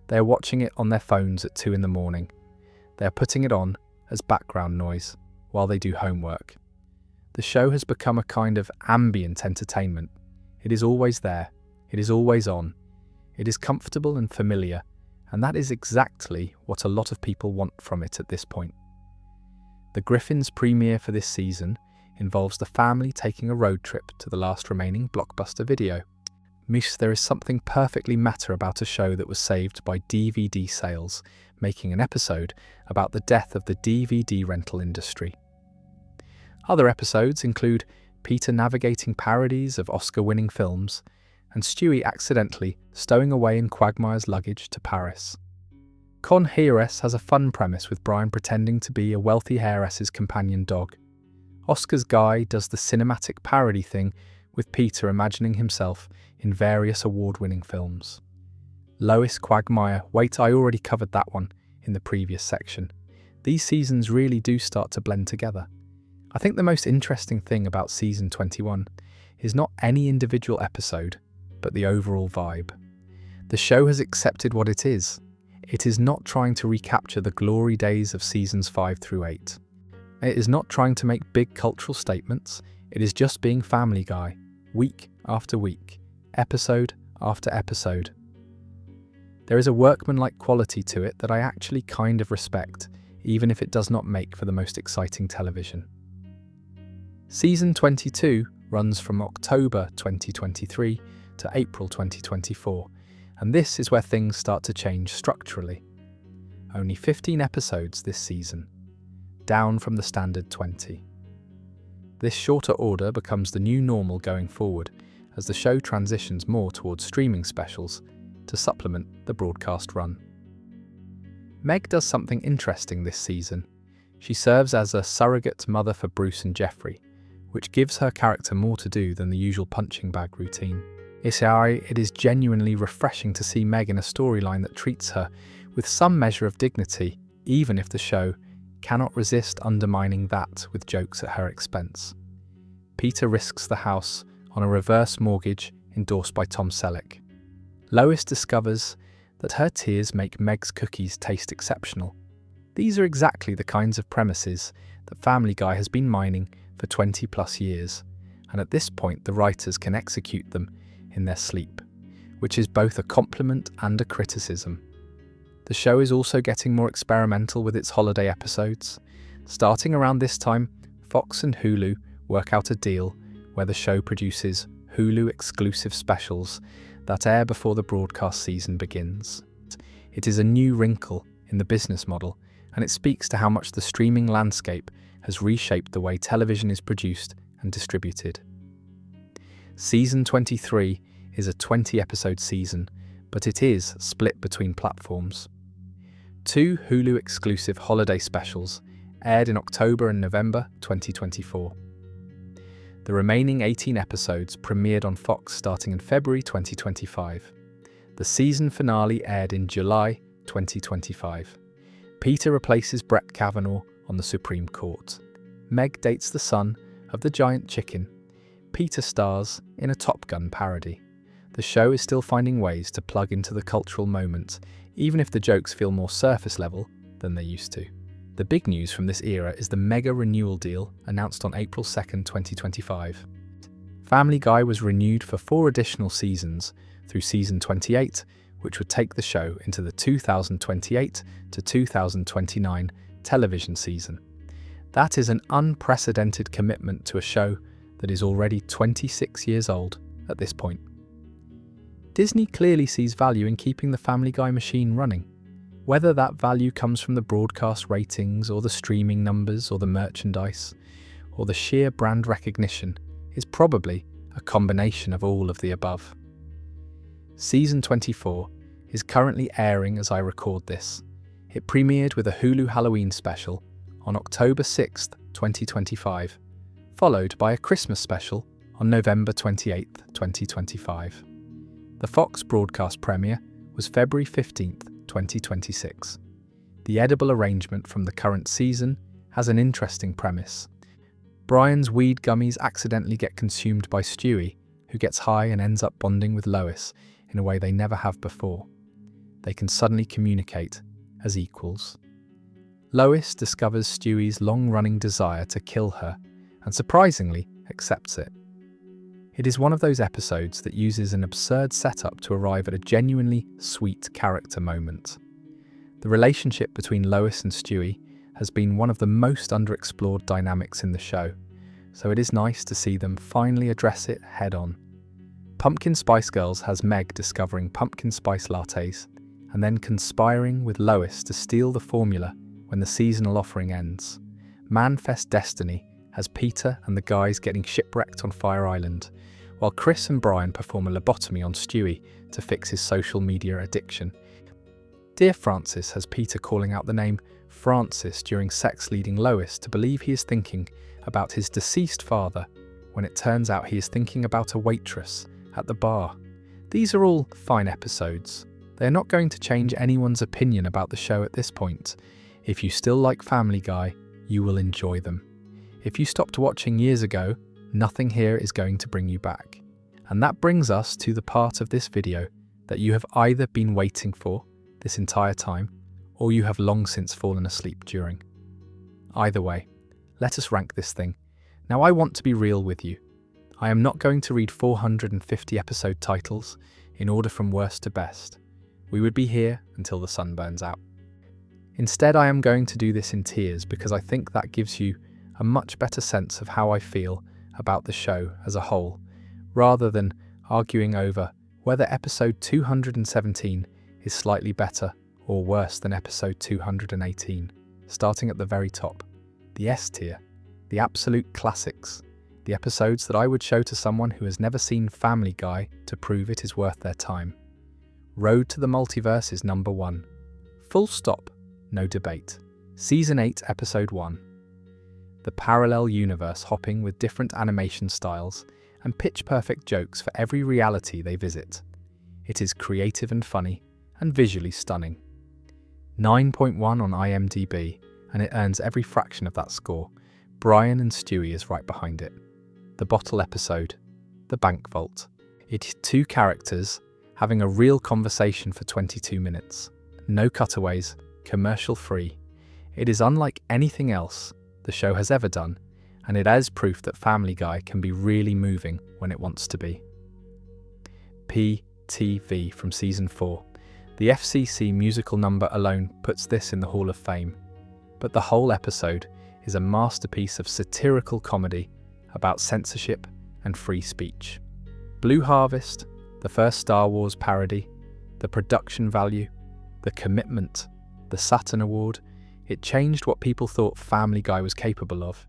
They are watching it on their phones at 2 in the morning. They are putting it on as background noise while they do homework. The show has become a kind of ambient entertainment. It is always there. It is always on. It is comfortable and familiar, and that is exactly what a lot of people want from it at this point. The Griffin's premiere for this season involves the family taking a road trip to the last remaining blockbuster video. There is something perfectly meta about a show that was saved by DVD sales, making an episode about the death of the DVD rental industry. Other episodes include Peter navigating parodies of Oscar-winning films, and Stewie accidentally stowing away in Quagmire's luggage to Paris. Con Heiress has a fun premise with Brian pretending to be a wealthy heiress's companion dog. Oscar's Guy does the cinematic parody thing with Peter imagining himself in various award-winning films. Lois Quagmire, wait, I already covered that one in the previous section. These seasons really do start to blend together. I think the most interesting thing about season 21 is not any individual episode, but the overall vibe. The show has accepted what it is. It is not trying to recapture the glory days of seasons 5 through 8. It is not trying to make big cultural statements. It is just being Family Guy, week after week, episode after episode. There is a workmanlike quality to it that I actually kind of respect, even if it does not make for the most exciting television. Season 22 runs from October 2023 to April 2024, and this is where things start to change structurally. Only 15 episodes this season, down from the standard 20. This shorter order becomes the new normal going forward as the show transitions more towards streaming specials to supplement the broadcast run. Meg does something interesting this season. She serves as a surrogate mother for Bruce and Jeffrey, which gives her character more to do than the usual punching bag routine. It is genuinely refreshing to see Meg in a storyline that treats her with some measure of dignity, even if the show cannot resist undermining that with jokes at her expense. Peter risks the house on a reverse mortgage endorsed by Tom Selleck. Lois discovers that her tears make Meg's cookies taste exceptional. These are exactly the kinds of premises that Family Guy has been mining for 20 plus years, and at this point the writers can execute them in their sleep, which is both a compliment and a criticism. The show is also getting more experimental with its holiday episodes. Starting around this time, Fox and Hulu work out a deal where the show produces Hulu exclusive specials that air before the broadcast season begins. It is a new wrinkle in the business model, and it speaks to how much the streaming landscape has reshaped the way television is produced and distributed. Season 23 is a 20-episode season, but it is split between platforms. 2 Hulu-exclusive holiday specials aired in October and November 2024. The remaining 18 episodes premiered on Fox starting in February 2025. The season finale aired in July 2025. Peter replaces Brett Kavanaugh on the Supreme Court. Meg dates the son of the giant chicken. Peter stars in a Top Gun parody. The show is still finding ways to plug into the cultural moment, even if the jokes feel more surface level than they used to. The big news from this era is the mega renewal deal announced on April 2nd, 2025. Family Guy was renewed for 4 additional seasons through season 28, which would take the show into the 2028 to 2029 television season. That is an unprecedented commitment to a show that is already 26 years old at this point. Disney clearly sees value in keeping the Family Guy machine running. Whether that value comes from the broadcast ratings or the streaming numbers or the merchandise or the sheer brand recognition is probably a combination of all of the above. Season 24 is currently airing as I record this. It premiered with a Hulu Halloween special on October 6th, 2025, followed by a Christmas special on November 28th, 2025. The Fox broadcast premiere was February 15th, 2026. The edible arrangement from the current season has an interesting premise. Brian's weed gummies accidentally get consumed by Stewie, who gets high and ends up bonding with Lois in a way they never have before. They can suddenly communicate as equals. Lois discovers Stewie's long-running desire to kill her and surprisingly accepts it. It is one of those episodes that uses an absurd setup to arrive at a genuinely sweet character moment. The relationship between Lois and Stewie has been one of the most underexplored dynamics in the show, so it is nice to see them finally address it head-on. Pumpkin Spice Girls has Meg discovering pumpkin spice lattes and then conspiring with Lois to steal the formula when the seasonal offering ends. Manfest Destiny has Peter and the guys getting shipwrecked on Fire Island, while Chris and Brian perform a lobotomy on Stewie to fix his social media addiction. Dear Francis has Peter calling out the name Francis during sex, leading Lois to believe he is thinking about his deceased father, when it turns out he is thinking about a waitress at the bar. These are all fine episodes. They are not going to change anyone's opinion about the show at this point. If you still like Family Guy, you will enjoy them. If you stopped watching years ago, nothing here is going to bring you back. And that brings us to the part of this video that you have either been waiting for this entire time, or you have long since fallen asleep during. Either way, let us rank this thing. Now, I want to be real with you. I am not going to read 450 episode titles in order from worst to best. We would be here until the sun burns out. Instead, I am going to do this in tiers because I think that gives you a much better sense of how I feel about the show as a whole, rather than arguing over whether episode 217 is slightly better or worse than episode 218. Starting at the very top, the S tier, the absolute classics, the episodes that I would show to someone who has never seen Family Guy to prove it is worth their time. Road to the Multiverse is number 1. Full stop, no debate. Season 8, Episode 1. The parallel universe hopping with different animation styles and pitch-perfect jokes for every reality they visit. It is creative and funny, and visually stunning. 9.1 on IMDb, and it earns every fraction of that score. Brian and Stewie is right behind it. The bottle episode, The Bank Vault. It is two characters having a real conversation for 22 minutes. No cutaways, commercial-free. It is unlike anything else the show has ever done, and it is proof that Family Guy can be really moving when it wants to be. PTV from Season 4. The FCC musical number alone puts this in the Hall of Fame, but the whole episode is a masterpiece of satirical comedy about censorship and free speech. Blue Harvest, the first Star Wars parody, the production value, the commitment, the Saturn Award, it changed what people thought Family Guy was capable of.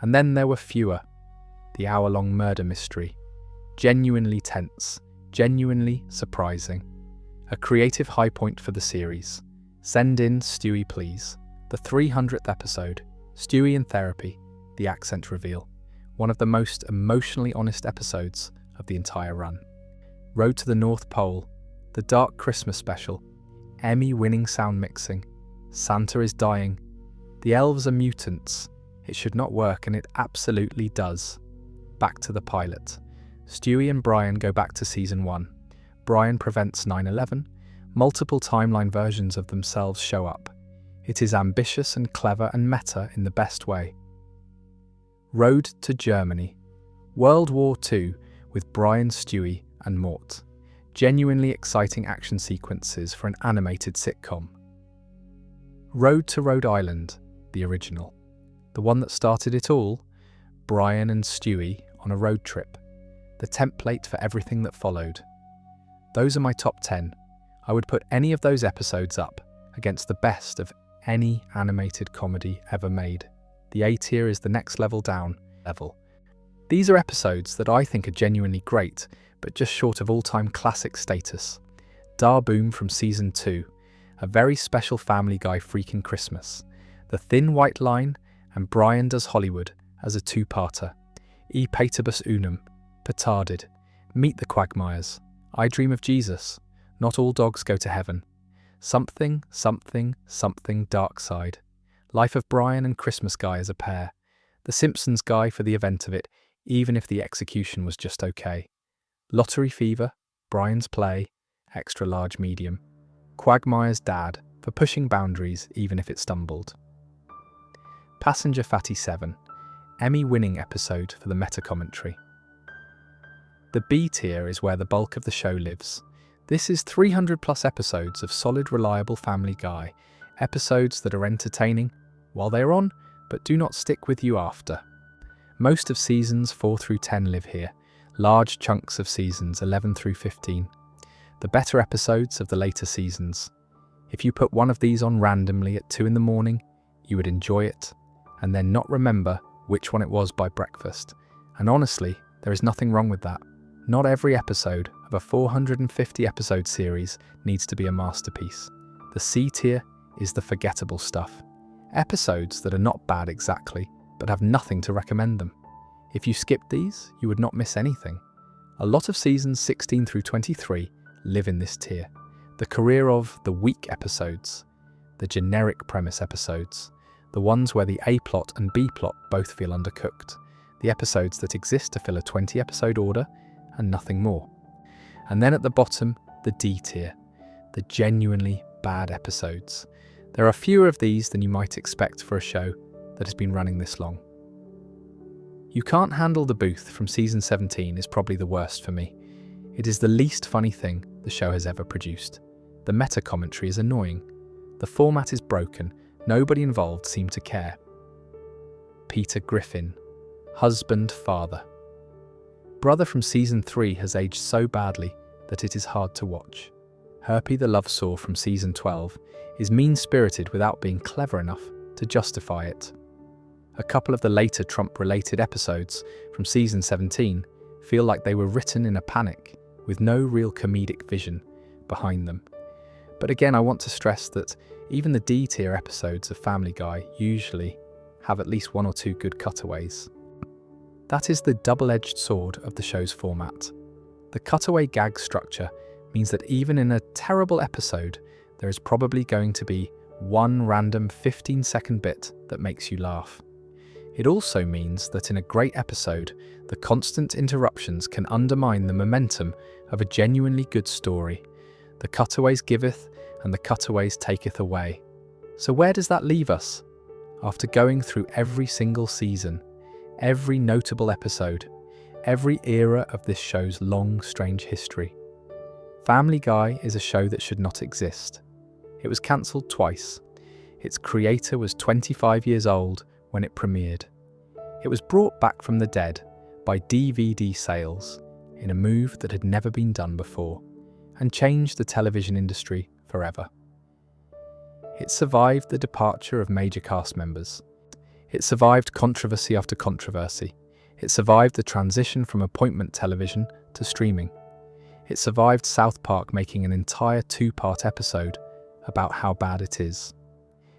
And then there were fewer. The hour-long murder mystery. Genuinely tense, genuinely surprising. A creative high point for the series. Send in Stewie, please. The 300th episode, Stewie in therapy, the accent reveal. One of the most emotionally honest episodes of the entire run. Road to the North Pole, the Dark Christmas special, Emmy-winning sound mixing. Santa is dying. The elves are mutants. It should not work, and it absolutely does. Back to the pilot. Stewie and Brian go back to Season 1. Brian prevents 9/11. Multiple timeline versions of themselves show up. It is ambitious and clever and meta in the best way. Road to Germany. World War II with Brian, Stewie and Mort. Genuinely exciting action sequences for an animated sitcom. Road to Rhode Island, the original. The one that started it all, Brian and Stewie on a road trip. The template for everything that followed. Those are my top 10. I would put any of those episodes up against the best of any animated comedy ever made. The A tier is the next level down level. These are episodes that I think are genuinely great, but just short of all-time classic status. Da Boom from Season 2, a very special Family Guy freaking Christmas. The Thin White Line and Brian Does Hollywood as a two-parter. E Pateribus Unum, Petarded, Meet the Quagmires, I Dream of Jesus, Not All Dogs Go to Heaven. Something, something, something dark side. Life of Brian and Christmas Guy as a pair. The Simpsons guy for the event of it, even if the execution was just okay. Lottery Fever, Brian's play, extra large medium. Quagmire's dad, for pushing boundaries even if it stumbled. Passenger Fatty 7, Emmy-winning episode for the meta-commentary. The B tier is where the bulk of the show lives. This is 300 plus episodes of solid, reliable Family Guy, episodes that are entertaining while they're on, but do not stick with you after. Most of seasons 4 through 10 live here, large chunks of seasons 11 through 15. The better episodes of the later seasons. If you put one of these on randomly at 2 in the morning, you would enjoy it, and then not remember which one it was by breakfast. And honestly, there is nothing wrong with that. Not every episode of a 450 episode series needs to be a masterpiece. The C tier is the forgettable stuff. Episodes that are not bad exactly, but have nothing to recommend them. If you skipped these, you would not miss anything. A lot of seasons 16 through 23 live in this tier. The career of the weak episodes, the generic premise episodes, the ones where the A plot and B plot both feel undercooked, the episodes that exist to fill a 20 episode order and nothing more. And then at the bottom, the D tier, the genuinely bad episodes. There are fewer of these than you might expect for a show that has been running this long. You Can't Handle the Booth from season 17 is probably the worst for me. It is the least funny thing the show has ever produced. The meta-commentary is annoying. The format is broken. Nobody involved seemed to care. Peter Griffin, husband, father. Brother from season 3 has aged so badly that it is hard to watch. Herpy the love saw from season 12 is mean-spirited without being clever enough to justify it. A couple of the later Trump-related episodes from season 17 feel like they were written in a panic, with no real comedic vision behind them. But again, I want to stress that even the D-tier episodes of Family Guy usually have at least 1 or 2 good cutaways. That is the double-edged sword of the show's format. The cutaway gag structure means that even in a terrible episode, there is probably going to be one random 15-second bit that makes you laugh. It also means that in a great episode, the constant interruptions can undermine the momentum of a genuinely good story. The cutaways giveth, and the cutaways taketh away. So where does that leave us? After going through every single season, every notable episode, every era of this show's long, strange history. Family Guy is a show that should not exist. It was cancelled twice. Its creator was 25 years old when it premiered. It was brought back from the dead by DVD sales in a move that had never been done before and changed the television industry forever. It survived the departure of major cast members. It survived controversy after controversy. It survived the transition from appointment television to streaming. It survived South Park making an entire 2-part episode about how bad it is.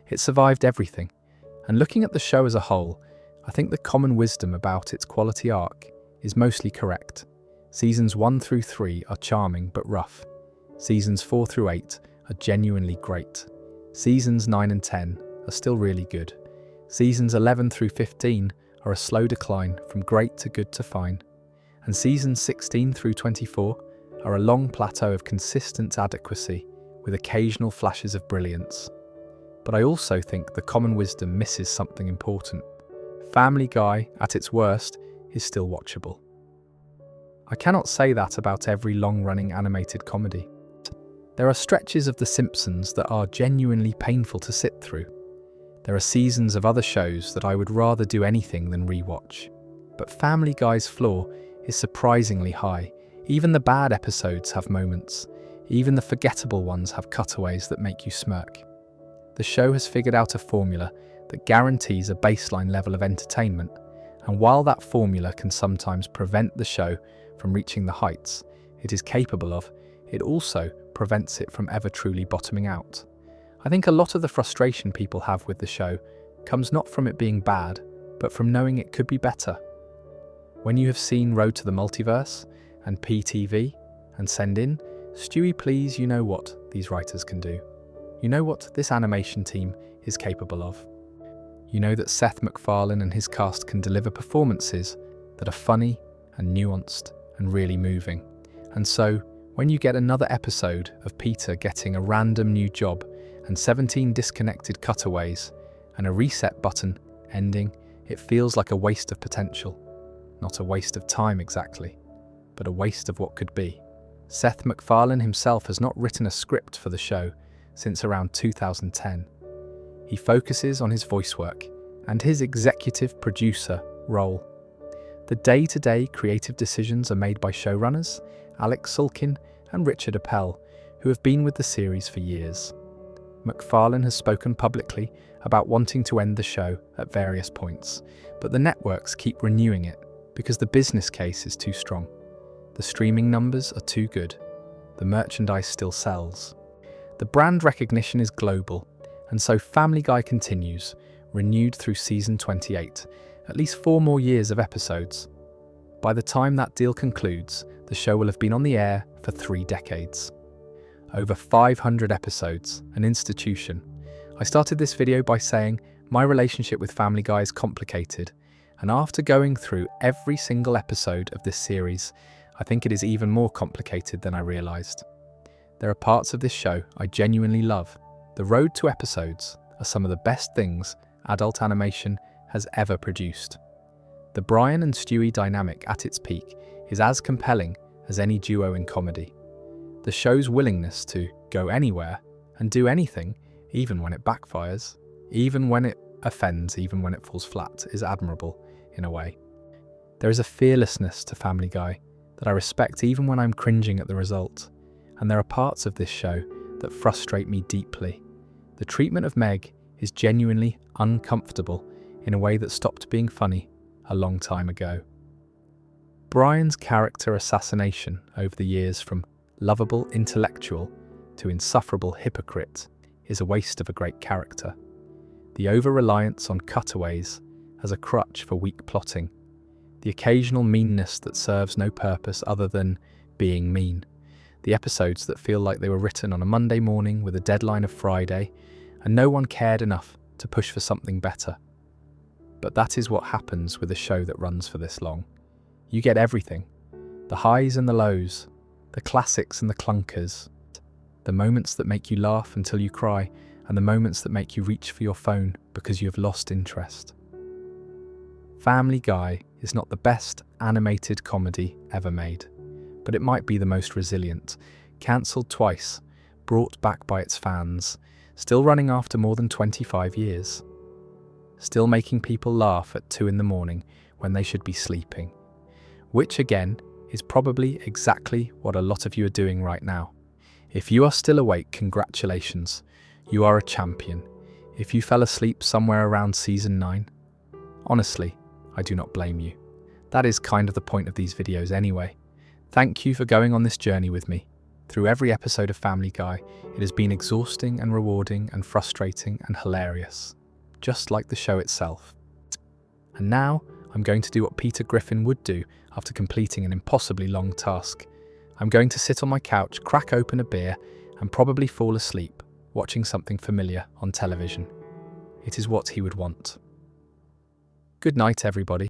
It survived everything. And looking at the show as a whole, I think the common wisdom about its quality arc is mostly correct. Seasons 1 through 3 are charming but rough. Seasons 4 through 8 are genuinely great. Seasons 9 and 10 are still really good. Seasons 11 through 15 are a slow decline from great to good to fine. And seasons 16 through 24 are a long plateau of consistent adequacy with occasional flashes of brilliance. But I also think the common wisdom misses something important. Family Guy, at its worst, is still watchable. I cannot say that about every long-running animated comedy. There are stretches of The Simpsons that are genuinely painful to sit through. There are seasons of other shows that I would rather do anything than rewatch. But Family Guy's floor is surprisingly high. Even the bad episodes have moments. Even the forgettable ones have cutaways that make you smirk. The show has figured out a formula that guarantees a baseline level of entertainment, and while that formula can sometimes prevent the show from reaching the heights it is capable of, it also prevents it from ever truly bottoming out. I think a lot of the frustration people have with the show comes not from it being bad, but from knowing it could be better. When you have seen Road to the Multiverse and PTV and Send In, Stewie, please, you know what these writers can do. you know what this animation team is capable of. You know that Seth MacFarlane and his cast can deliver performances that are funny and nuanced and really moving. And so, when you get another episode of Peter getting a random new job and 17 disconnected cutaways and a reset button ending, it feels like a waste of potential. Not a waste of time exactly, but a waste of what could be. Seth MacFarlane himself has not written a script for the show since around 2010. He focuses on his voice work and his executive producer role. The day-to-day creative decisions are made by showrunners Alex Sulkin and Richard Appel, who have been with the series for years. MacFarlane has spoken publicly about wanting to end the show at various points, but the networks keep renewing it because the business case is too strong. The streaming numbers are too good. The merchandise still sells. The brand recognition is global, and so Family Guy continues, renewed through season 28, at least 4 more years of episodes. By the time that deal concludes, the show will have been on the air for 3 decades. Over 500 episodes, an institution. I started this video by saying my relationship with Family Guy is complicated, and after going through every single episode of this series, I think it is even more complicated than I realised. There are parts of this show I genuinely love. The road to episodes are some of the best things adult animation has ever produced. The Brian and Stewie dynamic at its peak is as compelling as any duo in comedy. The show's willingness to go anywhere and do anything, even when it backfires, even when it offends, even when it falls flat, is admirable in a way. There is a fearlessness to Family Guy that I respect even when I'm cringing at the result, and there are parts of this show that frustrate me deeply. The treatment of Meg is genuinely uncomfortable in a way that stopped being funny a long time ago. Brian's character assassination over the years from lovable intellectual to insufferable hypocrite is a waste of a great character. The over-reliance on cutaways as a crutch for weak plotting. The occasional meanness that serves no purpose other than being mean. The episodes that feel like they were written on a Monday morning with a deadline of Friday, and no one cared enough to push for something better. But that is what happens with a show that runs for this long. You get everything. The highs and the lows, the classics and the clunkers, the moments that make you laugh until you cry, and the moments that make you reach for your phone because you have lost interest. Family Guy is not the best animated comedy ever made, but it might be the most resilient, cancelled twice, brought back by its fans, still running after more than 25 years. Still making people laugh at 2 a.m. when they should be sleeping. Which again is probably exactly what a lot of you are doing right now. If you are still awake, congratulations, you are a champion. If you fell asleep somewhere around season 9, honestly, I do not blame you. That is kind of the point of these videos anyway. Thank you for going on this journey with me. Through every episode of Family Guy, it has been exhausting and rewarding and frustrating and hilarious, just like the show itself. And now, I'm going to do what Peter Griffin would do after completing an impossibly long task. I'm going to sit on my couch, crack open a beer, and probably fall asleep, watching something familiar on television. It is what he would want. Good night, everybody.